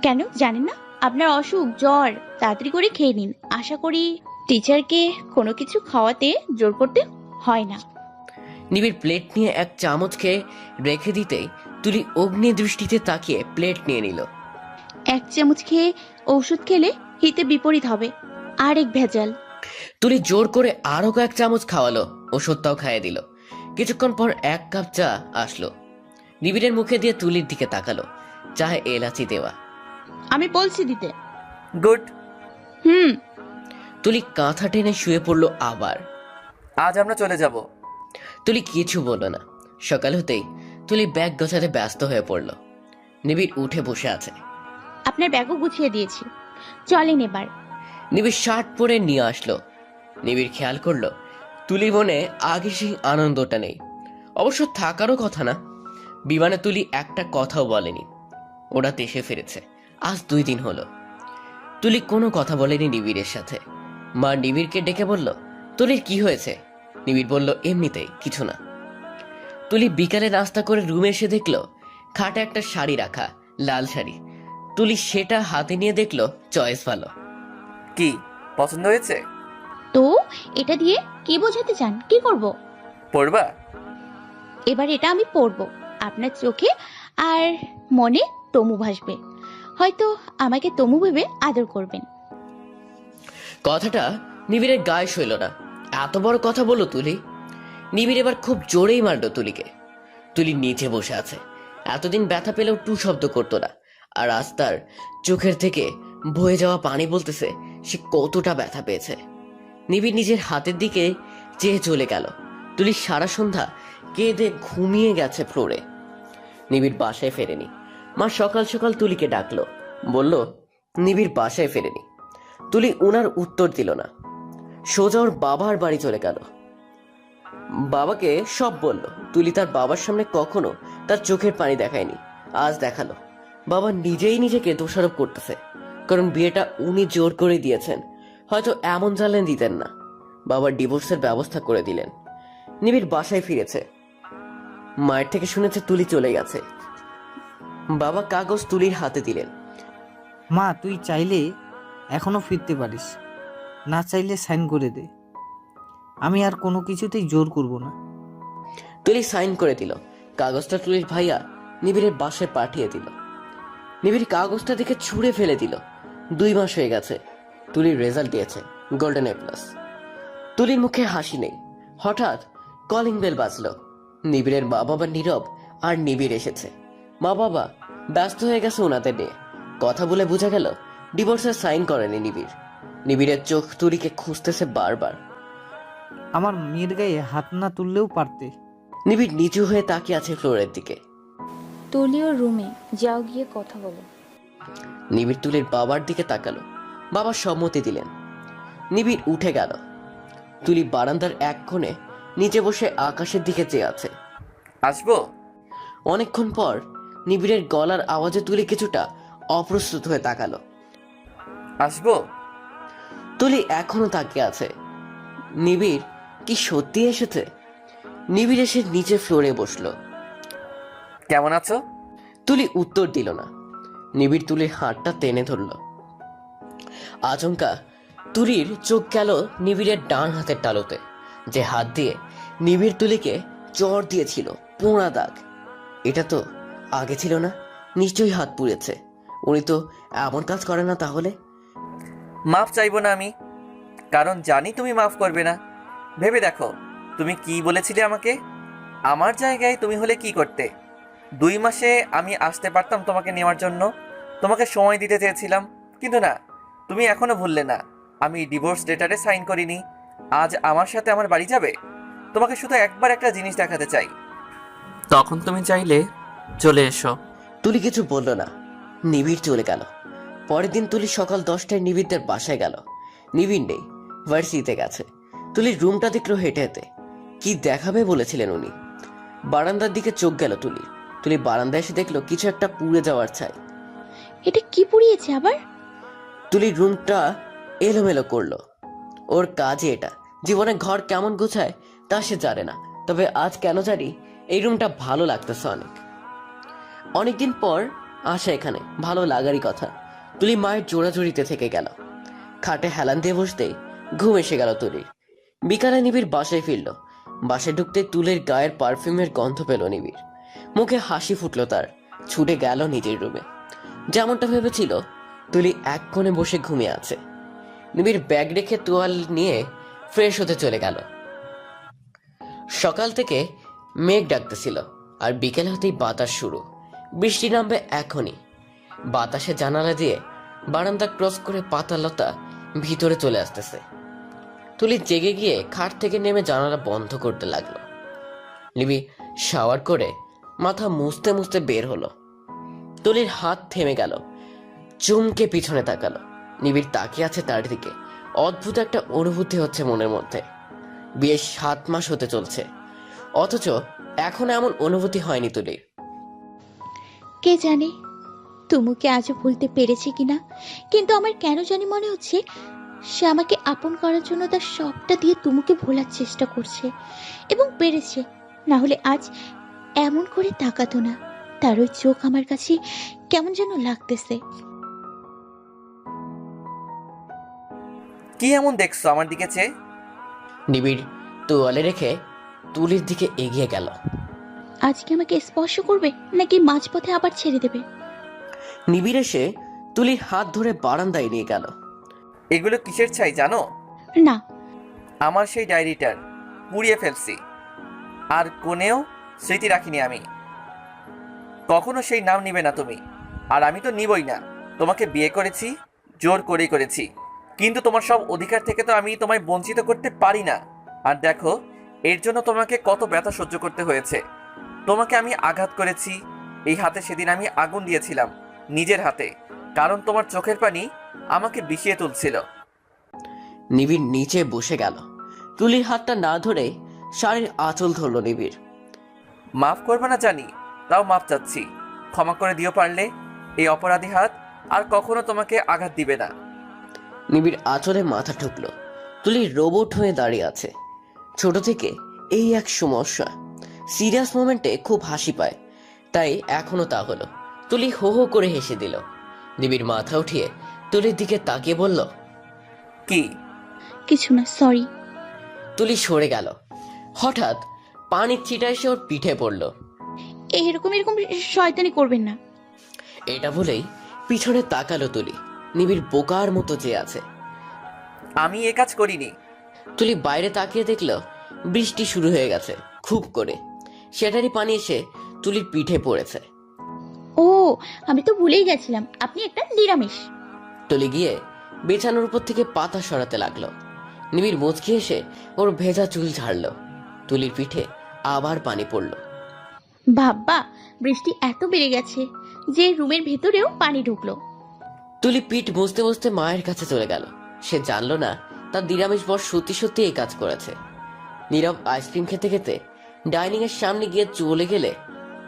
কেন জানেন না? আপনার অসুখ, জ্বর, তাড়াতাড়ি করে খেয়ে নিন। আশা করি টিচারকে কোনো কিছু খাওয়াতে জোর করতে হয় না। নিবিড় প্লেট নিয়ে এক চামচ খেয়ে রেখে দিতেই তুলি অগ্নি দৃষ্টিতে তাকিয়ে প্লেট নিয়ে নিল। এক চামচ খেয়ে ঔষধ খেলে হিতে বিপরীত হবে। আর এক ভেজাল। তুলি জোর করে আরো কয়েক চামচ খাওয়ালো, ওষুধটাও খাইয়ে দিল। কিছুক্ষণ পর 1 কাপ চা আসলো। নিবিড়ের মুখে দিয়ে তুলির দিকে তাকালো। চায়ে এলাচি দেওয়া। আমি বলছি দিতে। গুড। তুলি কাঁথা টেনে শুয়ে পড়লো আবার। আজ আমরা চলে যাব। তুলি কিছু বলল না। সকাল হতেই তুলি ব্যাগ গোছাতে ব্যস্ত হয়ে পড়ল। নিবিড় উঠে বসে আছে। আপনার ব্যাগও গুছিয়ে দিয়েছি, চলেন এবার। নিবিড় শার্ট পরে নিয়ে আসলো। নিবিড় খেয়াল করলো তুলি মনে আগে সেই আনন্দটা নেই। অবশ্য থাকারও কথা না। বিমানে তুলি একটা কথাও বলেনি। ওরা দেশে ফিরেছে আজ 2 দিন হলো। তুলি কোনো কথা বলেনি নিবিড়ের সাথে। মা নিবিড়কে ডেকে বলল, তুলির কি হয়েছে? নিবিড় বলল, এমনিতেই কিছু না। তুলি বিকালে নাস্তা করে রুমে এসে দেখলো খাটে একটা শাড়ি রাখা, লাল শাড়ি। তুলি সেটা হাতে নিয়ে দেখলো চয়েস ভালো। কি পছন্দ হয়েছে? তো এটা দিয়ে কি বোঝাতে চান? কি করব? পরবা? এবার এটা আমি পরবো। আপনার চোখে আর মনে তমু ভাসবে। হয়তো আমাকে তমু ভেবে আদর করবেন। কথাটা নিবিড়ের গায়ে সইল না। এত বড় কথা বললো তুলি। নিবিড় এবার খুব জোরেই মারলো তুলিকে। তুলি নিচে বসে আছে। এতদিন ব্যথা পেলেও টু শব্দ করতো না, আর আজ তার চোখের থেকে বয়ে যাওয়া পানি বলতেছে সে কতটা ব্যথা পেয়েছে। নিবিড় নিজের হাতের দিকে চেয়ে চলে গেল। তুলি সারা সন্ধ্যা কেঁদে ঘুমিয়ে গেছে ফ্লোরে। নিবিড় বাসায় ফেরেনি। মা সকাল সকাল তুলিকে ডাকলো, বলল নিবিড় বাসায় ফেরেনি। তুলি উনার উত্তর দিল না, সোজা ওর বাবার বাড়ি চলে গেল। বাবাকে সব বলল। তুলি তার বাবার সামনে কখনো তার চোখের পানি দেখায়নি, আজ দেখালো। বাবা নিজেই নিজেকে দোষারোপ করতেছে, কারণ বিয়েটা উনি জোর করে দিয়েছেন। হয়তো এমন জানলেন দিতেন না। বাবার ডিভোর্সের ব্যবস্থা করে দিলেন। নিবিড় বাসায় ফিরেছে। মায়ের থেকে শুনেছে তুলি চলে গেছে। বাবা কাগজ তুলির হাতে দিলেন। মা, তুই চাইলে এখনো ফিরতে পারিস। না চাইলে সাইন করে দে। আমি আর কোনো কিছুতেই জোর করব না। তুলি সাইন করে দিল। কাগজটা তুলির ভাইয়া নিবিড়ের বাসায় পাঠিয়ে দিল। নিবিড় কাগজটা দেখে ছুঁড়ে ফেলে দিল। 2 মাস হয়ে গেছে, তুলির রেজাল্ট দিয়েছে গোল্ডেন A+। তুলির মুখে হাসি নেই। হঠাৎ কলিং বেল বাজলো। নিবিড়ের মা বাবা নীরব আর নিবিড় এসেছে। মা বাবা ব্যস্ত হয়ে গেছে ওনাদের নিয়ে। কথা বলে বোঝা গেল ডিভোর্সের সাইন করেনি নিবিড়। নিবিড়ের চোখ তুলিকে খুঁজতেছে বারবার। আমার মেয়ের গায়ে হাত না তুললেও পারতে। নিবিড় নিচু হয়ে তাকিয়ে আছে ফ্লোরের দিকে। তুলিও রুমে যাও, গিয়ে কথা বলো। নিবিড় তুলির বাবার দিকে তাকালো। বাবা সম্মতি দিলেন। নিবিড় উঠে গেল। তুলি বারান্দার এক কোণে নিচে বসে আকাশের দিকে চেয়ে আছে। আসবো? অনেকক্ষণ পর নিবিড়ের গলার আওয়াজে তুলি কিছুটা অপ্রস্তুত হয়ে তাকালো। আসবো? তুলি এখনো তাকিয়ে আছে। নিবিড় কি সত্যি এসেছে? নিবিড় এসে নিচে ফ্লোরে বসলো। কেমন আছো? তুলি উত্তর দিল না। নিবিড় তুলির হাতটা টেনে ধরল। আচমকা তুলির চোখ গেল নিবিড়ের ডান হাতের তালুতে, যে হাত দিয়ে নিবিড় তুলিকে চড় দিয়েছিল, পোড়া দাগ। এটা তো আগে ছিল না। নিশ্চয়ই হাত পুড়েছে। উনি তো এমন কাজ করে না। তাহলে মাফ চাইবো না আমি, কারণ জানি তুমি মাফ করবে না। ভেবে দেখো, তুমি কি বলেছিলে আমাকে? আমার জায়গায় তুমি হলে কি করতে? 2 মাসে আমি আসতে পারতাম তোমাকে নেওয়ার জন্য, তোমাকে সময় দিতে চেয়েছিলাম, কিন্তু না, তুমি এখনো ভুললে না আমি ডিভোর্স লেটারে সাইন করিনি। আজ আমার সাথে আমার বাড়ি যাবে? তোমাকে শুধু একবার একটা জিনিস দেখাতে চাই, তখন তুমি চাইলে চলে এসো। তুলি কিছু বলল না। নিবিড় চলে গেল। পরের দিন তুলি সকাল 10টায় নিবিড়দের বাসায় গেল। নিবিড় নেই, ভার্সিটিতে গেছে। তুলির রুমটা দেখলো হেঁটে হেঁটে। কি দেখাবে বলেছিলেন উনি? বারান্দার দিকে চোখ গেল তুলি। তুলি বারান্দায় এসে দেখলো কিছু একটা পুড়ে যাওয়ার ছাই। এটা কি পুড়িয়েছে আবার? তুলির রুমটা এলোমেলো করলো। ওর কাজে এটা। জীবনে ঘর কেমন গোছায় তা সে জানে না, তবে আজ কেন জানি এই রুমটা ভালো লাগতেছে অনেক। অনেকদিন পর আসা এখানে, ভালো লাগারই কথা। তুলি মায়ের জোড়াজুড়িতে থেকে গেল। খাটে হেলান দিয়ে বসতেই ঘুম এসে গেল তুলির। বিকালে নিবিড় বাসায় ফিরল। বাসায় ঢুকতে তুলির গায়ের পারফিউমের গন্ধ পেল নিবিড়। মুখে হাসি ফুটলো তার। ছুটে গেল নিজের রুমে। যেমনটা ভেবেছিল, তুলি এক কোণে বসে ঘুমিয়ে আছে। নিবিড় ব্যাগ রেখে তোয়াল নিয়ে ফ্রেশ হতে চলে গেল। সকাল থেকে মেঘ ডাকতেছিল, আর বিকেল হতেই বাতাস শুরু। বৃষ্টি নামবে এখনই। বাতাসে জানালা দিয়ে বারান্দা ক্রস করে পাতালতা ভিতরে চলে আসতেছে। তুলি জেগে গিয়ে খাট থেকে নেমে জানালা বন্ধ করতে লাগলো। নিবি শাওয়ার করে মাথা মুছতে মুছতে বের হলো। তুলির হাত থেমে গেল। চুমকে পিছনে তাকালো। নিবিড় তাকিয়ে আছে তার দিকে। অদ্ভুত একটা অনুভূতি হচ্ছে মনের মধ্যে। বিয়ে 7 মাস হতে চলছে, অথচ এখন এমন অনুভূতি হয়নি তুলির। কে জানে তুমুকে আজও ভুলতে পেরেছে কিনা, কিন্তু আমার কেন জানি মনে হচ্ছে সে আমাকে আপন করার জন্য তার সবটা দিয়ে তুমুকে ভোলার চেষ্টা করছে, এবং পেরেছে। না হলে আজ এমন করে তাকাতো না। তার ওই চোখ আমার কাছে কেমন যেন লাগতেছে। কি এমন দেখছো আমার দিকে চেয়ে? নিবিড় তোয়ালে রেখে তুলির দিকে এগিয়ে গেল। আজকে আমাকে স্পর্শ করবে নাকি মাঝপথে আবার ছেড়ে দেবে? নিবিড় এসে তুলির হাত ধরে বারান্দায় নিয়ে গেল। এগুলো কিসের ছাই জানো? না। আমার সেই ডায়েরিটার, পুড়িয়ে ফেলছি। আর কোনেও স্মৃতি রাখিনি আমি। কখনো সেই নাম নিবে না তুমি, আর আমি তো নিবই না। তোমাকে বিয়ে করেছি, জোর করেই করেছি, কিন্তু তোমার সব অধিকার থেকে তো আমি তোমায় বঞ্চিত করতে পারি না। আর দেখো, এর জন্য তোমাকে কত ব্যথা সহ্য করতে হয়েছে। তোমাকে আমি আঘাত করেছি। এই হাতে সেদিন আমি আগুন দিয়েছিলাম, নিজের হাতে, কারণ তোমার চোখের পানি আমাকে বিষিয়ে তুলছিল। নিবিড় নিচে বসে গেল। তুলির হাতটা না ধরে শাড়ির আঁচল ধরল নিবিড়। মাফ করবে না জানি, তাও মাফ চাচ্ছি। ক্ষমা করে দিও পারলে। এই অপরাধী হাত আর কখনো তোমাকে আঘাত দিবে না। নিবিড় আঁচলে মাথা ঠুকলো। তুলি রোবট হয়ে দাঁড়িয়ে আছে। ছোট থেকে এই এক সমস্যা, সিরিয়াস মোমেন্টে খুব হাসি পায়, তাই এখনো তা হলো। তুলি হো হো করে হেসে দিল। নিবিড় মাথা উঠিয়ে তুলির দিকে তাকিয়ে বলল, কি? কিছু না, সরি। তুলি সরে গেল। হঠাৎ পানির ছিটা এসে ওর পিঠে পড়ল। এরকম এরকম শয়তানি করবেন না। এটা বলেই পিছনে তাকালো তুলি। নিবিড় বোকার মতো চেয়ে আছে। আমি এ কাজ করিনি। তুলি বাইরে তাকিয়ে দেখল বৃষ্টি শুরু হয়ে গেছে খুব করে। সেটারই পানি এসে তুলির পিঠে পড়েছে। ও, আমি তো ভুলেই গেছিলাম আপনি একটা নিরামিষ। তুলি গিয়ে বিছানার উপর থেকে পাতা সরাতে লাগলো। নিবিড় মুচকি এসে ওর ভেজা চুল ঝাড়লো। তুলির পিঠে আবার পানি পড়লো। বাবা, বৃষ্টি এত বেড়ে গেছে যে রুমের ভেতরেও পানি ঢুকলো। তুলি পিঠ মুছতে মুছতে মায়ের কাছে চলে গেল। সে জানলো না তার নিরামিষ বর সত্যি সত্যি এই কাজ করেছে। নীরব আইসক্রিম খেতে খেতে ডাইনিং এর সামনে গিয়ে চলে গেলে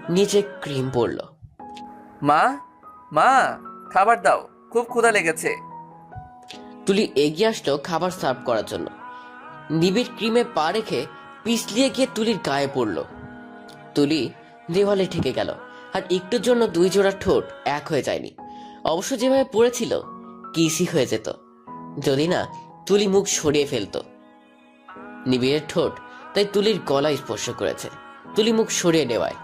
নিচে ক্রিম পড়লো। মা, মা, খাবার দাও, খুব ক্ষুধা লেগেছে। তুলি এগিয়ে আসলো খাবার সার্ভ করার জন্য। নিবিড় ক্রিমে পা রেখে পিছলিয়ে গিয়ে তুলির গায়ে পড়লো। তুলি দেওয়ালে ঠেকে গেল। আর একটুর জন্য দুই জোড়া ঠোঁট এক হয়ে যায়নি। অবশ্য যেভাবে পড়েছিল কিসই হয়ে যেত যদি না তুলি মুখ সরিয়ে ফেলতো। নিবিড়ের ঠোঁট তাই তুলির গলায় স্পর্শ করেছে। তুলি মুখ সরিয়ে নেওয়ায়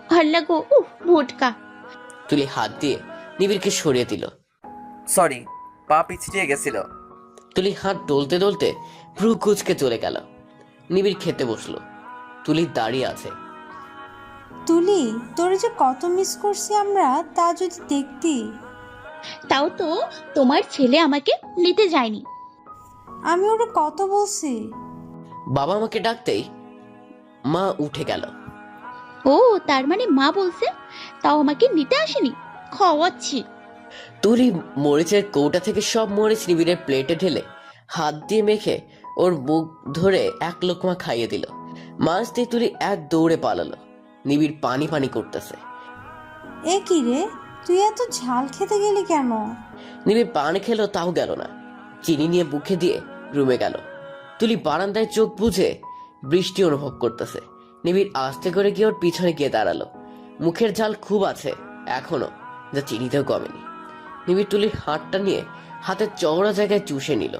ভাল্লা গো, ভোটকা। তুলি হাত দিয়ে নিবিড়কে সরিয়ে দিল। সরি, পা পিছলিয়ে গেছিল। তুলি হাত ডলতে ডলতে ভ্রু কুচকে চলে গেল। নিবিড় খেতে বসলো। তুলি দাঁড়িয়ে আছে। তুলি, তোরে যে কত মিস করছি আমরা, তা যদি দেখতি। তাও তো তোমার ছেলে আমাকে নিতে যায়নি। আমি ওরে কত বলছি। বাবা আমাকে ডাকতেই মা উঠে গেল। ও, তার মানে মা বলছে, তাও আমাকে নিতে আসেনি। খাওয়াচ্ছি। তুলি মরিচের কৌটা থেকে সব মরিচ নিবিড়ের প্লেটে ঢেলে হাত দিয়ে মেখে ওর মুখ ধরে এক লোকমা খাইয়ে দিল। মাছ দিয়ে তুলি এক দৌড়ে পালালো। নিবিড় পানি পানি করতেছে। এ কি রে, তুই এত ঝাল খেতে গেলি কেন? নিবিড় পানি খেলো, তাও গেল না। চিনি নিয়ে বুকে দিয়ে রুমে গেল। তুলি বারান্দায় চোখ বুঝে বৃষ্টি অনুভব করতেছে। নিবিড় আস্তে করে গিয়ে ওর পিছনে গিয়ে দাঁড়ালো। মুখের ঝাল খুব আছে এখনো, যা চিনিতেও কমেনি। নিবিড় তুলির হাতটা নিয়ে হাতের চওড়া জায়গায় চুষে নিল।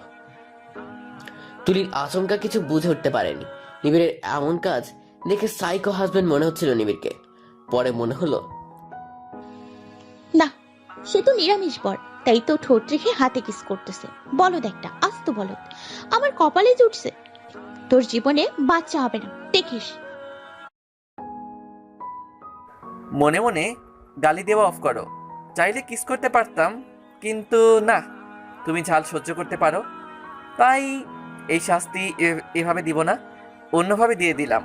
তুলির আচমকা কিছু বুঝে উঠতে পারেনি। নিবিড়ের এমন কাজ দেখে সাইকো হাজবেন্ড মনে হচ্ছিল নিবিড়কে। পরে মনে হলো না, সে তো নিরামিষ বর, তাই তো ঠোঁট রেখে হাতে কিস করতেছে। বলদ একটা, আস্ত বলদ। আমার কপালে জুটছে। তোর জীবনে বাচ্চা হবে না, দেখিস। মনে মনে গালি দেওয়া অফ করো। চাইলে কিস করতে পারতাম, কিন্তু না, তুমি ঝাল সহ্য করতে পারো, তাই এই শাস্তি এভাবে দিব না, অন্যভাবে দিয়ে দিলাম।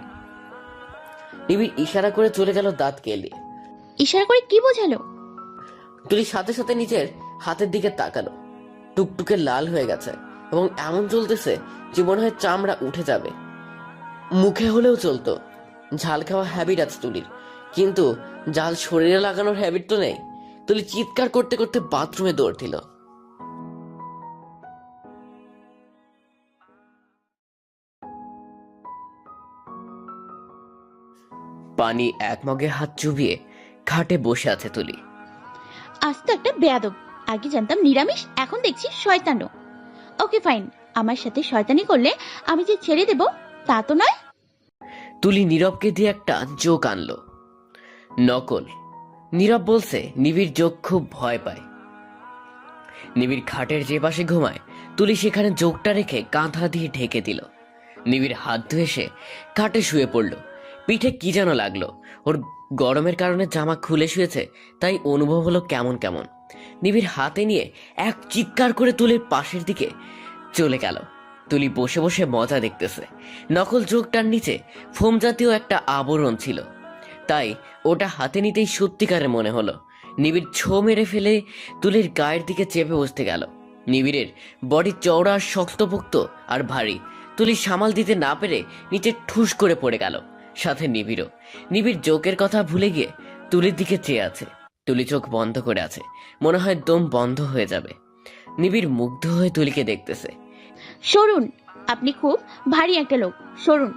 নিবিড় ইশারা করে চলে গেল দাঁত কেলিয়ে। ইশারা করে কি বোঝালো? তুলি সাথে সাথে নিজের হাতের দিকে তাকালো। টুকটুকে লাল হয়ে গেছে এবং এমন চলতেছে যে মনে হয় চামড়া উঠে যাবে। মুখে হলেও চলতো। ঝাল খাওয়া হ্যাবিট আছে তুলির, কিন্তু ঝাল শরীরে লাগানোর হ্যাবিট তো নেই। তুলি চিৎকার করতে করতে বাথরুমে দৌড় দিল। পানি এক মগে হাত চুবিয়ে খাটে বসে আছে তুলি। আজ তো একটা বেয়াদব। আগে জানতাম নিরামিষ, এখন দেখছি শয়তানও। ওকে ফাইন, আমার সাথে শয়তানি করলে আমি যে ছেড়ে দেব তা তো নয়। তুলি নীরবকে দিয়ে একটা জোক আনলো। নকল। নীরব বলছে নিবিড় জোক খুব ভয় পায়। নিবিড় খাটের যে পাশে ঘুমায়, তুলি সেখানে জোকটা রেখে কাঁথা দিয়ে ঢেকে দিল। নিবিড় হাত ধুয়ে এসে খাটে শুয়ে পড়ল। পিঠে কি যেন লাগলো। ওর গরমের কারণে জামা খুলে শুয়েছে, তাই অনুভব হলো কেমন কেমন। নিবিড় হাতে নিয়ে এক চিৎকার করে তুলির পাশের দিকে চলে গেল। তুলি বসে বসে মজা দেখতেছে। নকল জোকটার নিচে ফোম জাতীয় একটা আবরণ ছিল, তাই ওটা হাতে নিতেই সত্যিকারের মনে হলো। নিবিড় ছো মেরে ফেলে তুলির গায়ের দিকে চেপে বসতে গেল। নিবিড়ের বডি চওড়া, শক্তপোক্ত আর ভারী। তুলি সামাল দিতে না পেরে নিচে ঠুস করে পড়ে গেল, সাথে নিবিড়ও। নিবিড় জোকের কথা ভুলে গিয়ে তুলির দিকে চেয়ে আছে। তুলি চোখ বন্ধ করে আছে, মনে হয় দম বন্ধ হয়ে যাবে। নিবিড় মুগ্ধ হয়ে তুলিকে দেখতেছে। সরুন, আপনি খুব ভারী একটা লোক, সরুন।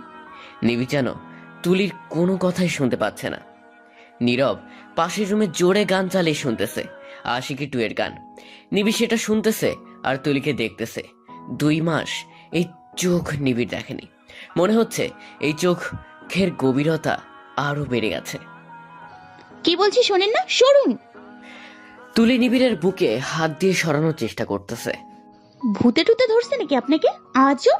নিবিড় যেন তুলির কোনো কথাই শুনতে পাচ্ছে না। নীরব পাশের রুমে জোরে গান চালিয়ে শুনতেছে আশিকি 2 এর গান। নিবিড় সেটা শুনতেছে আর তুলিকে দেখতেছে। 2 মাস এই চোখ নিবিড় দেখেনি। মনে হচ্ছে এই চোখের গভীরতা আরো বেড়ে গেছে। কি বলছি শোনেন না, সরুন। তুলি নিবিড়ের বুকে হাত দিয়ে সরানোর চেষ্টা করতেছে। ভূতে টুতে ধরছে নাকি আপনাকে? আজও